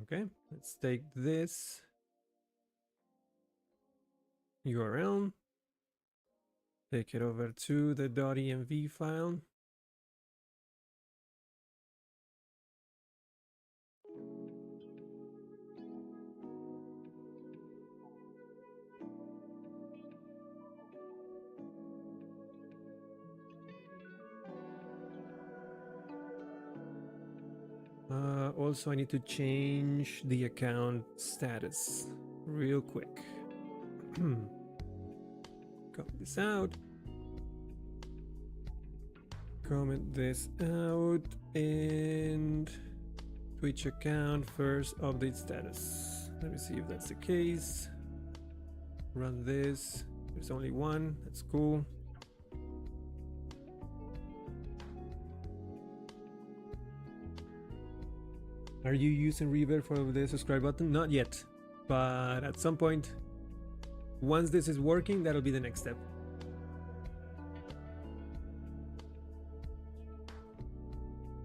Okay, let's take this URL, take it over to the .env file. Also, I need to change the account status real quick. Copy this out. Comment this out, and Twitch account first update status. Let me see if that's the case. Run this. There's only one. That's cool. Are you using Reverb for the subscribe button? Not yet, but at some point, once this is working, that'll be the next step.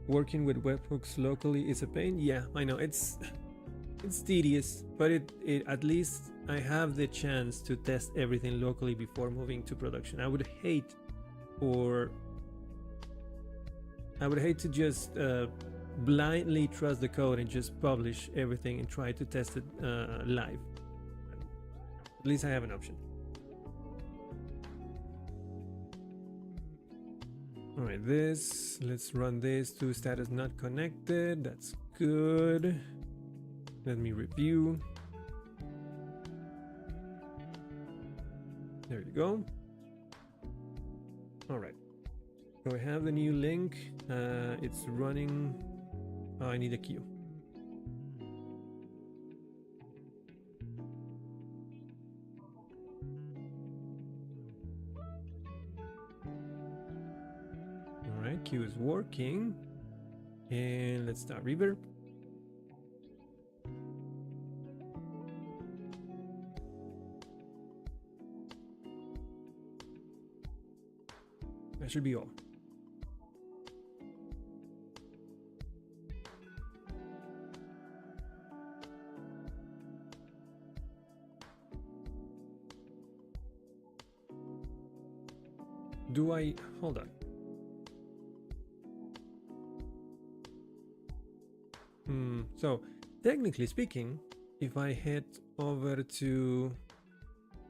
Working with webhooks locally is a pain. Yeah, I know it's tedious, but it at least I have the chance to test everything locally before moving to production. I would hate to just blindly trust the code and just publish everything and try to test it live. At least I have an option. All right, let's run this to status not connected. That's good. Let me review. There you go. All right. So I have the new link. It's running. Oh, I need a queue. All right, queue is working. And let's start reverb. That should be all. Do I hold on? So technically speaking, if I head over to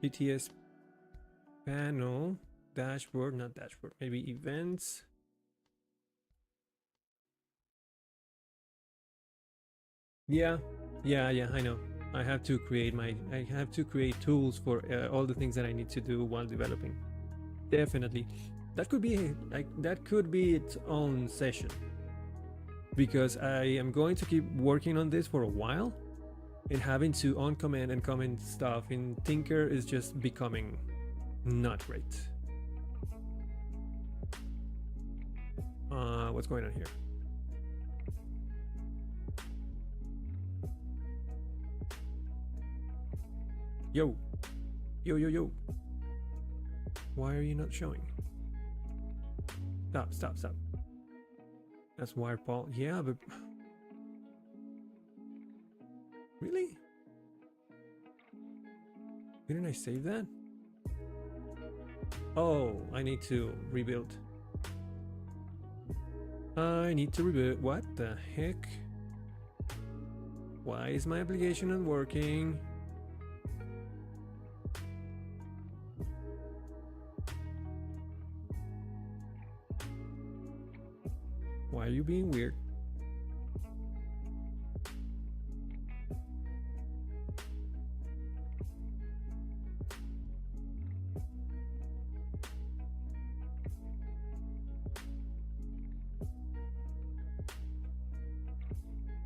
BTS panel, dashboard, not dashboard, maybe events. Yeah, I know. I have to create tools for all the things that I need to do while developing. Definitely. That could be its own session. Because I am going to keep working on this for a while, and having to uncomment and comment stuff in Tinker is just becoming not great. What's going on here? Yo. Why are you not showing? Stop. That's wire Paul. Yeah, but really? Didn't I save that? Oh, I need to rebuild. What the heck? Why is my application not working? Why are you being weird?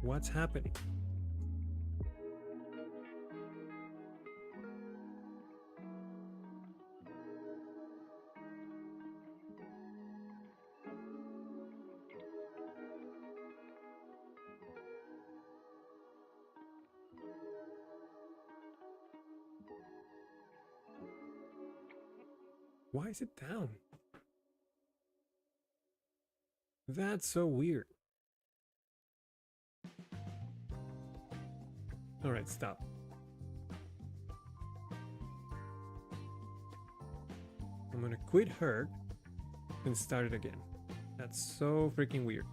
What's happening? Why is it down? That's so weird. All right, stop. I'm gonna quit her and start it again. That's so freaking weird.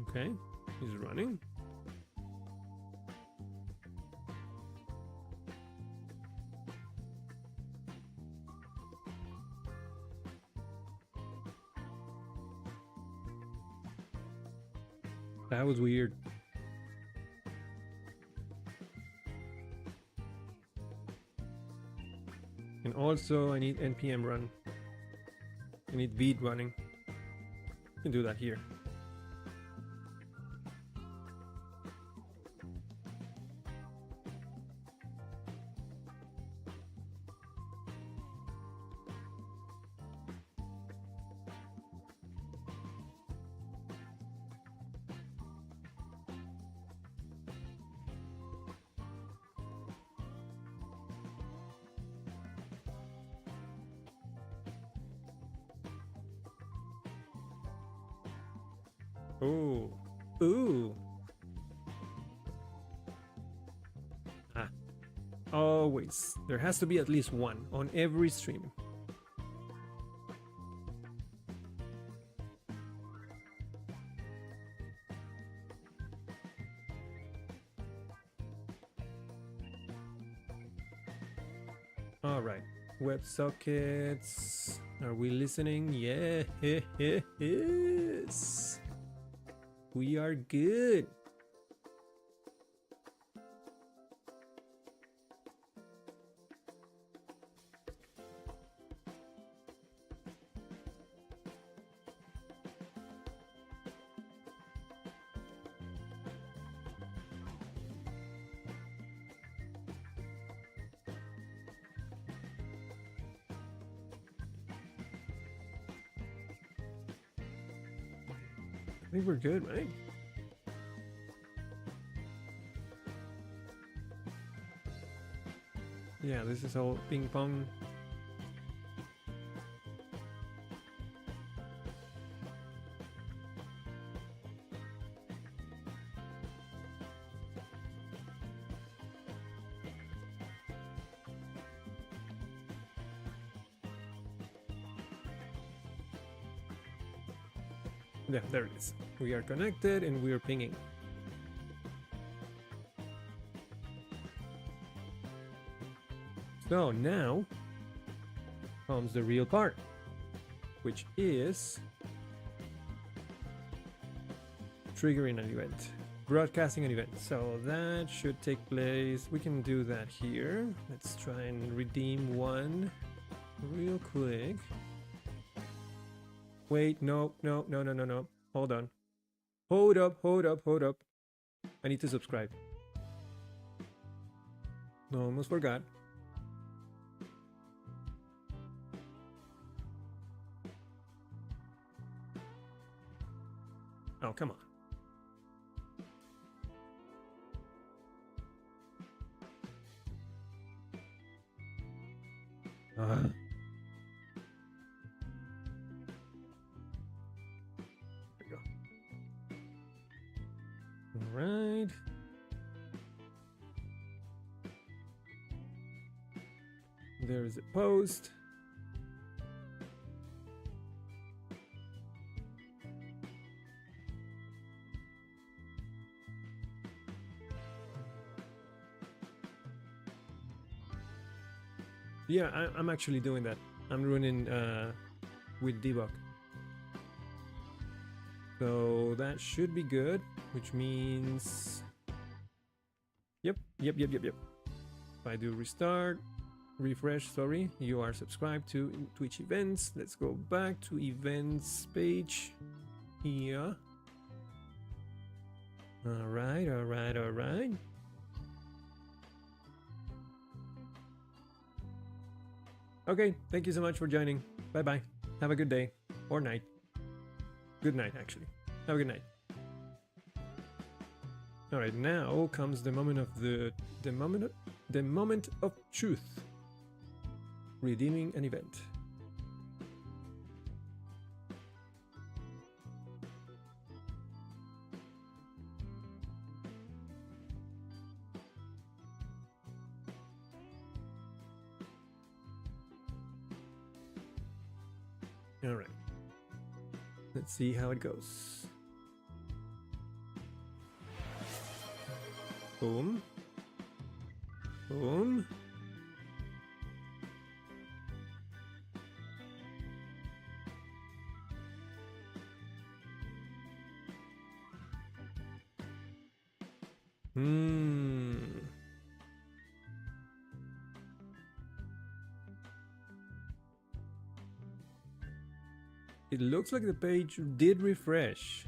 Okay, he's running. That was weird. And also I need npm run. I need beat running. You can do that here. Oh, ooh. Always. There has to be at least one on every stream. All right. WebSockets. Are we listening? Yeah. Yes. We are good. I think we're good, right? Yeah, this is all ping pong. Yeah, there it is. We are connected and we are pinging. So now comes the real part, which is triggering an event, broadcasting an event. So that should take place. We can do that here. Let's try and redeem one real quick. Wait, no. Hold on. Hold up. I need to subscribe. No, almost forgot. Oh, come on. There we go. All right. There is a post. Yeah, I'm actually doing that. I'm running with debug. So that should be good, which means... Yep. If I do refresh, sorry, you are subscribed to Twitch events. Let's go back to events page here. All right. Okay, thank you so much for joining. Bye-bye. Have a good day or night. Good night, actually. Have a good night. All right, now comes the moment of the moment of truth. Redeeming an event. All right. Let's see how it goes. Boom. Boom. It looks like the page did refresh.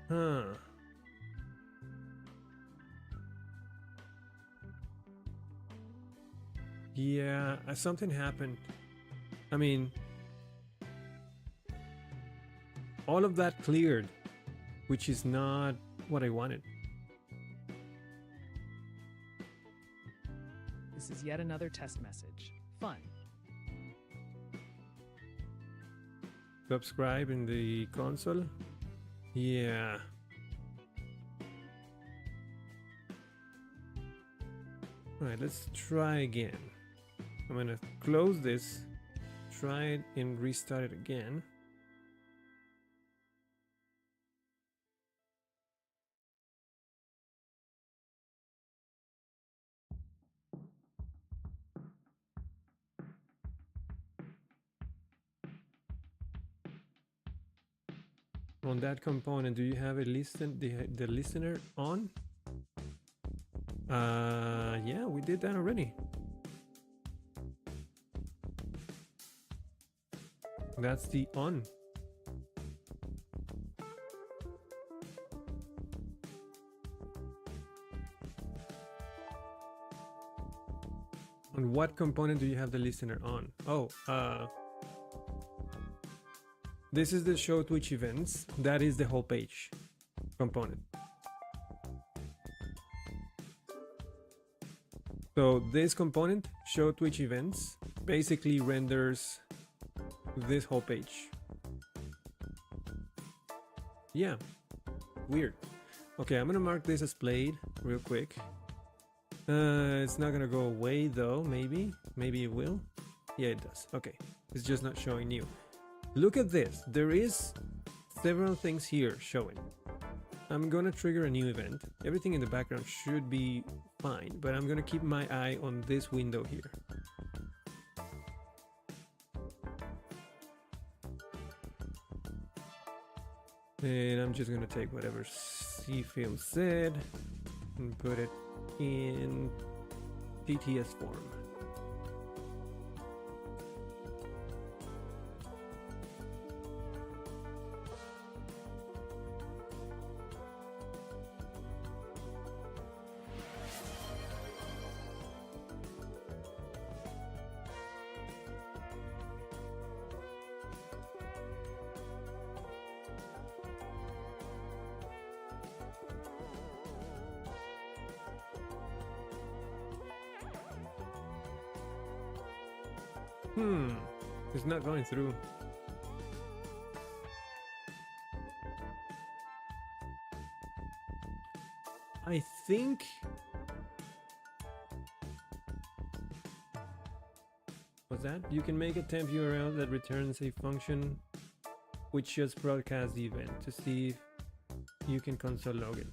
Huh. Yeah, something happened. I mean, all of that cleared, which is not what I wanted. This is yet another test message. Fun. Subscribe in the console. Yeah. All right, let's try again. I'm gonna close this, try it and restart it again. On that component, do you have a the listener on? Yeah, we did that already. That's the on. On what component do you have the listener on? Oh, this is the show Twitch events. That is the whole page component. So this component, show Twitch events, basically renders this whole page. Yeah, weird. Okay, I'm gonna mark this as played real quick. It's not gonna go away though, maybe it will. Yeah, it does. Okay, it's just not showing new. Look at this, there is several things here showing. I'm gonna trigger a new event. Everything in the background should be fine, but I'm gonna keep my eye on this window here. And I'm just gonna take whatever C-Film said and put it in TTS form. It's not going through. I think what's that? You can make a temp URL that returns a function which just broadcasts the event to see if you can console log it.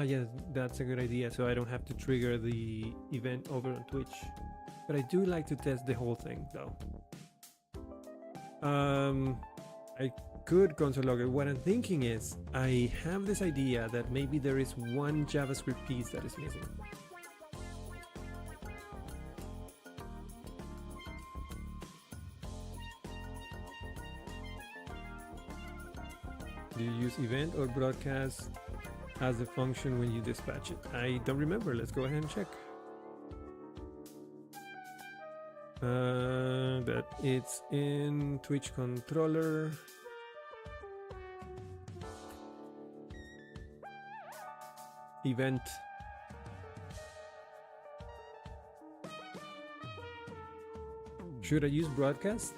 Yeah, that's a good idea, so I don't have to trigger the event over on Twitch. But I do like to test the whole thing, though. I could console log it. What I'm thinking is, I have this idea that maybe there is one JavaScript piece that is missing. Do you use event or broadcast as a function when you dispatch it? I don't remember. Let's go ahead and check. That it's in Twitch controller. Event. Should I use broadcast?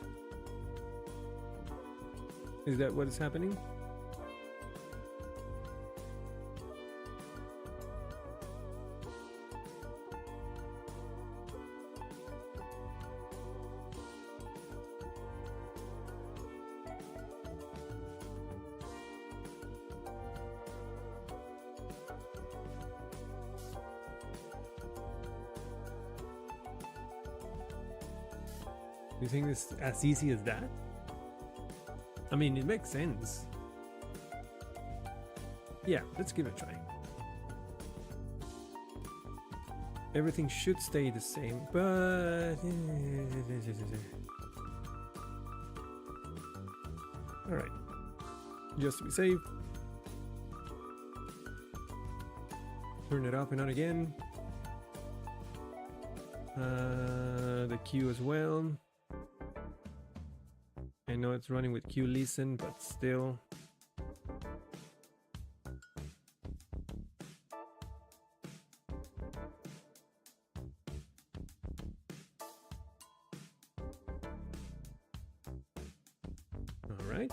Is that what is happening? You think it's as easy as that? I mean, it makes sense. Yeah, let's give it a try. Everything should stay the same, but... Alright. Just to be safe. Turn it off and on again. The queue as well. I know it's running with queue listen, but still. All right.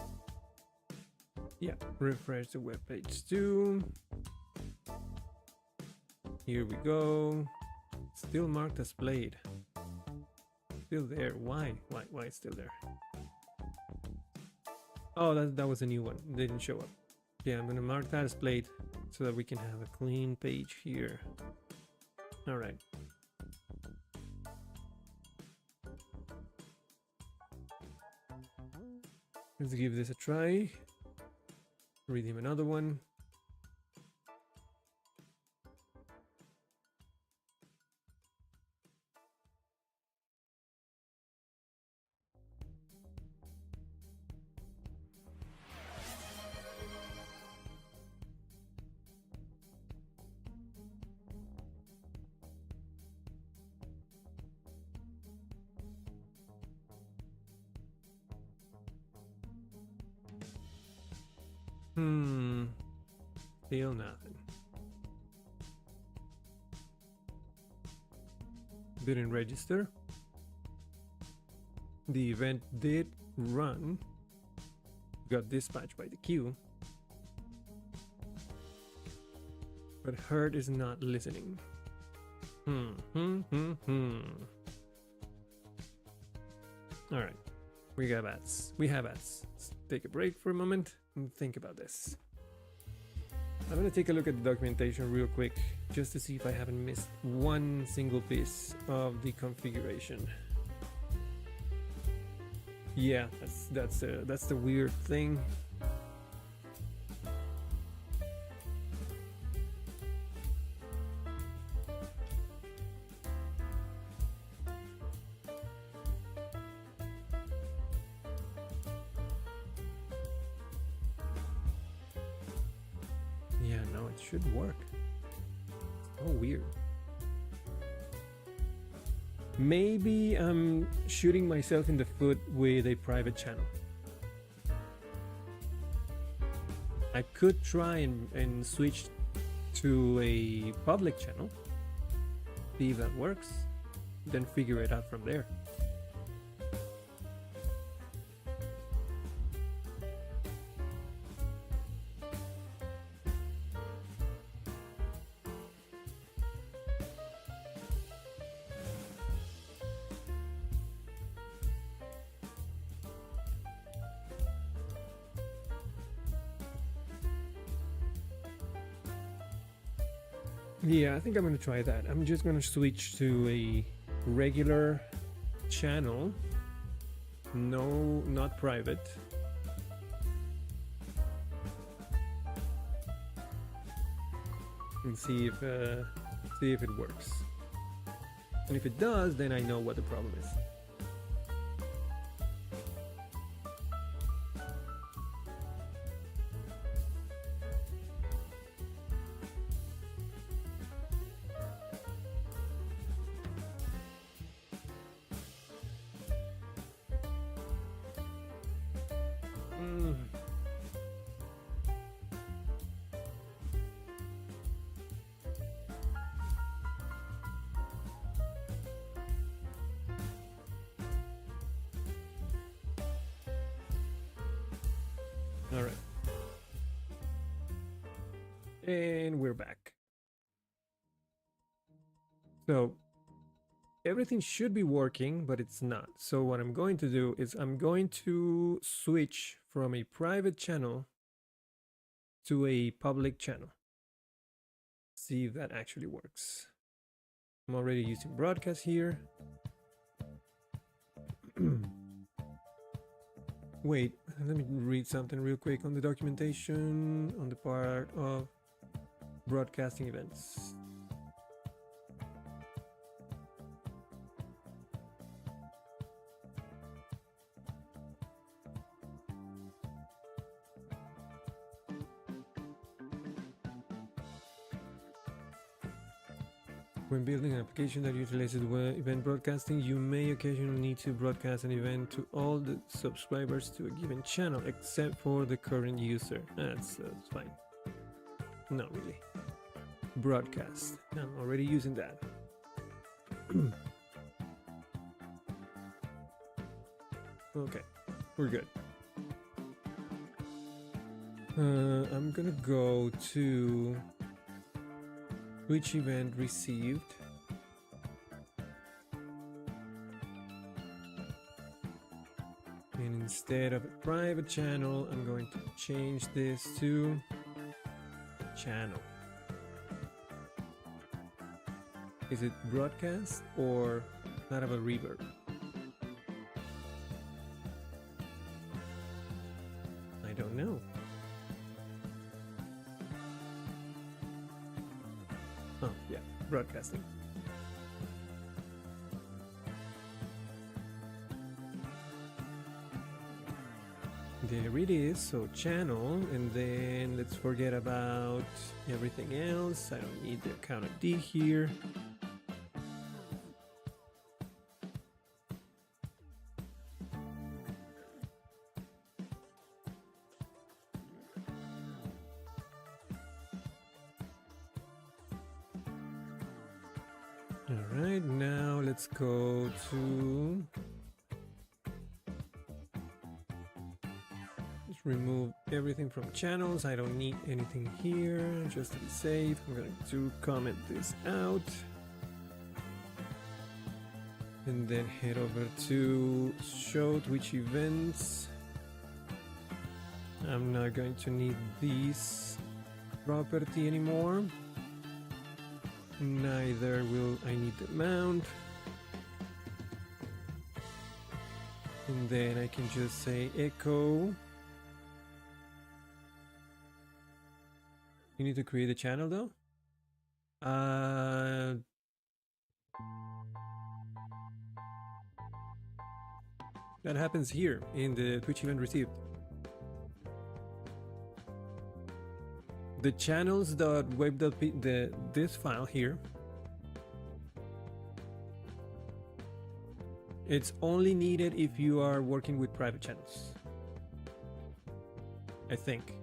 Yeah, refresh the web page too. Here we go. Still marked as played. Still there. Why? Why it's still there? Oh, that was a new one. They didn't show up. Yeah, I'm gonna mark that as played so that we can have a clean page here. All right. Let's give this a try. Redeem another one. Still nothing. Didn't register. The event did run. Got dispatched by the queue. But Herd is not listening. Alright. We have ads. Let's take a break for a moment and think about this. I'm gonna take a look at the documentation real quick just to see if I haven't missed one single piece of the configuration. Yeah, that's the weird thing. Yeah, no, it should work. Oh, weird. Maybe I'm shooting myself in the foot with a private channel. I could try and switch to a public channel, see if that works, then figure it out from there. Yeah, I think I'm gonna try that. I'm just gonna switch to a regular channel. No, not private. And see if it works. And if it does, then I know what the problem is. All right. And we're back. So everything should be working, but it's not. So what I'm going to do is I'm going to switch from a private channel to a public channel. See if that actually works. I'm already using broadcast here. Wait, let me read something real quick on the documentation on the part of broadcasting events. When building an application that utilizes event broadcasting, you may occasionally need to broadcast an event to all the subscribers to a given channel, except for the current user. That's fine. Not really. Broadcast. I'm already using that. Okay, we're good. I'm gonna go to which event received. And instead of a private channel, I'm going to change this to channel. Is it broadcast or not have a reverb? broadcasting. There it is, so channel, and then let's forget about everything else. I don't need the account ID here. All right, now let's go to remove everything from channels. I don't need anything here. Just to be safe, I'm going to comment this out and then head over to show Twitch events. I'm not going to need this property anymore. Neither will I need the mount. And then I can just say echo. You need to create a channel though? That happens here in the Twitch event received. The channels.web.p, this file here, it's only needed if you are working with private channels. I think.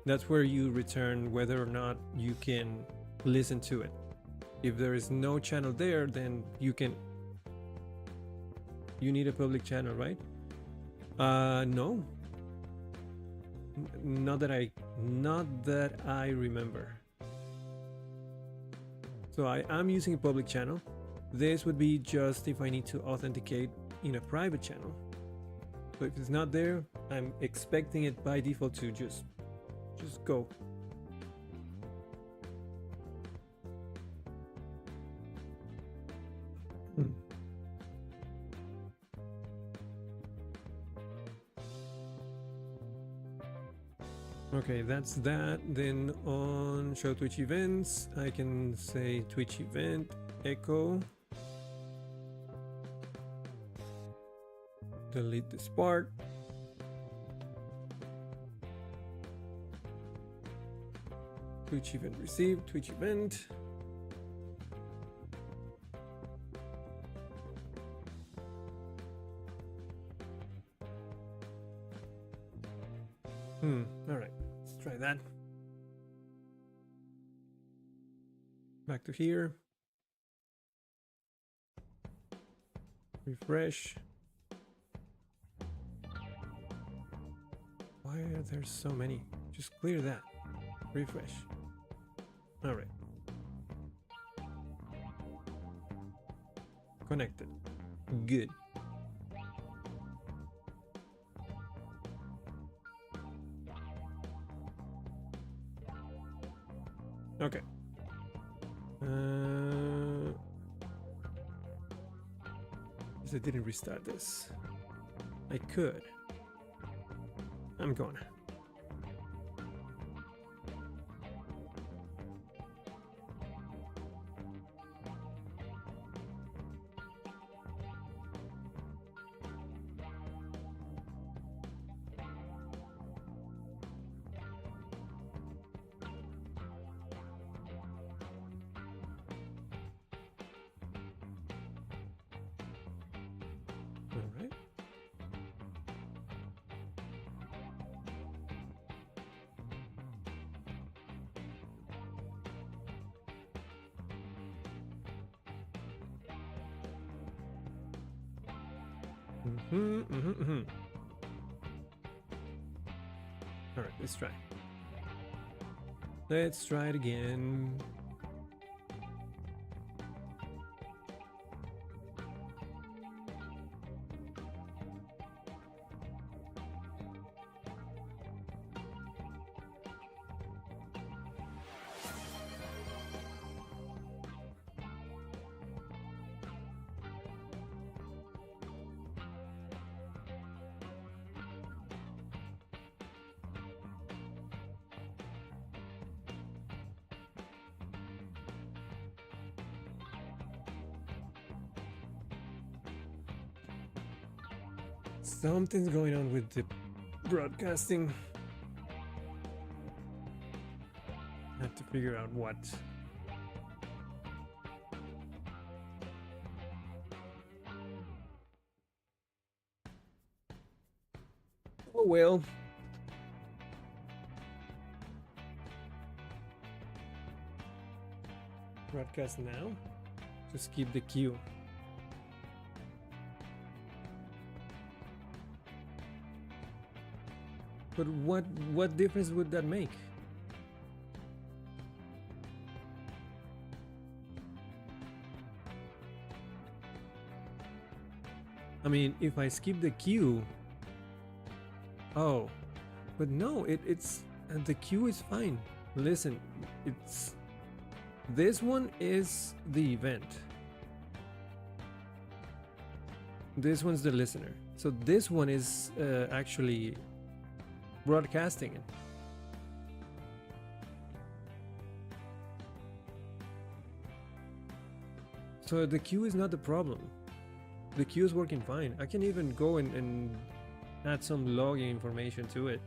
That's where you return whether or not you can listen to it. If there is no channel there, then you need a public channel, right? No. Not that I remember. So I am using a public channel. This would be just if I need to authenticate in a private channel. So if it's not there, I'm expecting it by default to just go. Okay, that's that. Then on show Twitch events, I can say Twitch event echo. Delete this part. Twitch event received, Twitch event. All right, let's try that. Back to here. Refresh. Why are there so many? Just clear that. Refresh. All right. Connected. Good. Okay. I didn't restart this. I could. I'm going. All right, let's try. Let's try it again. Something's going on with the broadcasting. I have to figure out what. Oh well. Broadcast now. Just keep the queue. But what difference would that make? I mean, if I skip the queue. Oh, but no, it's the queue is fine. Listen, it's this one is the event. This one's the listener. So this one is actually broadcasting it. So the queue is not the problem. The queue is working fine. I can even go and add some logging information to it.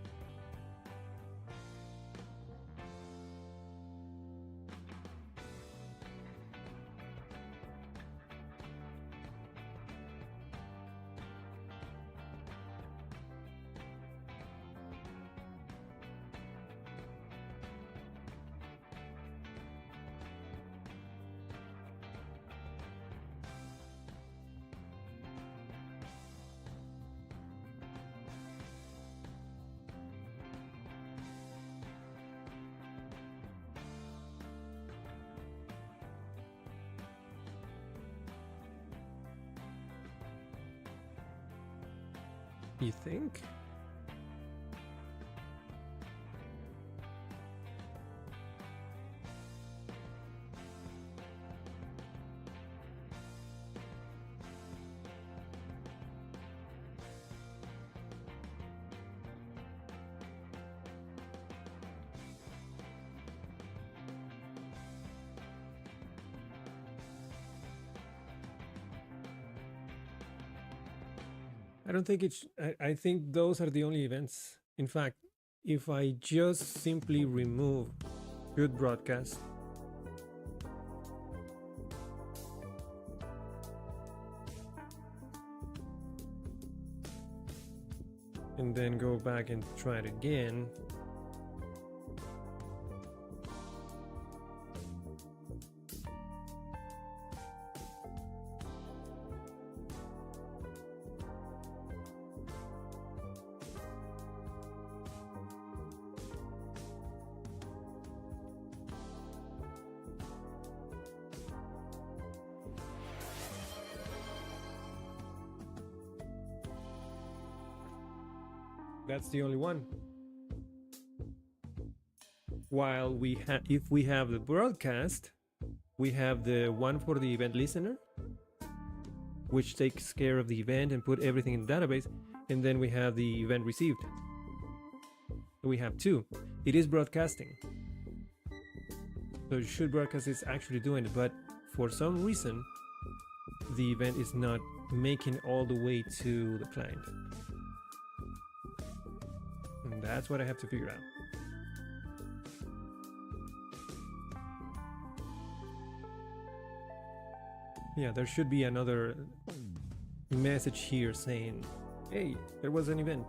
You think? I don't think it's. I think those are the only events. In fact, if I just simply remove good broadcast, and then go back and try it again. That's the only one. While we have, if we have the broadcast, we have the one for the event listener, which takes care of the event and put everything in the database, and then we have the event received. We have two. It is broadcasting. So should broadcast is actually doing it, but for some reason, the event is not making all the way to the client. And that's what I have to figure out. Yeah, there should be another message here saying, hey, there was an event.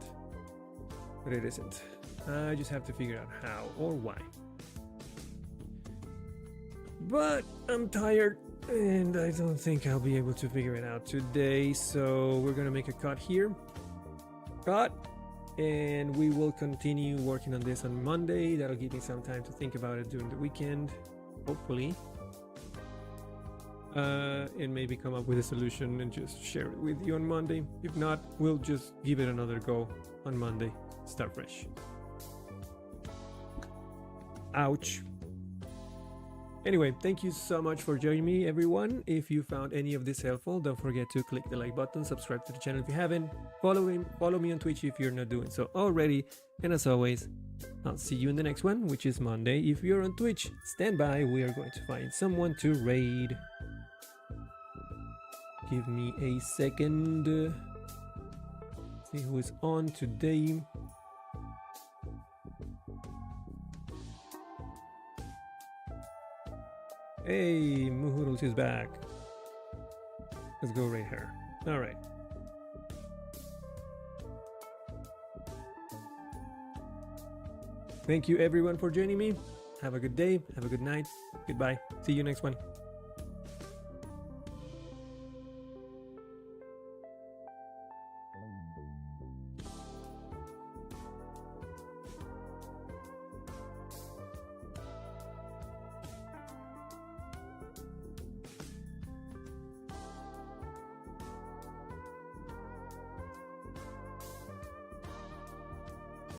But it isn't. I just have to figure out how or why. But I'm tired and I don't think I'll be able to figure it out today. So we're gonna make a cut here. Cut. And we will continue working on this on Monday. That'll give me some time to think about it during the weekend, hopefully. And maybe come up with a solution and just share it with you on Monday. If not, we'll just give it another go on Monday. Start fresh. Ouch. Anyway, thank you so much for joining me, everyone. If you found any of this helpful, don't forget to click the like button, subscribe to the channel if you haven't, follow me on Twitch if you're not doing so already, and as always, I'll see you in the next one, which is Monday. If you're on Twitch, stand by, we are going to find someone to raid. Give me a second. See who is on today. Hey, Muhurus is back. Let's go right here. All right. Thank you everyone for joining me. Have a good day. Have a good night. Goodbye. See you next one.